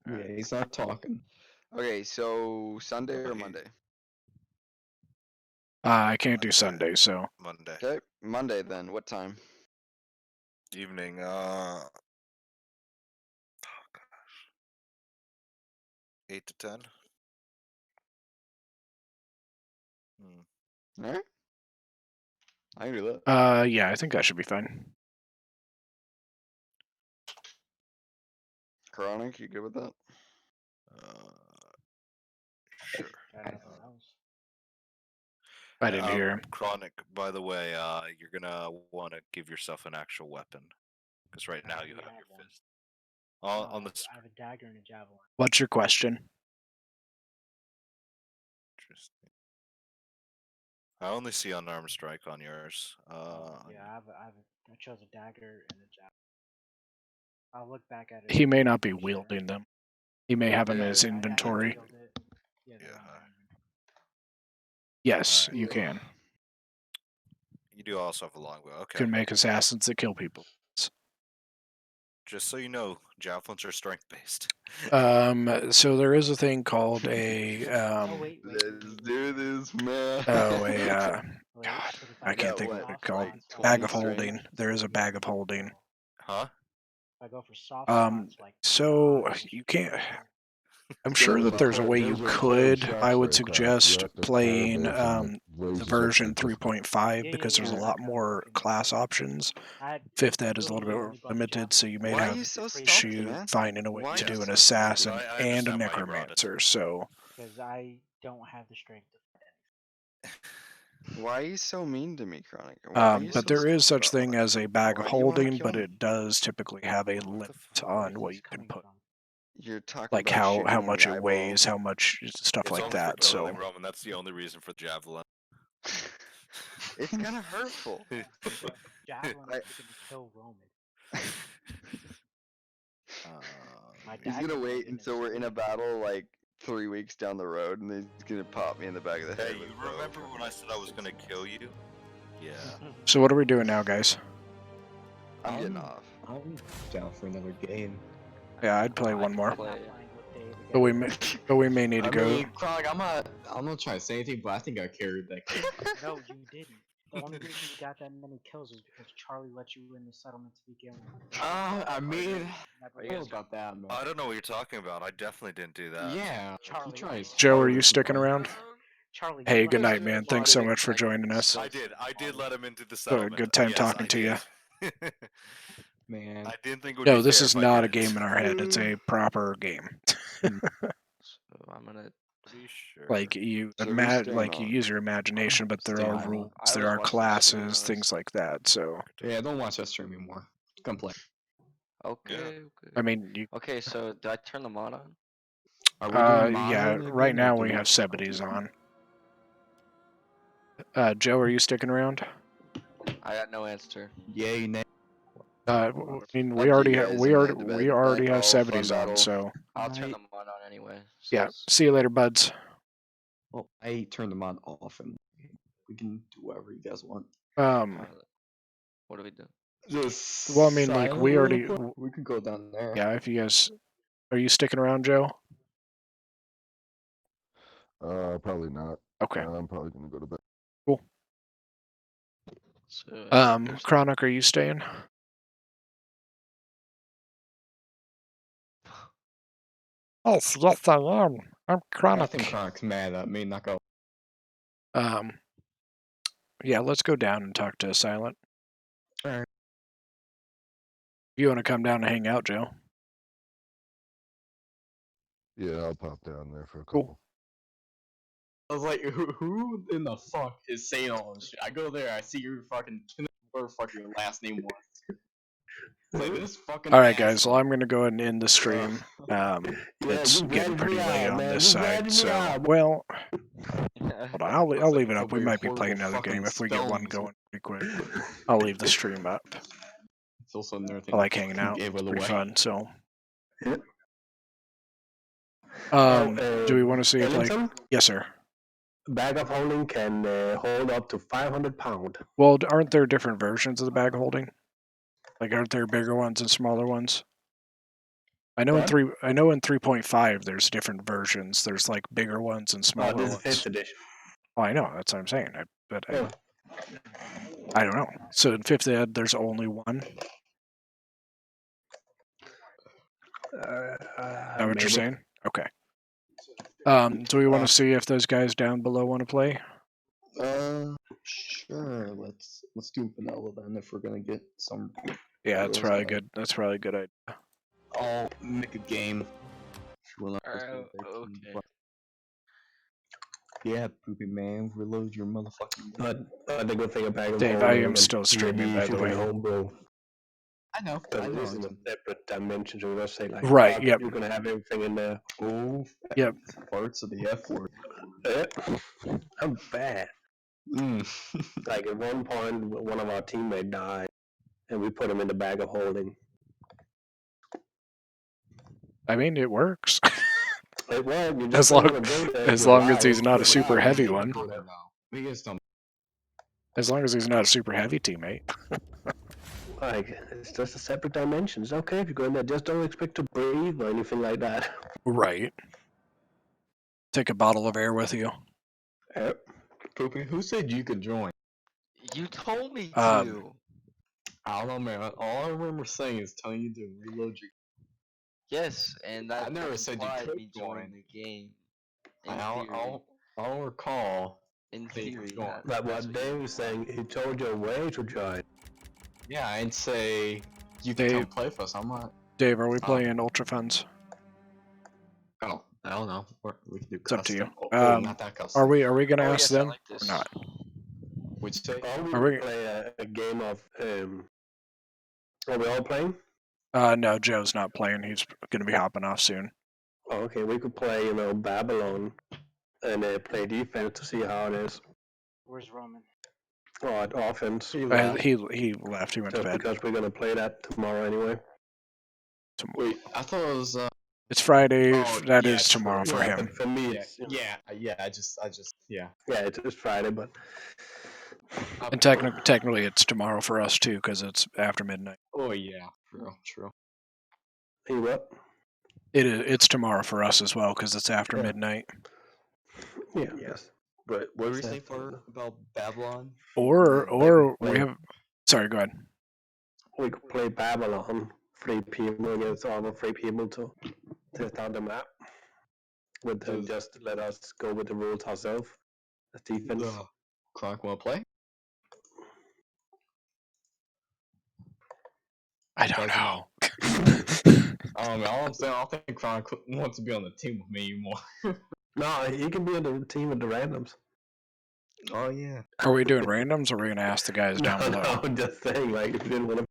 Yeah, he's not talking. Okay, so Sunday or Okay. Monday? I can't do Monday. Sunday, so Monday. Okay, Monday then. What time? Evening, oh gosh. 8 to 10? Alright. I can do that. yeah, I think that should be fine. Chronic, you good with that? Sure. Got nothing else. I didn't hear. Chronic, by the way, you're gonna want to give yourself an actual weapon. Because right now you already have have your one. fist. On the I have a dagger and a javelin. What's your question? Interesting. I only see unarmed strike on yours. Yeah, I chose a dagger and a javelin. I'll look back at it. He may not be Make sure. wielding them. He may have him in his I inventory. killed it. Yeah, they're in Yeah. my inventory. Yes, Alright. you can. You do also have a longbow. You Okay. can make assassins that kill people. Just so you know, javelins are strength based. So there is a thing called a Oh wait, Let's do this, man. wait, God, but if I can't got think what, of what it's soft called. like spots, Bag 20 of holding. strength? There is a bag of holding. Huh? If I go for soft Um, spots, like so knives, you can't. I'm It's gonna sure that pop. there's a way you Those are hard could. shots I would there, Connor. You suggest have to playing call those and it the raises up version the difficulty. 3.5 Yeah, because there's a yeah, lot I more can- class options. I had Fifth Ed is a literally little only bit bought the limited, so you may Why are have you so crazy salty, issue man? finding a way Why to are do you an so assassin I and a understand why you brought it. necromancer. So because I don't have the strength to fight anything. Why are you so mean to me, Chronic? Why are you but so there is salty such about thing that? as a bag of Why do you wanna holding, kill but me? it does typically have a What the limit fuck? Where on is what this you can coming put, from? You're talking like about how shooting me in much the it eyeball. weighs, how much stuff It's like only for that. killing, So Roman. That's the only reason for the javelin. It's kind of hurtful. Javelin I- is gonna kill Roman. My He's dagger's gonna only wait gonna until we're in a sting. battle like 3 weeks down the road, and then he's gonna pop me in the back of the head. Hey, you with a bow. remember when I said I was gonna kill you? Yeah. so what are we doing now, guys? I'm getting off. I'm down for another game. Yeah, I'd play I one can more, play. but we may need to I go. mean, Chronic, I'm not trying to say anything, but I think I carried that game. No, you didn't. The only reason you got that many kills was because Charlie let you in the settlement to begin with. I mean, Never Are you I don't know guys- about that, man. I don't know what you're talking about. I definitely didn't do that. Yeah, Charlie, he tries Joe, are harder you to sticking run. around? Charlie. Hey, you good let night, us man. in. Thanks so much for joining us. I did let him into the settlement. Good time Yes, talking I to you. did. Man, I didn't think it would No, be this fair is if I not a didn't. game in our head. It's a proper game. So I'm gonna. Pretty sure. Like you So who's staying like you on? use your imagination, but there are Staying on. rules, I there was are watching the stream, classes, honest. things like that. So yeah, don't watch that stream anymore. Come play. Okay. Yeah. Okay. I mean, you Okay. So do I turn the mod on? Are we doing yeah. modern Right again, or now do we have Sebides on. Joe, are you sticking around? I got no answer. Yay, nay. I mean, Fuck you guys, I'm heading to bed. we already have Nightfall, fun Sebides on. battle. So I'll turn I- the mod on anyway. yeah. so- See you later, buds. Well, I turned them on off, and we can do whatever you guys want. Um. What do we do? Just Well, I mean, like, we already- we can go down there. Yeah. If you guys are you sticking around, Joe? Probably not. Okay. I'm probably gonna go to bed. So, Chronic, are you staying? Yes, I am. I'm I Chronic. think Chronic's mad at me. Not go. Yeah, let's go down and talk to Silent. Alright. You want to come down and hang out, Joe? Yeah, I'll pop down there for a Cool. couple. I was like, who in the fuck is saying all this shit? I go there, I see your fucking whatever the fuck your last name was. It's like this fucking. All right, guys. asshole. Well, I'm gonna go ahead and end the stream. It's getting pretty late on this side, so well, hold on. I'll leave it up. We might be playing another game if we get one going pretty quick. I'll leave the stream up. It's also another thing. I like hanging out. Gave it Pretty away. fun. So, Oh, do we want to see if like? Ellington, Yes, sir. bag of holding can hold up to 500 pounds. Well, aren't there different versions of the bag holding? Like, aren't there bigger ones and smaller ones? I know What? in 3.5 there's different versions. There's like bigger ones and Oh, smaller this is ones. 5th edition. Oh, I know. That's what I'm saying. Yeah. I don't know. So in 5th ed, there's only one. Is that what Maybe. you're saying? Okay. Do we want to see if those guys down below want to play? Sure. Let's do vanilla then if we're gonna get some. Yeah, that's those probably guys. good. That's probably a good idea. I'll make a game. If you wanna Alright, post it, okay. but- Yeah, poopy man, reload your motherfucking. But the good thing about Dave, I am still streaming, by the way. Homebrew, I know. because it is in a separate dimension, so we're not saying like, Right, yep. you're gonna have everything in there. Oh. Yep. Parts of the F word. I'm bad. Mm. Like at one point, one of our teammates died, and we put him in the bag of holding. I mean, it works. It won't. You As just long- don't wanna go there as with long as Ryan. he's not a super Wow, heavy we one. go there now. We just don't. As long as he's not a super heavy teammate. Like, it's just a separate dimension. It's okay if you go in there. Just don't expect to breathe or anything like that. Right. Take a bottle of air with you. Poopy, who said you could join? You told me Um, to. I don't know, man. All I remember saying is telling you to reload your. Yes, and that I never said you implied could me joining join. the game. In I theory. don't recall. In that you could theory. join. That, But that's what what you Dave was saying, he told you a way to join. Yeah, I'd say you can come Dave- play for us. I'm not. Dave, are we playing Ultra Funds? Oh, I don't know. We can do It's up to custom. you. Oh, not that custom. Are we gonna Oh, ask yes, I them like this. or not? Would you say? Or we Are we- play a game of. Are we all playing? No, Joe's not playing. He's gonna be hopping off soon. Oh, okay, we could play, Babylon and play defense to see how it is. Where's Roman? Or at offense. He left. He went to Just bed. because we're gonna play that tomorrow anyway. Wait, I thought it was. It's Friday. Oh, That yeah, is tomorrow true. for Yeah, him. but for me, Yeah, it's, yeah. I just, yeah. yeah, it's just Friday, but And technically, it's tomorrow for us too, because it's after midnight. Oh yeah, true. hey, what? It's tomorrow for us as well, because it's after Yeah. midnight. Yeah, yes. But what were you What's saying that? for about Babylon? Or Wait. we have. Sorry, go ahead. We could play Babylon, 3 people against other 3 people to test out the map. With them just let us go with the rules ourselves. As defense. Cronk wanna play? I don't know. All I'm saying, I don't think Cronk wants to be on the team with me anymore. No, he can be on the team with the randoms. Oh yeah. Are we doing randoms, or are we gonna ask the guys down No, below? no, I'm just saying, like, if you didn't want to.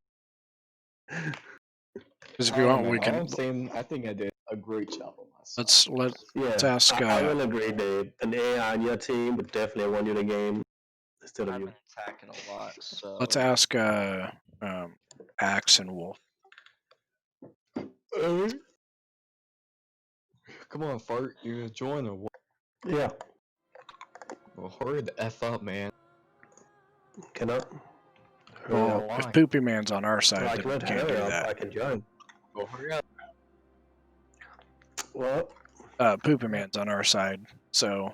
Because if you want, we All can. I'm saying, I think I did a great job on myself. Let's ask. I will agree, Dave. An AI on your team would definitely won you the game instead of I've you. been attacking a lot, so. Let's ask. Axe and Wolf. Come on, Fart, you gonna join or what? Yeah, Well, hurry the F up, man. cannot. Well, why? if Poopy Man's on our side, I then can we let can't do hurry up, I that. can join. Well, hurry up. What? Poopy Man's on our side, so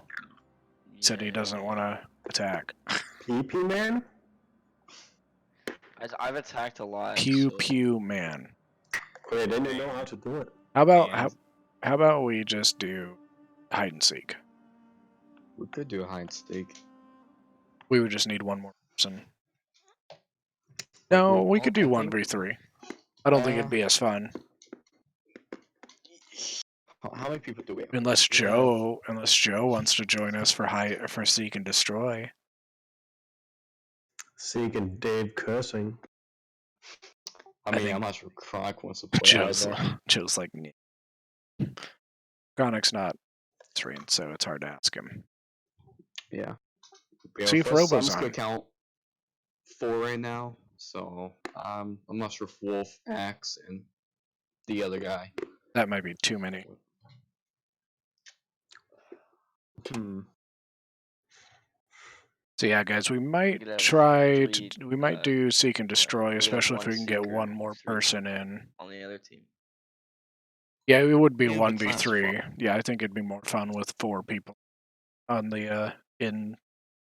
he said he doesn't want to attack. PP man? I've attacked a lot. Pew so- Pew Man. Wait, then you know how to do it. How about Man. how about we just do hide and seek? We could do a hide and seek. We would just need one more person. No, we could do I one think- v3. I don't think it'd be as fun How many people do we have? unless Joe wants to join us for seek and destroy. Seek and Dave cursing. I I mean, think- I'm not sure Cronk wants to play Joe's either. like, "Nyeh." Chronic's not trained, so it's hard to ask him. Yeah. See if for us, I'm Robo's just gonna on. count 4 right now. So I'm not sure if Wolf, Axe, and the other guy. That might be too many. So yeah, guys, we might could have try three, to. We might do seek and destroy, we could have especially if one we can get seeker one more and three person in. on the other team. Yeah, it would be Yeah, but 1v3. that's fun. Yeah, I think it'd be more fun with 4 people on the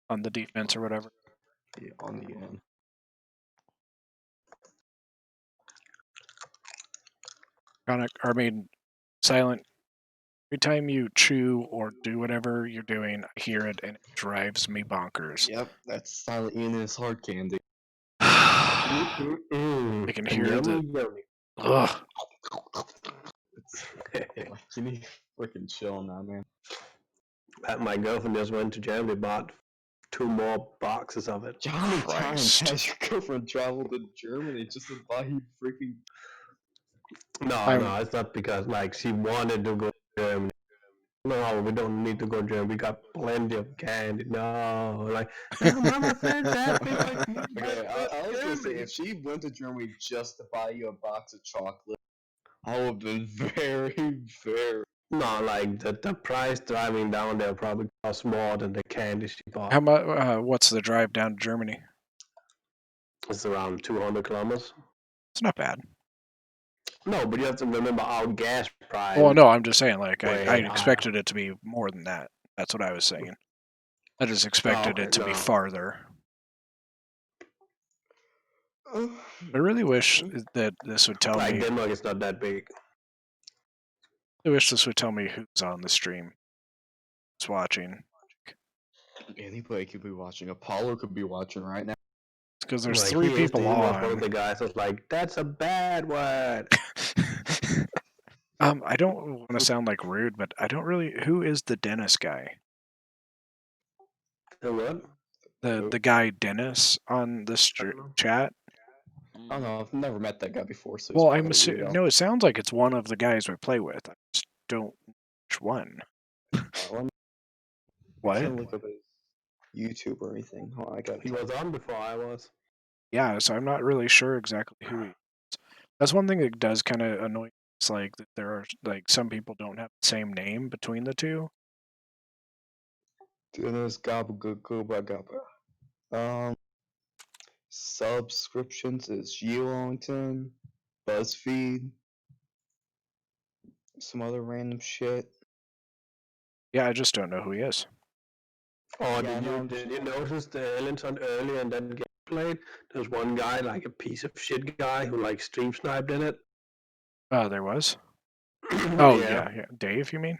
on the defense or whatever. Yeah, on the end. Chronic, I mean, Silent. Every time you chew or do whatever you're doing, I hear it and it drives me bonkers. Yep, that's Silent Ian and his hard candy. I can hear the. Ugh. You need to freaking chill now, man. My girlfriend just went to Germany, bought 2 more boxes of it. How many times Christ. has your girlfriend traveled to Germany just to buy you freaking? No, no, it's not because like she wanted to go to Germany. No, we don't need to go to Germany. We got plenty of candy. No, like Mama said happy. Okay, I was gonna say if she went to Germany just to buy you a box of chocolate, I would have been very, very. No, like the price driving down there probably costs more than the candy she bought. How much? What's the drive down to Germany? It's around 200 kilometers. It's not bad. No, but you have to remember our gas price. Well, no, I'm just saying. Like I Way expected it to be more than that. That's what I was saying. I just expected it to be no. farther. I really wish that this would tell Like me. Denmark is not that big. I wish this would tell me who's on the stream, who's watching. Anybody could be watching. Apollo could be watching right now. Because there's Like, 3 he is people one of on. the guys was like, "That's a bad word." I don't want to sound like rude, but I don't really. Who is the Dennis guy? The what? The guy Dennis on this chat? I don't know. I've never met that guy before. So Well, I'm assuming. No, it sounds like it's one of the guys we play with. I just don't know which one. What? I can't look up his YouTube or anything. Oh, I got. He was on before I was. Yeah, so I'm not really sure exactly who he is. That's one thing that does kind of annoy me. It's like that there are like some people don't have the same name between the two. Dennis Gabba Gabba. Subscriptions is Ewington, BuzzFeed, some other random shit. Yeah, I just don't know who he is. Oh, Yeah, did you notice the Ellington earlier in that game played? There's one guy, like a piece of shit guy, who like stream sniped in it. Oh, there was? Oh, yeah. yeah. Dave, you mean?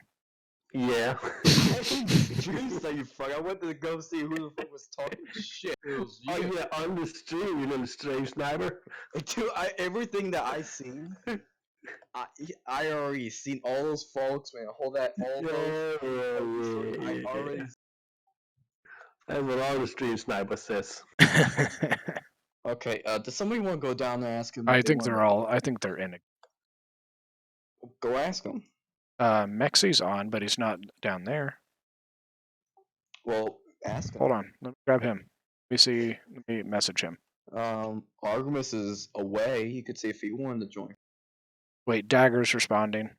Yeah. You fuck. I went to go see who the fuck was talking shit. It was you. Oh yeah, on the stream, you know, the stream sniper. Dude, everything that I seen, I already seen all those folks, man. All those. I already. That's what all the stream sniper says. Okay. Does somebody want to go down there and ask him? I think they're in it. Go ask him. Mexi's on, but he's not down there. Well, ask him. Hold on. Let me grab him. Let me message him. Artemis is away. You could see if he wanted to join. Wait, Dagger's responding.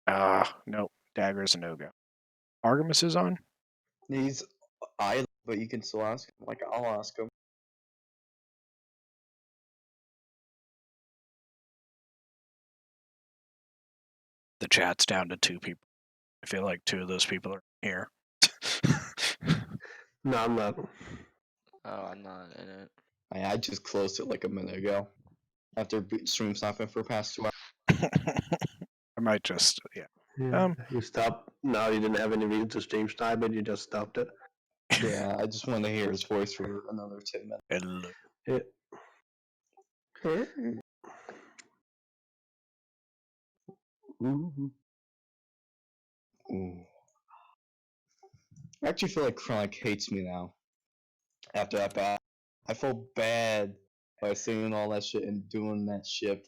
Nope. Dagger's a no-go. Artemis is on? He's but you can still ask him. Like, I'll ask him. The chat's down to 2 people. I feel like 2 of those people are here. No, I'm not. Oh, I'm not in it. I just closed it like a minute ago. After stream stopping for the past 2 hours. I might just, yeah. You stopped. Now you didn't have any reason to stream snipe it. You just stopped it. Yeah, I just wanted to hear his voice for another 10 minutes. Hello. Yeah. Ooh. I actually feel like Chronic hates me now. After that battle. I felt bad by saying all that shit and doing that shit.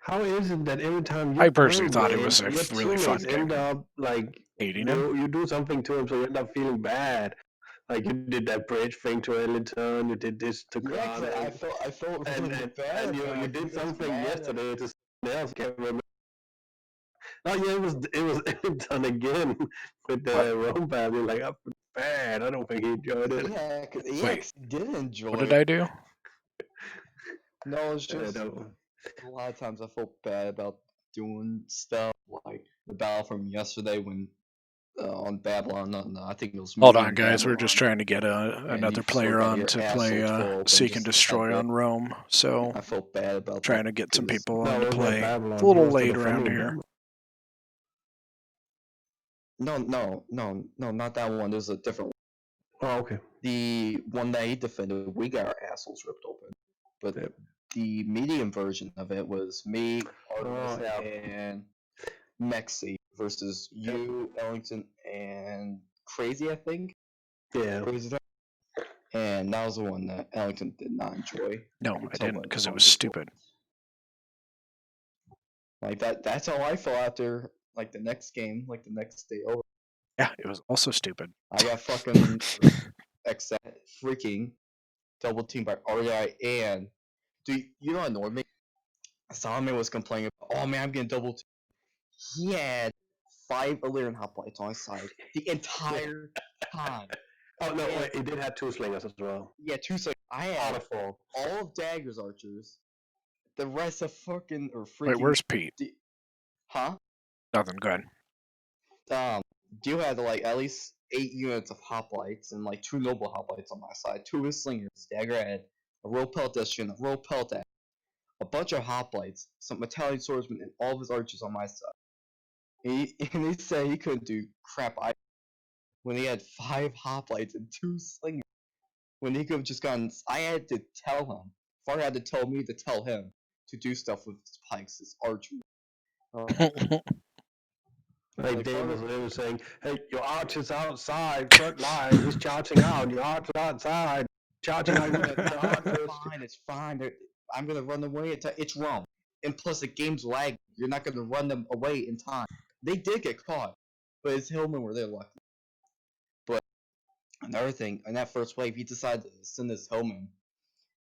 How is it that every time I personally thought it was a really fun game. End up like hating him? You do something to him, so you end up feeling bad. Like you did that bridge thing to Ellington, you did this to Chronic. I felt really bad. And you did something yesterday to someone else. Can't remember. Oh yeah, it was Ellington again with the Rome family. Like I feel bad. I don't think he enjoyed it. Yeah, because EX did enjoy. What did I do? No, it's just a lot of times I felt bad about doing stuff like the battle from yesterday when on Babylon. No, I think it was. Hold on, guys. We're just trying to get another player on to play Seek and Destroy on Rome. So I felt bad about trying to get some people on to it was play. Babylon. It's a little He was late the around defending here. No, not that one. There's a different one. Oh, okay. The one that he defended, we got our assholes ripped open. But the medium version of it was me, Artemis, and Mexi versus you, Ellington, and Crazy, I think. Yeah. Crazy. And that was the one that Ellington did not enjoy. No, I didn't, because it was stupid. Like that's how I felt after like the next game, like the next day over. Yeah, it was also stupid. I got fucking freaking double teamed by REI and dude, you know what annoyed me? Solomon was complaining about, oh man, I'm getting double. He had 5 Illyrian hoplites on his side the entire time. Oh no, Yeah. wait, he did have 2 slingers as well. Yeah, 2 seconds. I Out had of 4. all of Dagger's archers, the rest of fucking or freaking. Wait, where's Pete? Huh? Nothing. Go ahead. Dio had like at least 8 units of hoplites and like 2 noble hoplites on my side, 2 of his slingers. Dagger had a royal peloton, a royal peloton, a bunch of hoplites, some Italian swordsmen, and all of his archers on my side. And he said he couldn't do crap when he had 5 hoplites and 2 slingers. When he could have just gotten, I had to tell him. Far had to tell me to tell him to do stuff with his pikes, his archery. Like Dave was literally saying, "Hey, your archer's outside, front line. He's charging out. Your archer's outside, charging out." It's fine. I'm gonna run away. It's wrong. And plus, the game's lag. You're not gonna run them away in time. They did get caught, but his hillmen were there lucky. But another thing, in that first wave, he decided to send his hillmen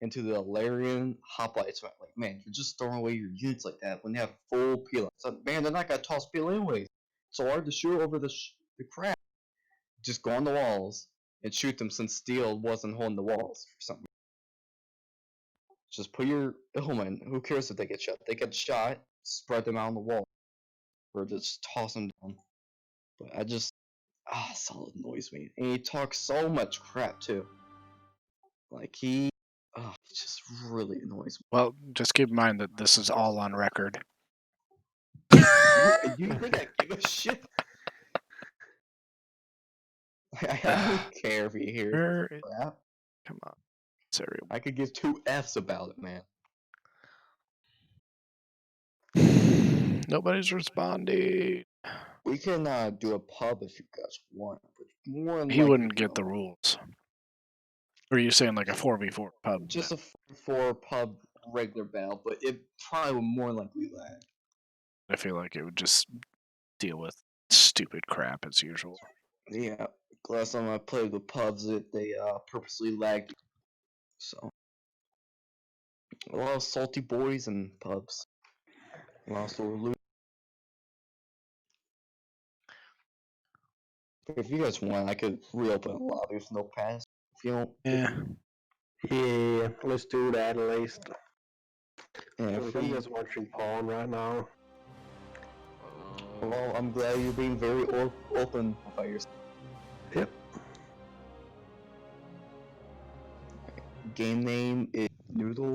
into the Illyrian hoplites. Like, man, you're just throwing away your units like that when they have full peel. So, man, they're not gonna toss peel anyways. It's so hard to shoot over the crap. Just go on the walls and shoot them since steel wasn't holding the walls for something. Just put your hillmen. Who cares if they get shot? They get shot. Spread them out on the wall, or just toss them down. But Solid annoys me, and he talks so much crap too. Like he just really annoys me. Well, just keep in mind that this is all on record. You think I give a shit? I don't care if you hear crap. Come on, serial. I could give 2 Fs about it, man. Nobody's responding. We can do a pub if you guys want, but more than He likely wouldn't get the no. rules. Or are you saying like a 4v4 pub? Just a 4 pub regular battle, but it probably would more likely lag. I feel like it would just deal with stupid crap as usual. Yeah, last time I played with pubs, they purposely lagged. So a lot of salty boys and pubs. Lost or lose. If you guys want, I could reopen a lobby with no pass. If you don't, Yeah, let's do that at least. yeah, I'm just watching porn right now. well, I'm glad you're being very open about yourself. Yep. Game name is Noodle.